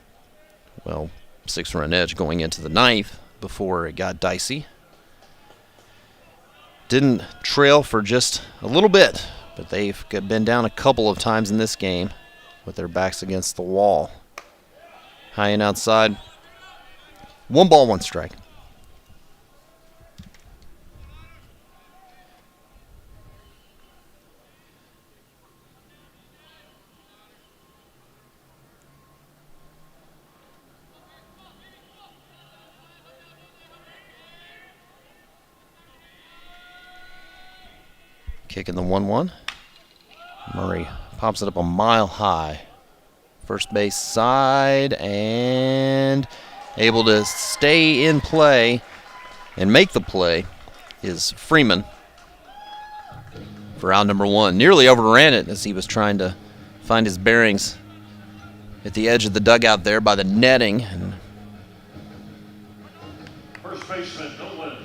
S2: 6-run edge going into the 9th before it got dicey. Didn't trail for just a little bit, but they've been down a couple of times in this game with their backs against the wall. High and outside. 1 ball, 1 strike. Kicking the 1-1. Murray pops it up a mile high. First base side and able to stay in play and make the play is Freeman for out number 1. Nearly overran it as he was trying to find his bearings at the edge of the dugout there by the netting. And
S1: First baseman Nolan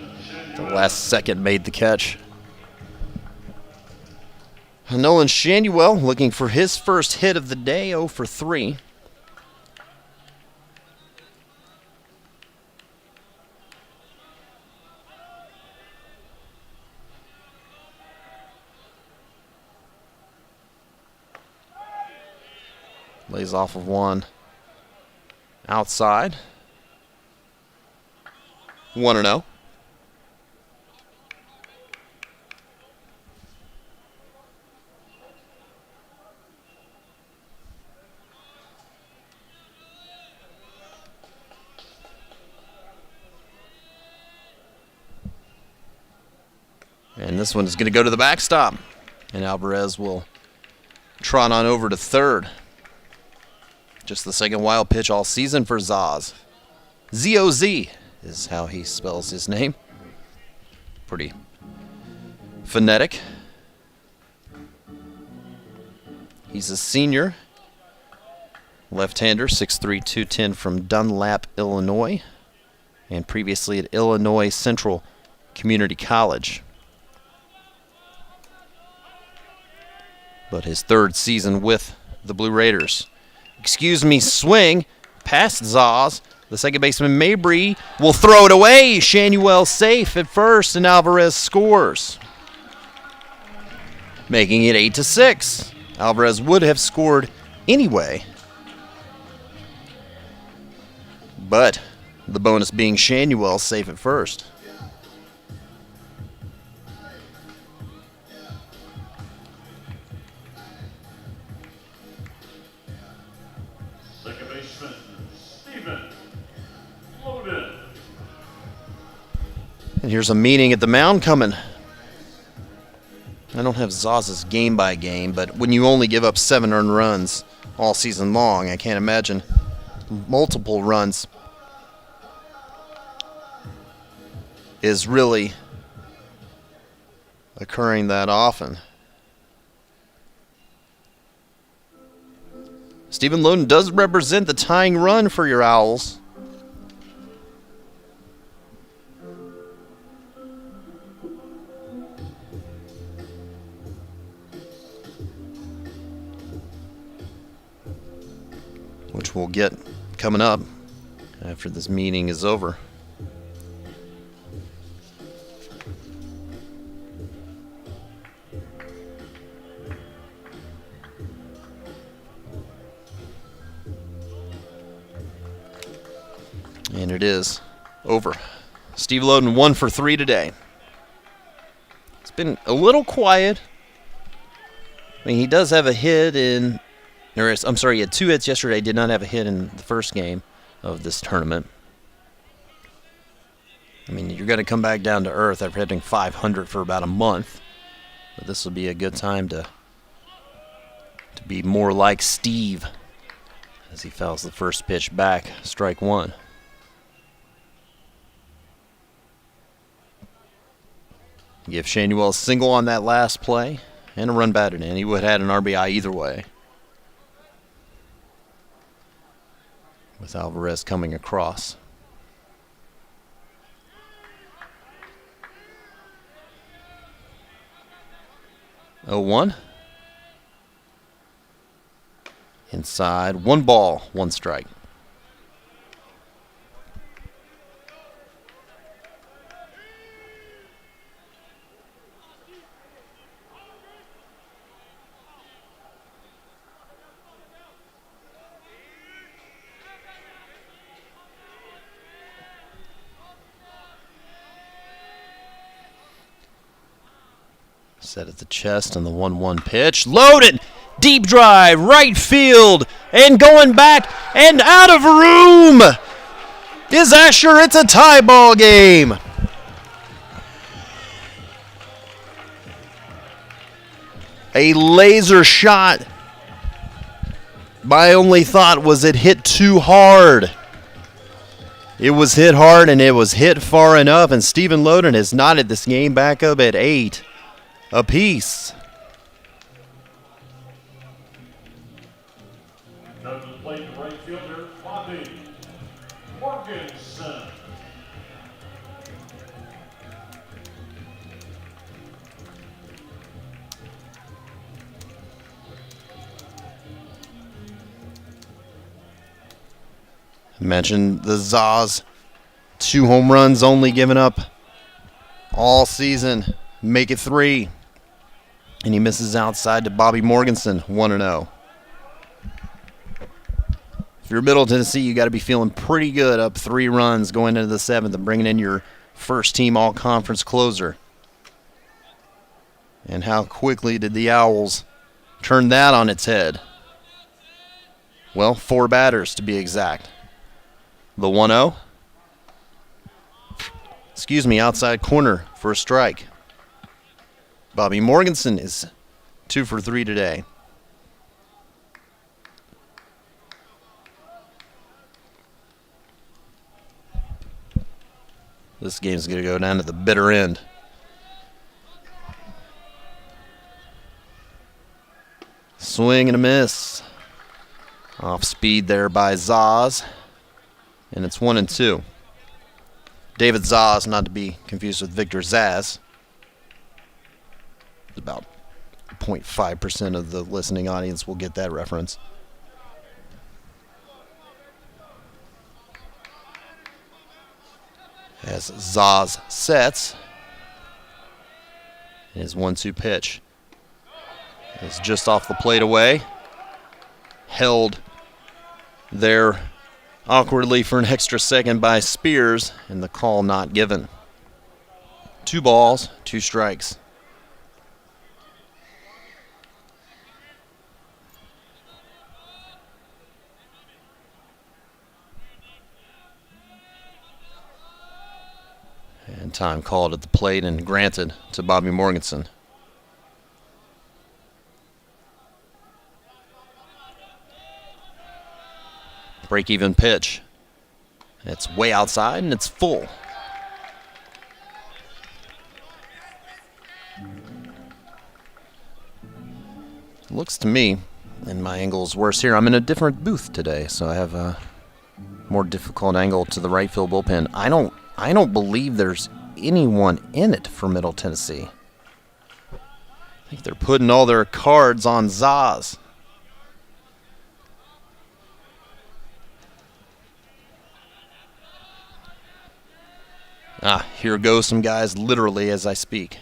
S2: the last second made the catch. Nolan Shanuel looking for his first hit of the day, 0 for 3. Lays off of 1 outside. 1-0. And this one is going to go to the backstop. And Alvarez will trot on over to third. Just the second wild pitch all season for Zaz. Z-O-Z is how he spells his name. Pretty phonetic. He's a senior. Left-hander, 6'3", 210 from Dunlap, Illinois. And previously at Illinois Central Community College. But his 3rd season with the Blue Raiders. Excuse me, swing past Zaz. The second baseman Mabry will throw it away. Shanuel safe at first, and Alvarez scores, making it 8-6. Alvarez would have scored anyway, but the bonus being Shanuel safe at first. And here's a meeting at the mound coming. I don't have Zaz's game by game, but when you only give up 7 earned runs all season long, I can't imagine multiple runs is really occurring that often. Stephen Loden does represent the tying run for your Owls. Which we'll get coming up after this meeting is over. And it is over. Steve Loden 1 for 3 today. It's been a little quiet. I mean, he does have a hit in, I'm sorry, he had 2 hits yesterday. Did not have a hit in the first game of this tournament. I mean, you're going to come back down to earth after hitting 500 for about a month. But this will be a good time to be more like Steve as he fouls the first pitch back, strike 1. Give Shanuel a single on that last play and a run batted in. He would have had an RBI either way, with Alvarez coming across. 0-1. Inside, 1 ball, 1 strike. Set at the chest and the 1-1 pitch. Loaded! Deep drive, right field, and going back and out of room is Asher. It's a tie ball game. A laser shot. My only thought was it hit too hard. It was hit hard and it was hit far enough, and Stephen Loden has knotted this game back up at 8 apiece. Mentioned the Zaz, 2 home runs only given up all season. Make it 3. And he misses outside to Bobby Morganson, 1-0. If you're Middle Tennessee, you got to be feeling pretty good, up 3 runs going into the 7th and bringing in your first team all-conference closer. And how quickly did the Owls turn that on its head? Well, 4 batters to be exact. The 1-0. Outside corner for a strike. Bobby Morganson is 2 for 3 today. This game's going to go down to the bitter end. Swing and a miss. Off speed there by Zaz. And it's 1-2. David Zaz, not to be confused with Victor Zaz. About 0.5% of the listening audience will get that reference. As Zaz sets, his 1-2 pitch is just off the plate away. Held there awkwardly for an extra second by Spears, and the call not given. 2 balls, 2 strikes. And time called at the plate and granted to Bobby Morganson. Break-even pitch. It's way outside and it's full. Looks to me, and my angle is worse here, I'm in a different booth today, so I have a more difficult angle to the right field bullpen. I don't believe there's anyone in it for Middle Tennessee. I think they're putting all their cards on Zaz. Here goes some guys literally as I speak.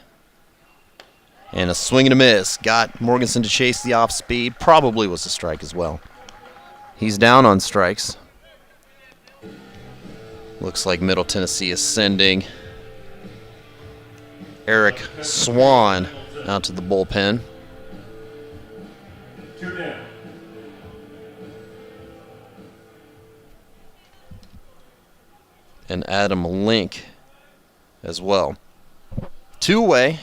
S2: And a swing and a miss. Got Morganson to chase the off speed. Probably was a strike as well. He's down on strikes. Looks like Middle Tennessee is sending Eric Swan out to the bullpen.
S1: 2 down.
S2: And Adam Link as well. 2 away.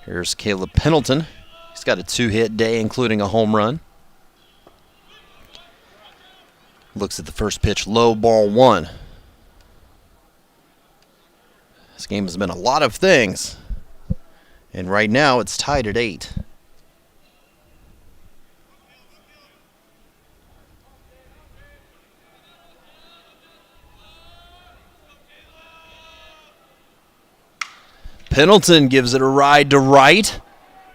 S2: Here's Caleb Pendleton. He's got a 2-hit day, including a home run. Looks at the first pitch, low, ball 1. This game has been a lot of things. And right now it's tied at 8. Pendleton gives it a ride to right,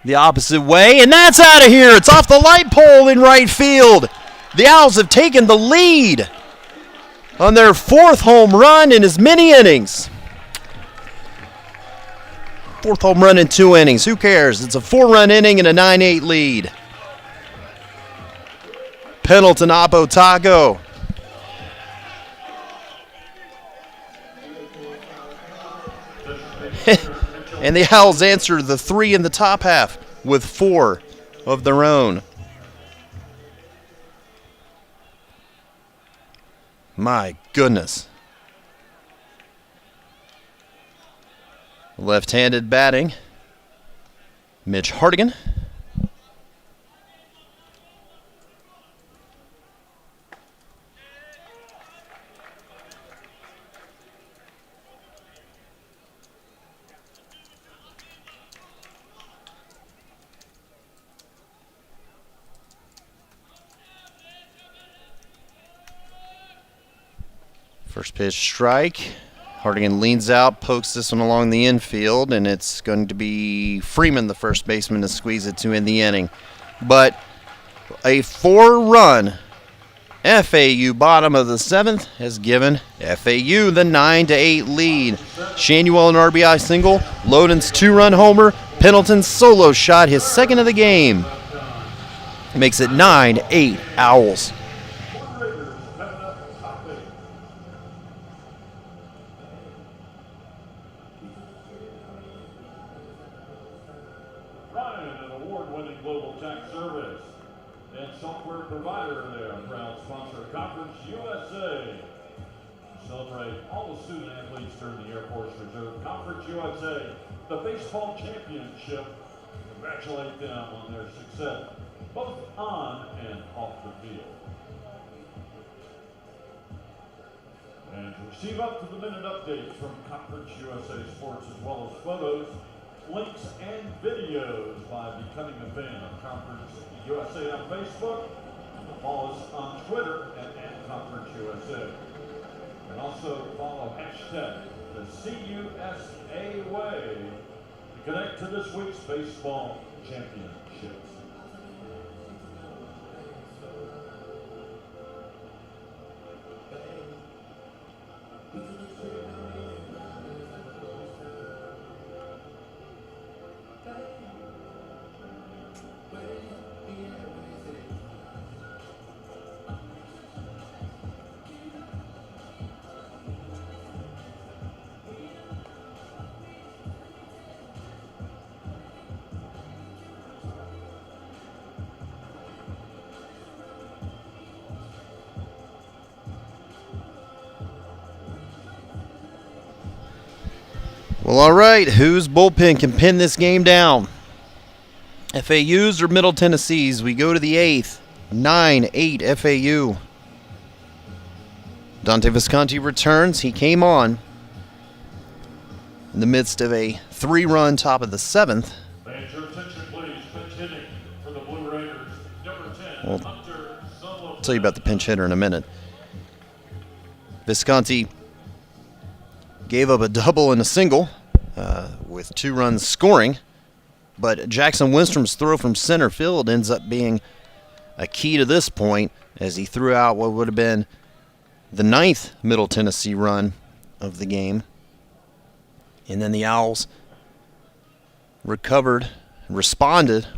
S2: the opposite way, and that's out of here. It's off the light pole in right field. The Owls have taken the lead on their 4th home run in as many innings. 4th home run in 2 innings. Who cares? It's a 4-run inning and a 9-8 lead. Pendleton, Apo Taco. And the Owls answer the 3 in the top half with 4 of their own. My goodness. Left-handed batting, Mitch Hardigan. First pitch strike. Hardigan leans out, pokes this one along the infield, and it's going to be Freeman, the first baseman, to squeeze it to end the inning. But a 4-run FAU bottom of the 7th has given FAU the 9-8 lead. Shanuel an RBI single, Loden's 2-run homer, Pendleton's solo shot, his 2nd of the game. Makes it 9-8 Owls.
S1: Global Tax Service and software provider. There, proud sponsor of Conference USA. Celebrate all the student athletes during the Air Force Reserve Conference USA, the baseball championship. Congratulate them on their success, both on and off the field. And to receive up-to-the-minute updates from Conference USA Sports, as well as photos, links, and videos by becoming a fan of Conference USA on Facebook, and follow us on Twitter at Conference USA. And also follow hashtag the CUSA Way to connect to this week's baseball championships.
S2: Well, all right, whose bullpen can pin this game down? FAU's or Middle Tennessee's? We go to the 8th, 9-8 FAU. Dante Visconti returns. He came on in the midst of a 3-run top of the 7th.
S1: Your attention, please. Pinch hitting for the Blue Raiders. Number 10,
S2: Well,
S1: Hunter Solo.
S2: I'll tell you about the pinch hitter in a minute. Visconti gave up a double and a single with 2 runs scoring, but Jackson Winstrom's throw from center field ends up being a key to this point as he threw out what would have been the 9th Middle Tennessee run of the game. And then the Owls responded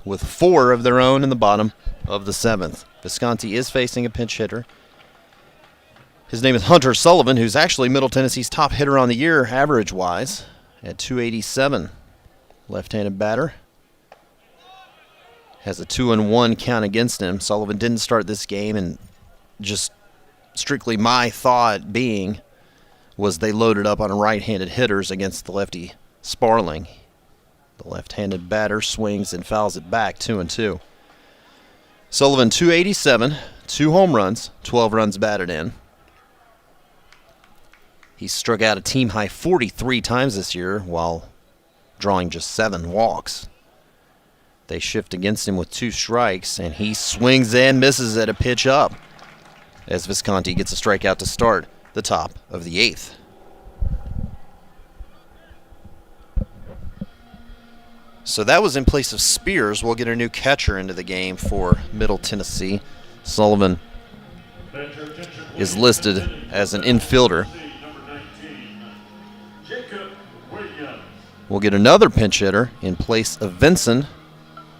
S2: with 4 of their own in the bottom of the 7th. Visconti is facing a pinch hitter. His name is Hunter Sullivan, who's actually Middle Tennessee's top hitter on the year, average-wise, at .287. Left-handed batter. Has a 2-1 count against him. Sullivan didn't start this game, and just strictly my thought being was they loaded up on right-handed hitters against the lefty Sparling. The left-handed batter swings and fouls it back, 2-2. Sullivan, .287, 2 home runs, 12 runs batted in. He struck out a team-high 43 times this year while drawing just 7 walks. They shift against him with 2 strikes, and he swings and misses at a pitch up as Visconti gets a strikeout to start the top of the 8th. So that was in place of Spears. We'll get a new catcher into the game for Middle Tennessee. Sullivan is listed as an infielder. We'll get another pinch hitter in place of Vinson,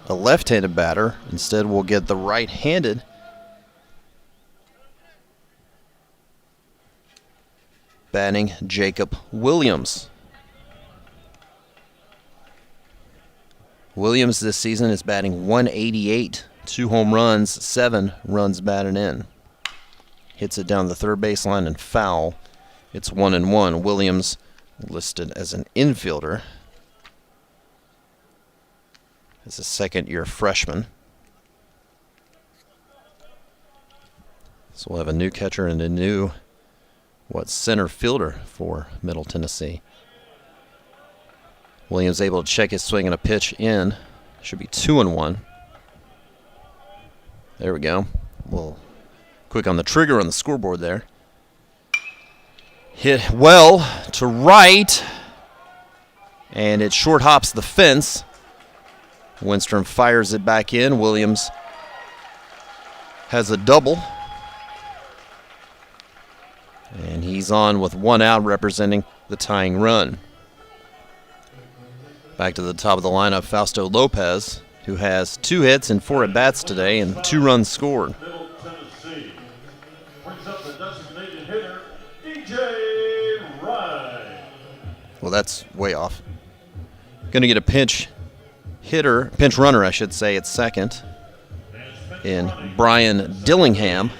S2: a left-handed batter. Instead, we'll get the right-handed batting Jacob Williams. Williams this season is batting .188, 2 home runs, 7 runs batted in. Hits it down the third baseline and foul. It's 1-1. Williams listed as an infielder. As a second-year freshman. So we'll have a new catcher and a new, center fielder for Middle Tennessee. Williams able to check his swing and a pitch in. Should be 2-1. There we go. Well, quick on the trigger on the scoreboard there. Hit well to right. And it short hops the fence. Winstrom fires it back in. Williams has a double. And he's on with 1 out representing the tying run. Back to the top of the lineup, Fausto Lopez, who has 2 hits and 4 at-bats today and 2 runs scored.
S1: Middle Tennessee brings up the designated hitter, DJ Wright.
S2: Well, that's way off. Going to get a pinch runner, I should say, at second in Brian Dillingham.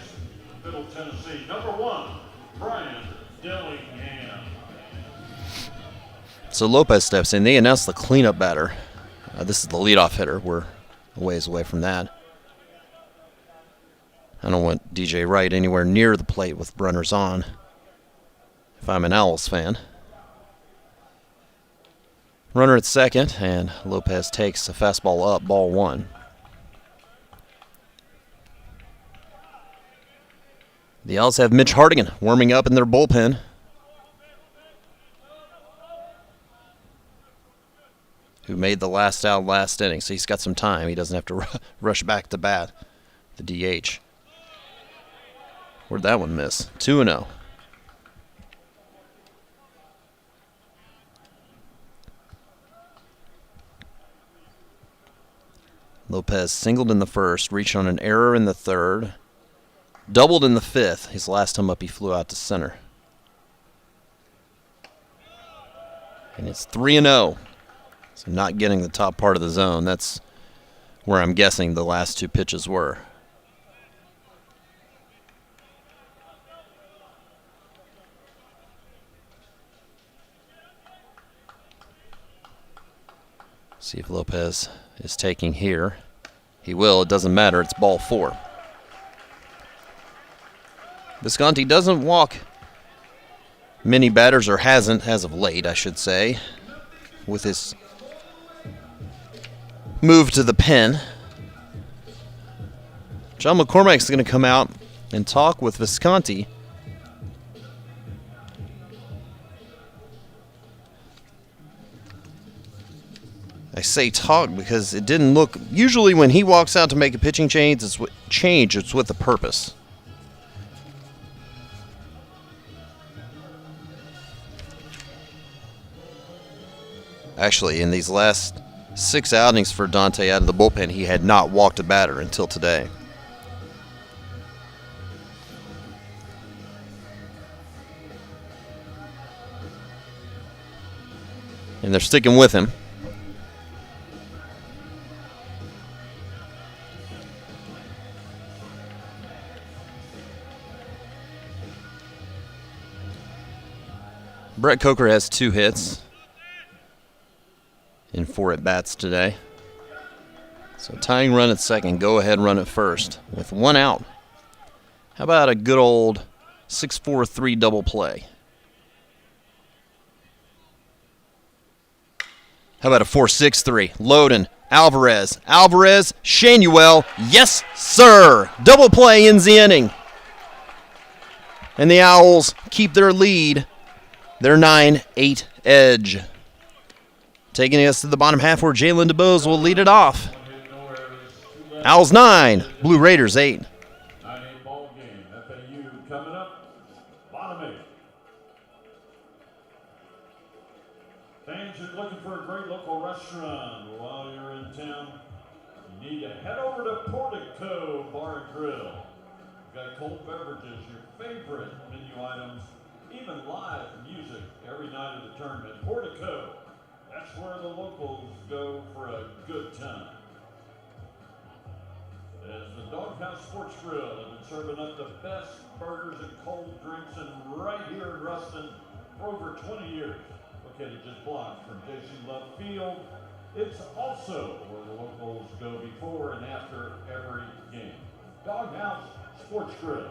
S1: Middle Tennessee, number 1, Brian Dillingham.
S2: So Lopez steps in. They announced the cleanup batter. This is the leadoff hitter. We're a ways away from that. I don't want DJ Wright anywhere near the plate with runners on if I'm an Owls fan. Runner at second, and Lopez takes a fastball up, ball 1. The Owls have Mitch Hardigan warming up in their bullpen. Who made the last out last inning, so he's got some time. He doesn't have to rush back to bat, the DH. Where'd that one miss? 2-0. Lopez singled in the first, reached on an error in the third, doubled in the 5th. His last time up, he flew out to center. And it's 3-0. So not getting the top part of the zone. That's where I'm guessing the last 2 pitches were. See if Lopez is taking here. He will. It doesn't matter. It's ball 4. Visconti doesn't walk many batters, or hasn't as of late, I should say, with his move to the pen. John McCormack's going to come out and talk with Visconti. I say talk because it didn't look... Usually when he walks out to make a pitching change, it's with a purpose. Actually, in these last 6 outings for Dante out of the bullpen, he had not walked a batter until today. And they're sticking with him. Brett Coker has 2 hits in 4 at-bats today. So tying run at second, go ahead run at first with 1 out. How about a good old 6-4-3 double play? How about a 4-6-3? Loden, Alvarez, Shanuel. Yes, sir. Double play ends the inning. And the Owls keep their lead, their 9-8 edge. Taking us to the bottom half where Jalen DeBose will lead it off. Owls 9, Blue Raiders 8.
S1: 9-8 ball game. FAU coming up. Bottom 8. Fans are looking for a great local restaurant while you're in town. You need to head over to Portico Bar and Grill. We've got cold beverages, your favorite menu items, even live music every night of the tournament. Portico, that's where the locals go for a good time. As the Doghouse Sports Grill have been serving up the best burgers and cold drinks and right here in Ruston for over 20 years. Located just blocks from J.C. Love Field. It's also where the locals go before and after every game. Doghouse Sports Grill.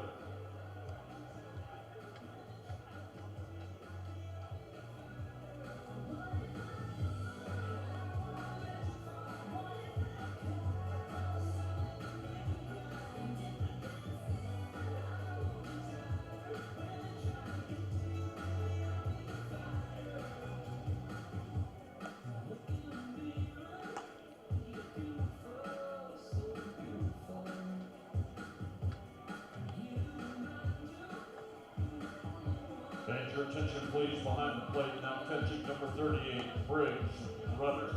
S1: Fans, your attention please behind the plate. Now catching number 38, Briggs Rudder.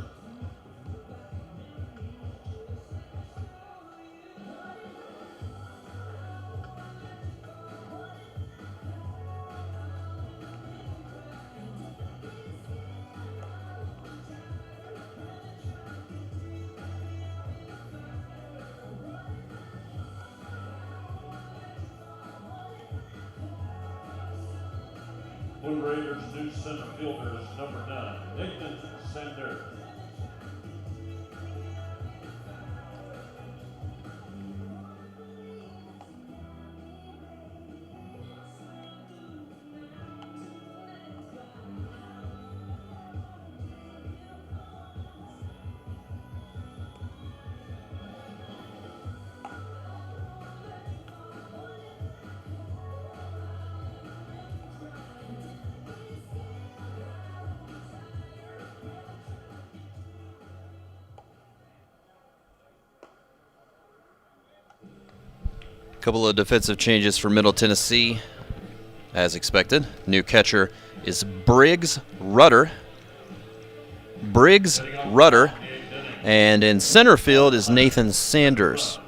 S1: Blue Raiders new center fielder is number 9, Nathan Sanders.
S2: Couple of defensive changes for Middle Tennessee, as expected. New catcher is Briggs Rudder. And in center field is Nathan Sanders.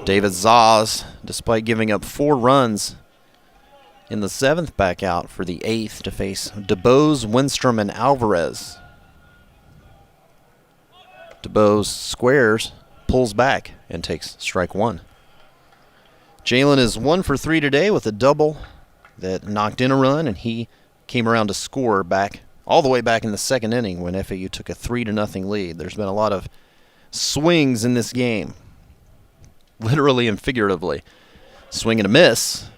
S2: David Zaz, despite giving up 4 runs in the 7th, back out for the 8th to face DeBose, Winstrom, and Alvarez. DeBose squares, pulls back, and takes strike 1. Jalen is 1 for 3 today with a double that knocked in a run, and he came around to score back all the way back in the 2nd inning when FAU took a 3-0 lead. There's been a lot of swings in this game, literally and figuratively. Swing and a miss.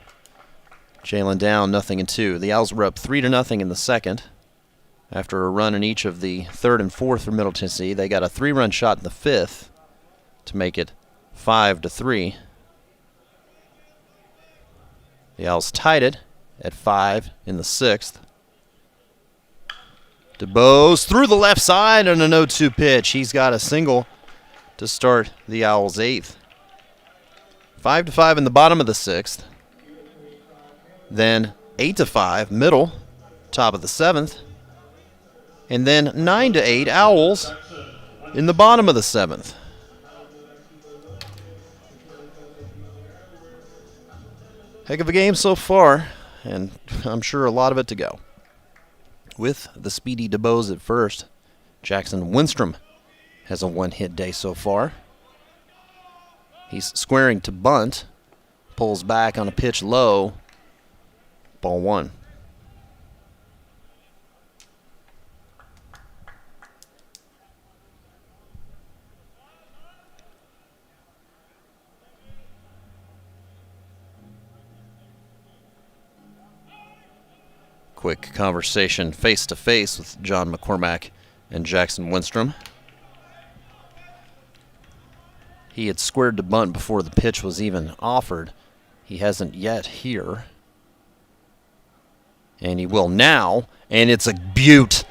S2: Jalen down 0-2. The Owls were up 3-0 in the 2nd. After a run in each of the 3rd and 4th for Middle Tennessee, they got a 3-run shot in the 5th to make it 5-3. The Owls tied it at 5 in the 6th. DeBose through the left side on an 0-2 pitch. He's got a single to start the Owls' 8th. 5-5 in the bottom of the 6th. Then 8-5 middle, top of the 7th. And then 9-8 Owls in the bottom of the 7th. Heck of a game so far, and I'm sure a lot of it to go. with the speedy DeBose at first. Jackson Winstrom has a one-hit day so far. He's squaring to bunt. Pulls back on a pitch low. Ball one. Quick conversation face-to-face with John McCormack and Jackson Winstrom. He had squared to bunt before the pitch was even offered. He hasn't yet here. And he will now. And it's a beaut.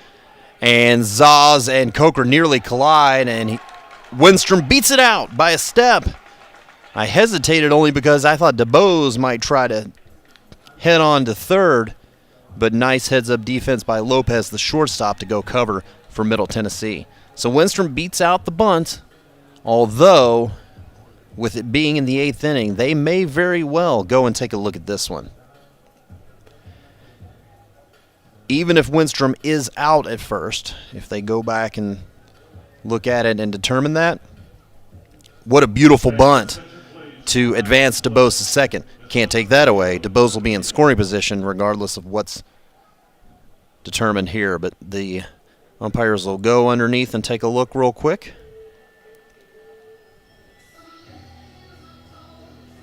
S2: And Zaz and Coker nearly collide. And Winstrom beats it out by a step. I hesitated only because I thought DeBose might try to head on to third. But nice heads-up defense by Lopez, the shortstop, to go cover for Middle Tennessee. So Winstrom beats out the bunt, although with it being in the 8th inning, they may very well go and take a look at this one. Even if Winstrom is out at first, if they go back and look at it and determine that, what a beautiful bunt to advance DeBose to second. Can't take that away. DeBose will be in scoring position regardless of what's determined here. But the umpires will go underneath and take a look real quick.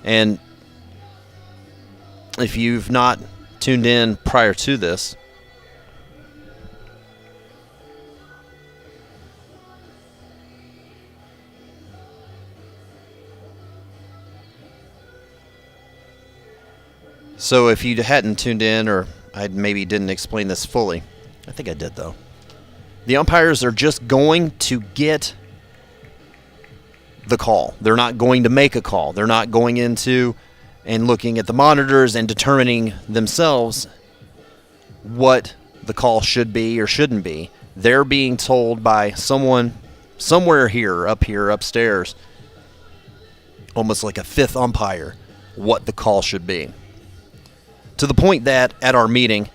S2: And if you've not tuned in prior to this, so if you hadn't tuned in, or I maybe didn't explain this fully, I think I did though. The umpires are just going to get the call. They're not going to make a call. They're not going into and looking at the monitors and determining themselves what the call should be or shouldn't be. They're being told by someone somewhere here, upstairs, almost like a fifth umpire, what the call should be. To the point that at our meeting,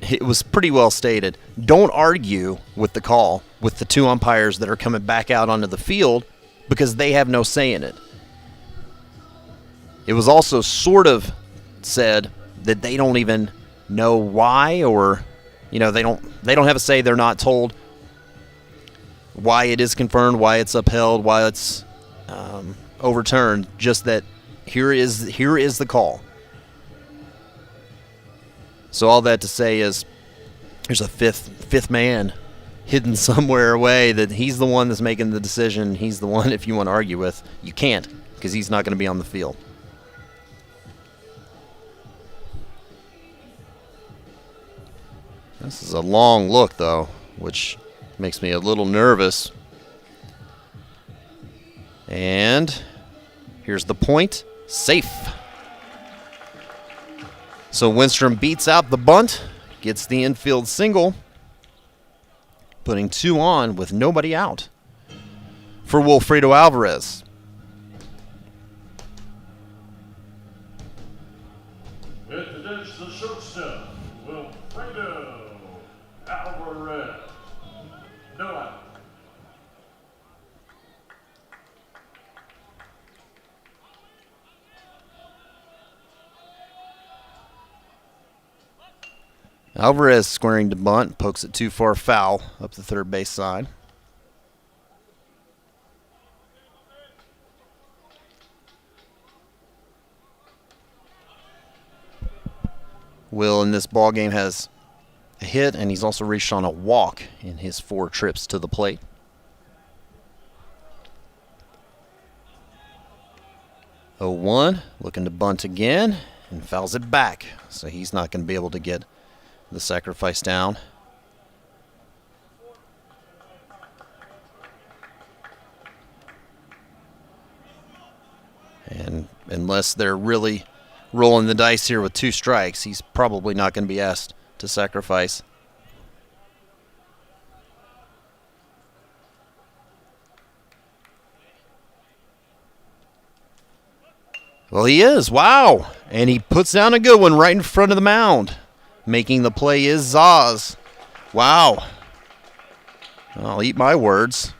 S2: it was pretty well stated, don't argue with the call with the two umpires that are coming back out onto the field because they have no say in it. It was also sort of said that they don't even know why, or they don't have a say. They're not told why it is confirmed, why it's upheld, why it's overturned. Just that here is the call. So all that to say is there's a fifth man hidden somewhere away that he's the one that's making the decision. He's the one, if you want to argue with, you can't, because he's not going to be on the field. This is a long look, though, which makes me a little nervous. And here's the point. Safe. So Winstrom beats out the bunt, gets the infield single, putting 2 on with nobody out for Wilfredo Alvarez.
S1: It is the shortstop, Wilfredo Alvarez. No out.
S2: Alvarez squaring to bunt, pokes it too far foul up the third base side. Will in this ball game has a hit, and he's also reached on a walk in his 4 trips to the plate. Oh, 1 looking to bunt again and fouls it back, so he's not going to be able to get the sacrifice down. And unless they're really rolling the dice here with 2 strikes, he's probably not going to be asked to sacrifice. Well, he is. Wow. And he puts down a good one right in front of the mound. Making the play is Zaz. Wow. I'll eat my words.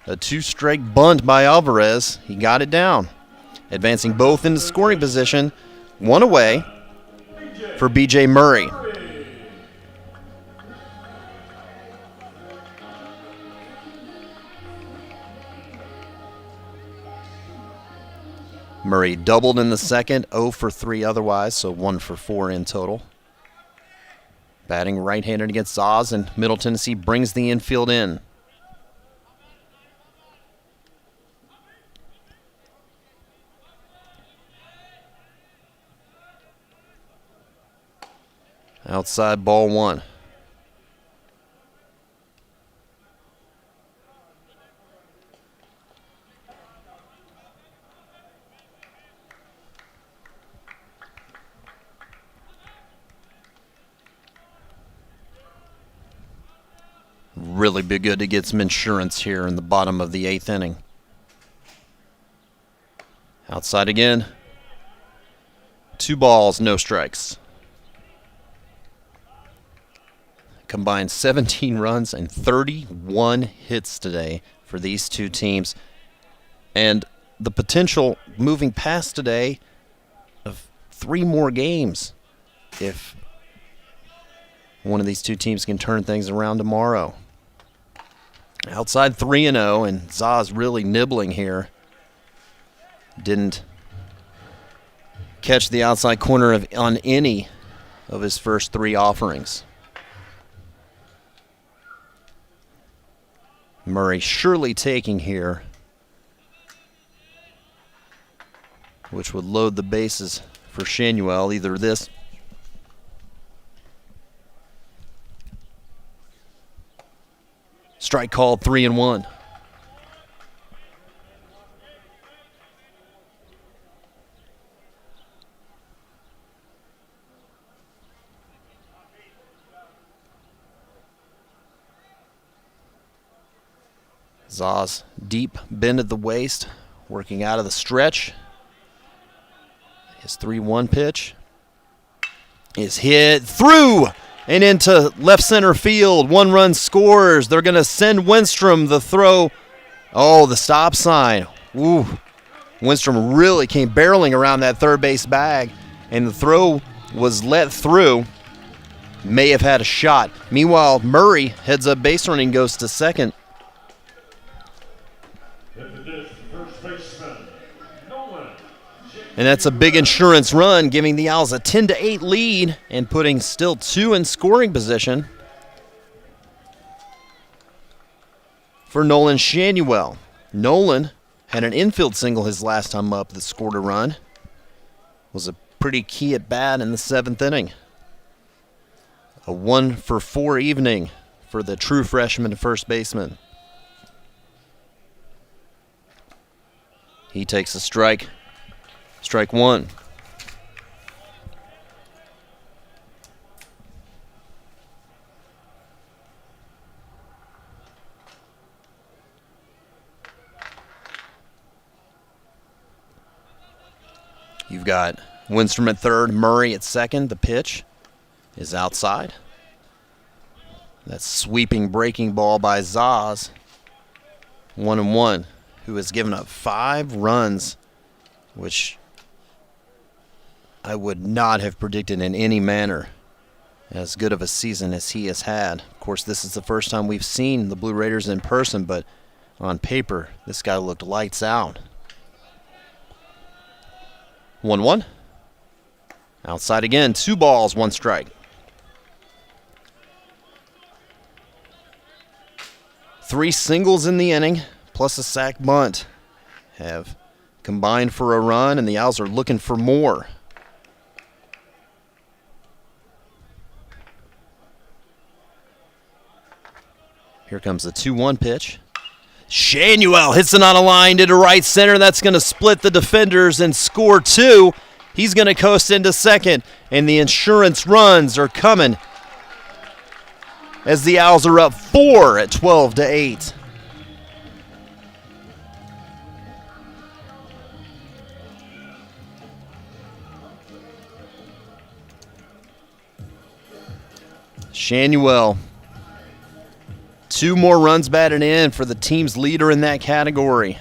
S2: A 2-strike bunt by Alvarez. He got it down. Advancing both into scoring position. One away for B.J. Murray. Murray doubled in the second, 0 for 3 otherwise, so 1 for 4 in total. Batting right-handed against Zaz, and Middle Tennessee brings the infield in. Outside ball 1. Really be good to get some insurance here in the bottom of the 8th inning. Outside again. 2 balls, no strikes. Combined 17 runs and 31 hits today for these two teams. And the potential moving past today of 3 more games if one of these two teams can turn things around tomorrow. Outside 3-0, and Zaz really nibbling here. Didn't catch the outside corner on any of his first 3 offerings. Murray surely taking here, which would load the bases for Shanuel, either this strike called, 3-1. Zaz deep bend at the waist, working out of the stretch. His 3-1 pitch is hit through and into left center field. 1 run scores. They're going to send Winstrom the throw. Oh, the stop sign. Ooh. Winstrom really came barreling around that third base bag, and the throw was let through. May have had a shot. Meanwhile, Murray heads up base running, goes to second. And that's a big insurance run, giving the Owls a 10-8 lead and putting still 2 in scoring position for Nolan Shanuel. Nolan had an infield single his last time up that scored a run. Was a pretty key at bat in the 7th inning. A 1 for 4 evening for the true freshman first baseman. He takes a strike. Strike 1. You've got Winstrom at third, Murray at second. The pitch is outside. That sweeping breaking ball by Zaz. 1-1, who has given up 5 runs, which I would not have predicted in any manner as good of a season as he has had. Of course, this is the first time we've seen the Blue Raiders in person, but on paper, this guy looked lights out. 1-1. Outside again, 2 balls, 1 strike. 3 singles in the inning, plus a sac bunt, have combined for a run, and the Owls are looking for more. Here comes the 2-1 pitch. Shanuel hits it on a line to right center. That's going to split the defenders and score 2. He's going to coast into second, and the insurance runs are coming as the Owls are up 4 at 12-8. Shanuel 2 more runs batted in for the team's leader in that category.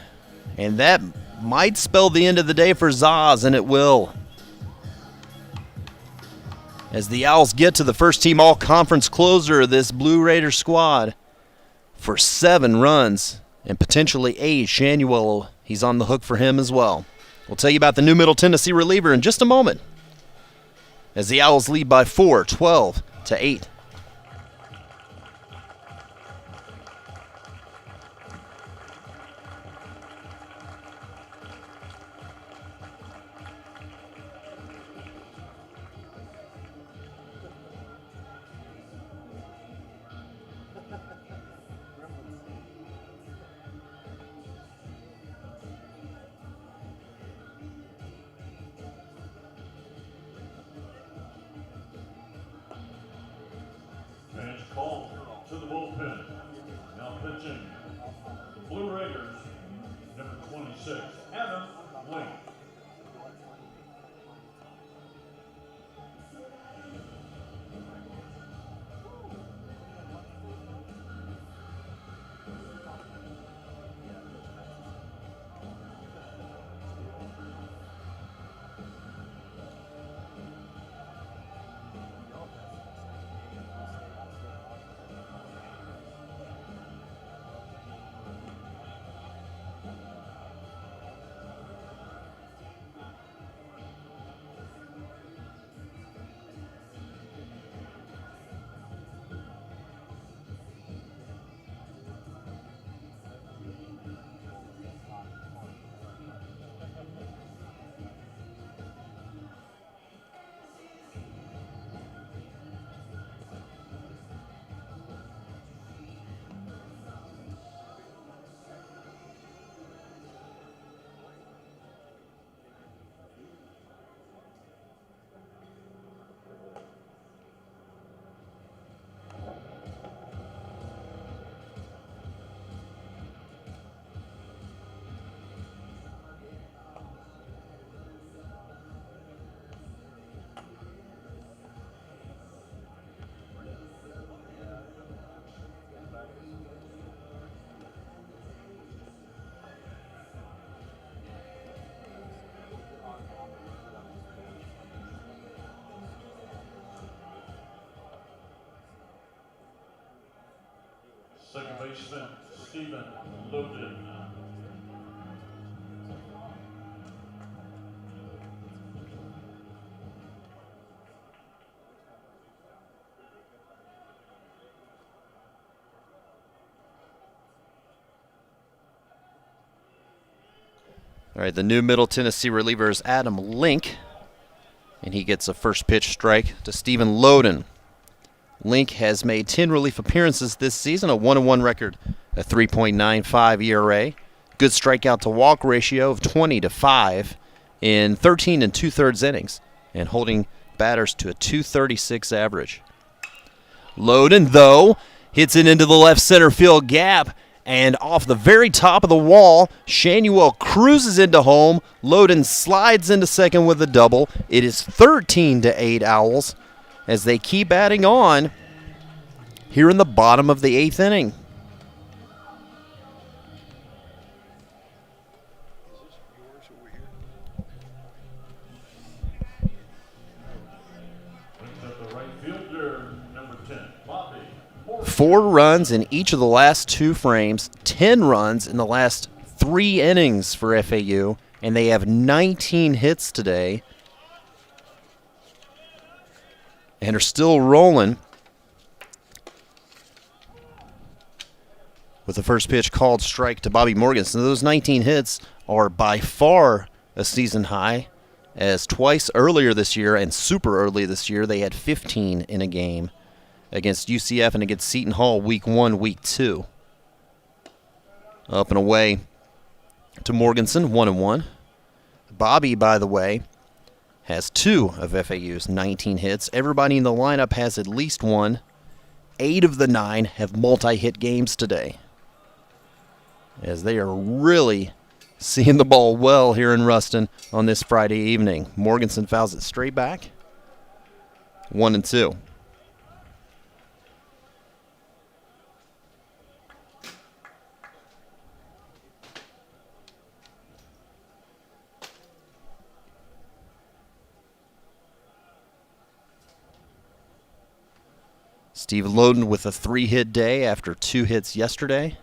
S2: And that might spell the end of the day for Zaz, and it will. As the Owls get to the first team all-conference closer of this Blue Raider squad for 7 runs and potentially 8. Shanuel, he's on the hook for him as well. We'll tell you about the new Middle Tennessee reliever in just a moment as the Owls lead by 4, 12-8.
S1: Bench called to the bullpen. Now pitching. Blue Raiders, number 26, Adam Link. Second baseman, Stephen Logan.
S2: All right, the new Middle Tennessee reliever is Adam Link, and he gets a first pitch strike to Stephen Loden. Link has made 10 relief appearances this season, a 1-1 record, a 3.95 ERA, good strikeout to walk ratio of 20-5 in 13 2/3 innings, and holding batters to a 236 average. Loden, though, hits it into the left center field gap, and off the very top of the wall, Shanuel cruises into home. Loden slides into second with a double. It is 13-8 Owls as they keep adding on here in the bottom of the 8th inning.
S1: The right fielder, number 10, Bobby.
S2: 4 runs in each of the last 2 frames, 10 runs in the last 3 innings for FAU, and they have 19 hits today and are still rolling with the first pitch called strike to Bobby Morganson. Those 19 hits are by far a season high, as twice earlier this year and super early this year they had 15 in a game against UCF and against Seton Hall week 1, week 2. Up and away to Morganson, 1-1. Bobby, by the way, has 2 of FAU's 19 hits. Everybody in the lineup has at least 1. 8 of the 9 have multi-hit games today, as they are really seeing the ball well here in Ruston on this Friday evening. Morganson fouls it straight back. 1-2. Steve Loden with a 3-hit day after 2 hits yesterday.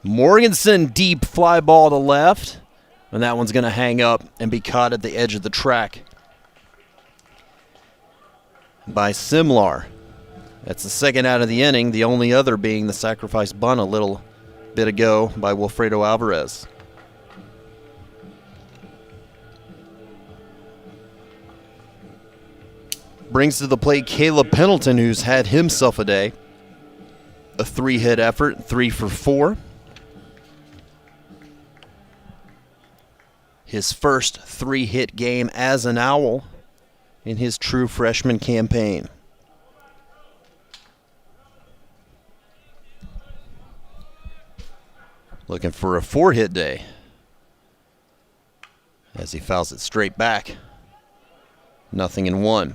S2: Morganson deep fly ball to left. And that one's going to hang up and be caught at the edge of the track by Simlar. That's the second out of the inning, the only other being the sacrifice bunt a little bit ago by Wilfredo Alvarez. Brings to the plate Caleb Pendleton, who's had himself a day. A 3-hit effort, 3 for 4. His first 3-hit game as an Owl in his true freshman campaign. Looking for a 4-hit day as he fouls it straight back. 0-1.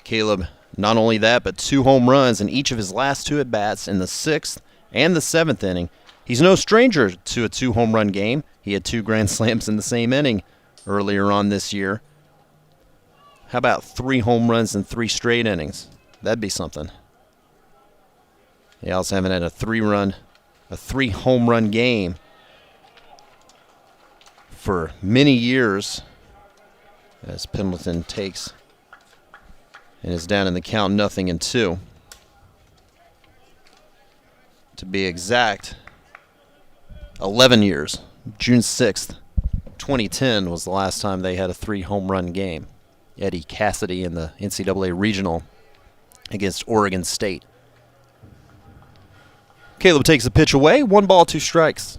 S2: Caleb, not only that, but 2 home runs in each of his last 2 at-bats in the 6th and the 7th inning. He's no stranger to a 2-home-run game. He had 2 grand slams in the same inning earlier on this year. How about 3 home runs in 3 straight innings? That'd be something. The Owls haven't had a 3-home run game for many years as Pendleton takes and is down in the count 0-2. To be exact, 11 years. June 6th, 2010 was the last time they had a 3-home run game. Eddie Cassidy in the NCAA Regional against Oregon State. Caleb takes a pitch away. 1 ball, 2 strikes.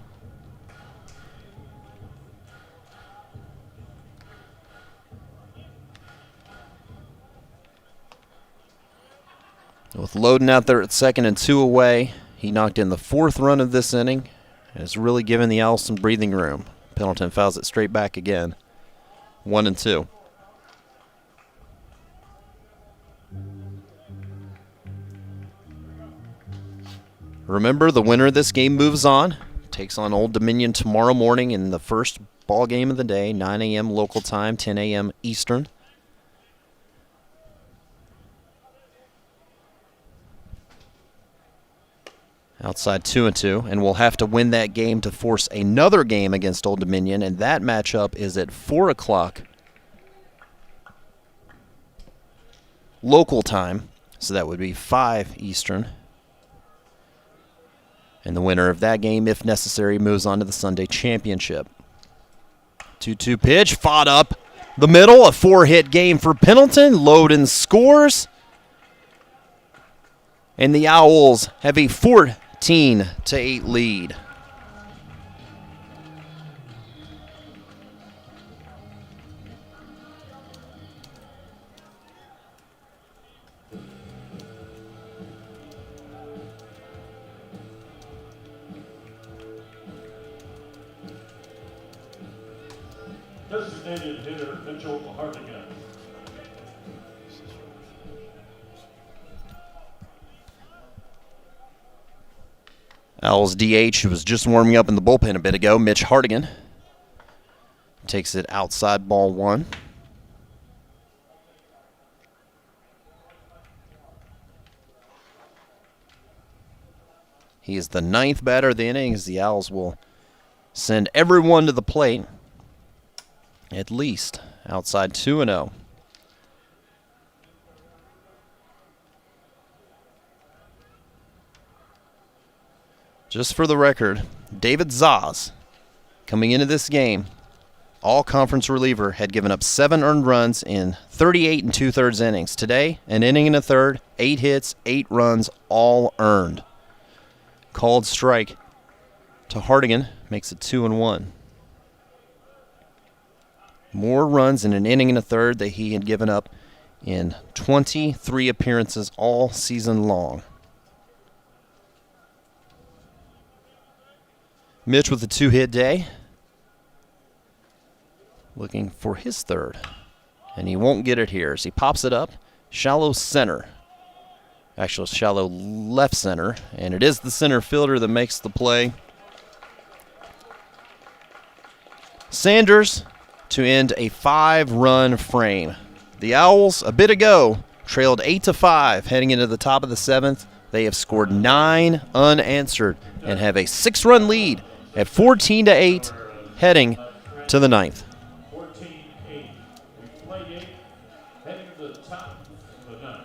S2: With Loden out there at second and 2 away, he knocked in the 4th run of this inning and has really given the Owls some breathing room. Pendleton fouls it straight back again. 1-2. Remember, the winner of this game moves on. Takes on Old Dominion tomorrow morning in the first ball game of the day, 9 a.m. local time, 10 a.m. Eastern. Outside 2-2, and we'll have to win that game to force another game against Old Dominion, and that matchup is at 4 o'clock local time, so that would be 5 Eastern. And the winner of that game, if necessary, moves on to the Sunday championship. 2-2 pitch, fought up the middle, a 4-hit game for Pendleton. Loden scores, and the Owls have a 14-8 lead.
S1: Designated hitter Mitchell Hartigan.
S2: Owls DH, who was just warming up in the bullpen a bit ago, Mitch Hartigan, takes it outside ball 1. He is the 9th batter of the inning as the Owls will send everyone to the plate. At least outside 2-0. Just for the record, David Zaz, coming into this game, all-conference reliever, had given up 7 earned runs in 38 2/3 innings. Today, an inning and a third, 8 hits, 8 runs, all earned. Called strike to Hartigan, makes it 2-1. More runs in an inning and a third that he had given up in 23 appearances all season long. Mitch with a 2-hit day, looking for his 3rd. And he won't get it here as he pops it up. Shallow center. Actually, shallow left center. And it is the center fielder that makes the play. Sanders to end a 5-run frame. The Owls, a bit ago, trailed 8-5 heading into the top of the 7th. They have scored 9 unanswered and have a 6-run lead at 14-8 heading to the 9th.
S1: 14-8. We play 8, heading to the top of the 9th.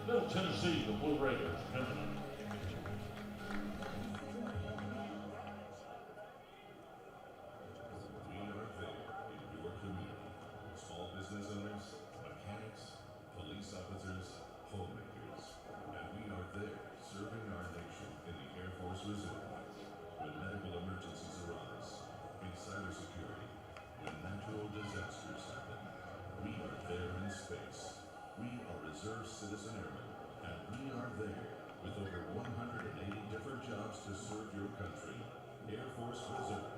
S1: Middle Tennessee, the Blue Raiders coming up.
S4: We are there in your community. Small business owners, mechanics, police officers, homemakers. And we are there serving our nation in the Air Force Reserve. When medical emergencies arise, in cybersecurity, when natural disasters happen, we are there in space. We are Reserve Citizen Airmen, and we are there with over 180 different jobs to serve your country. Air Force Reserve.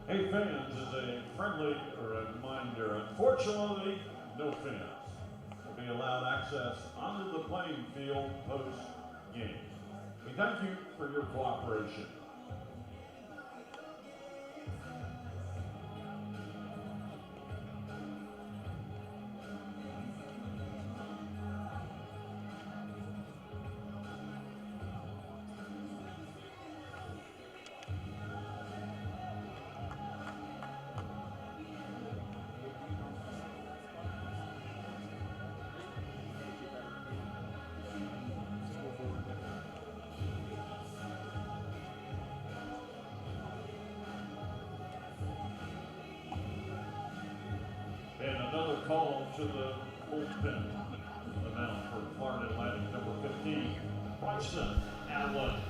S1: Hey fans, as a friendly reminder, unfortunately, no fans will be allowed access onto the playing field post-game. We thank you for your cooperation. And another call to the bullpen. The mound for Florida Atlantic, number 15, Bryson Allen.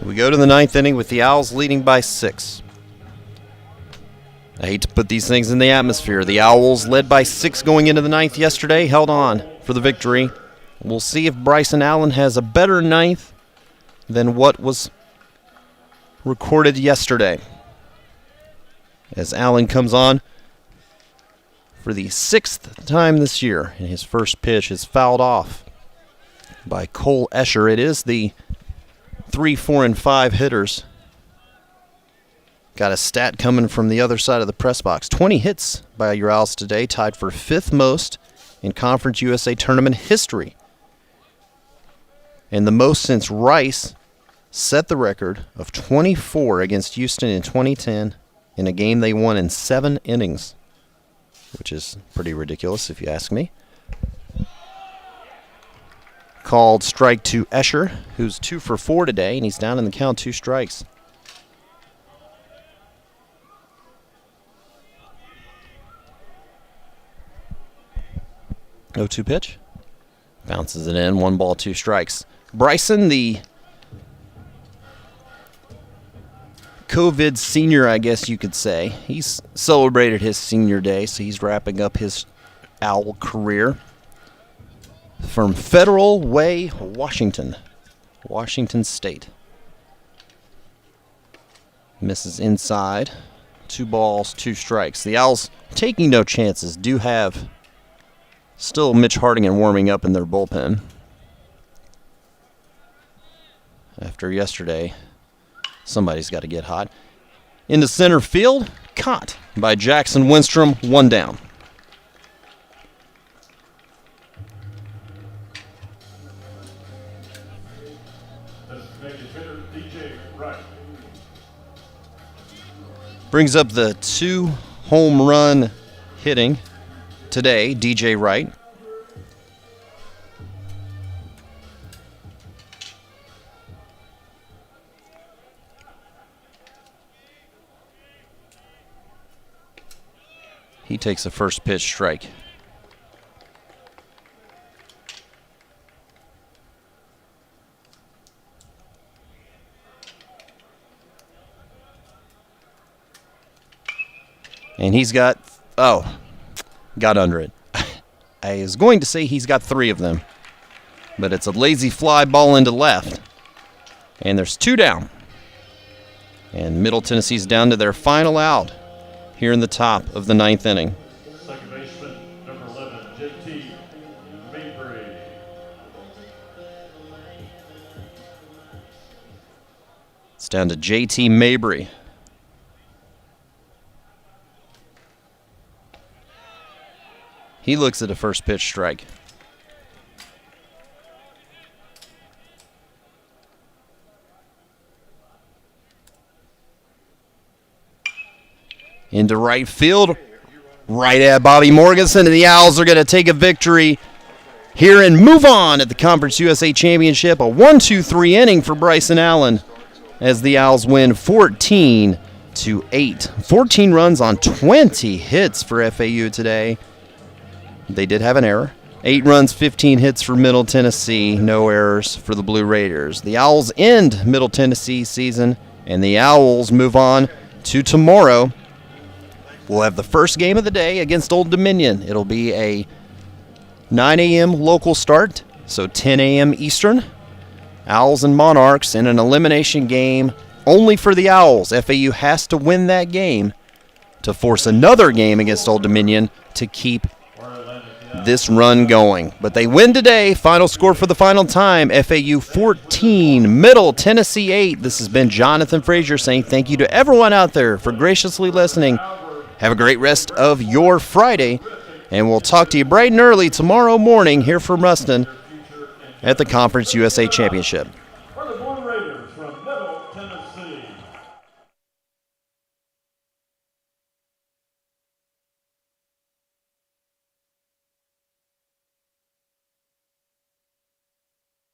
S2: We go to the 9th inning with the Owls leading by 6. I hate to put these things in the atmosphere. The Owls led by 6 going into the 9th yesterday, held on for the victory. We'll see if Bryson Allen has a better 9th than what was recorded yesterday. As Allen comes on for the 6th time this year, and his first pitch is fouled off by Cole Escher. It is the 3, 4, and 5 hitters. Got a stat coming from the other side of the press box. 20 hits by your Owls today, tied for 5th most in Conference USA tournament history. And the most since Rice set the record of 24 against Houston in 2010 in a game they won in 7 innings, which is pretty ridiculous if you ask me. Called strike to Escher, who's 2 for 4 today, and he's down in the count, 2 strikes. No-2 pitch. Bounces it in, 1 ball, 2 strikes. Bryson, the COVID senior, I guess you could say. He's celebrated his senior day, so he's wrapping up his Owl career. From Federal Way, Washington State. Misses inside. 2 balls, 2 strikes. The Owls, taking no chances, do have still Mitch Hardigan warming up in their bullpen. After yesterday, somebody's got to get hot. Into center field, caught by Jackson Winstrom, 1 down.
S1: Designated hitter, DJ Wright.
S2: Brings up the 2 home run hitting today, DJ Wright. He takes a first pitch strike. And he's got, got under it. I was going to say he's got 3 of them, but it's a lazy fly ball into left. And there's 2 down. And Middle Tennessee's down to their final out here in the top of the 9th inning.
S1: Second baseman, number 11, JT Mabry.
S2: It's down to JT Mabry. He looks at a first pitch strike. Into right field. Right at Bobby Morganson, and the Owls are going to take a victory here and move on at the Conference USA Championship. A 1-2-3 inning for Bryson Allen as the Owls win 14-8. 14 runs on 20 hits for FAU today. They did have an error. 8 runs, 15 hits for Middle Tennessee. No errors for the Blue Raiders. The Owls end Middle Tennessee season, and the Owls move on to tomorrow. We'll have the first game of the day against Old Dominion. It'll be a 9 a.m. local start, so 10 a.m. Eastern. Owls and Monarchs in an elimination game only for the Owls. FAU has to win that game to force another game against Old Dominion to keep this run going. But they win today. Final score for the final time, FAU 14, Middle Tennessee 8. This has been Jonathan Frazier saying thank you to everyone out there for graciously listening. Have a great rest of your Friday, and we'll talk to you bright and early tomorrow morning here from Ruston at the Conference USA Championship.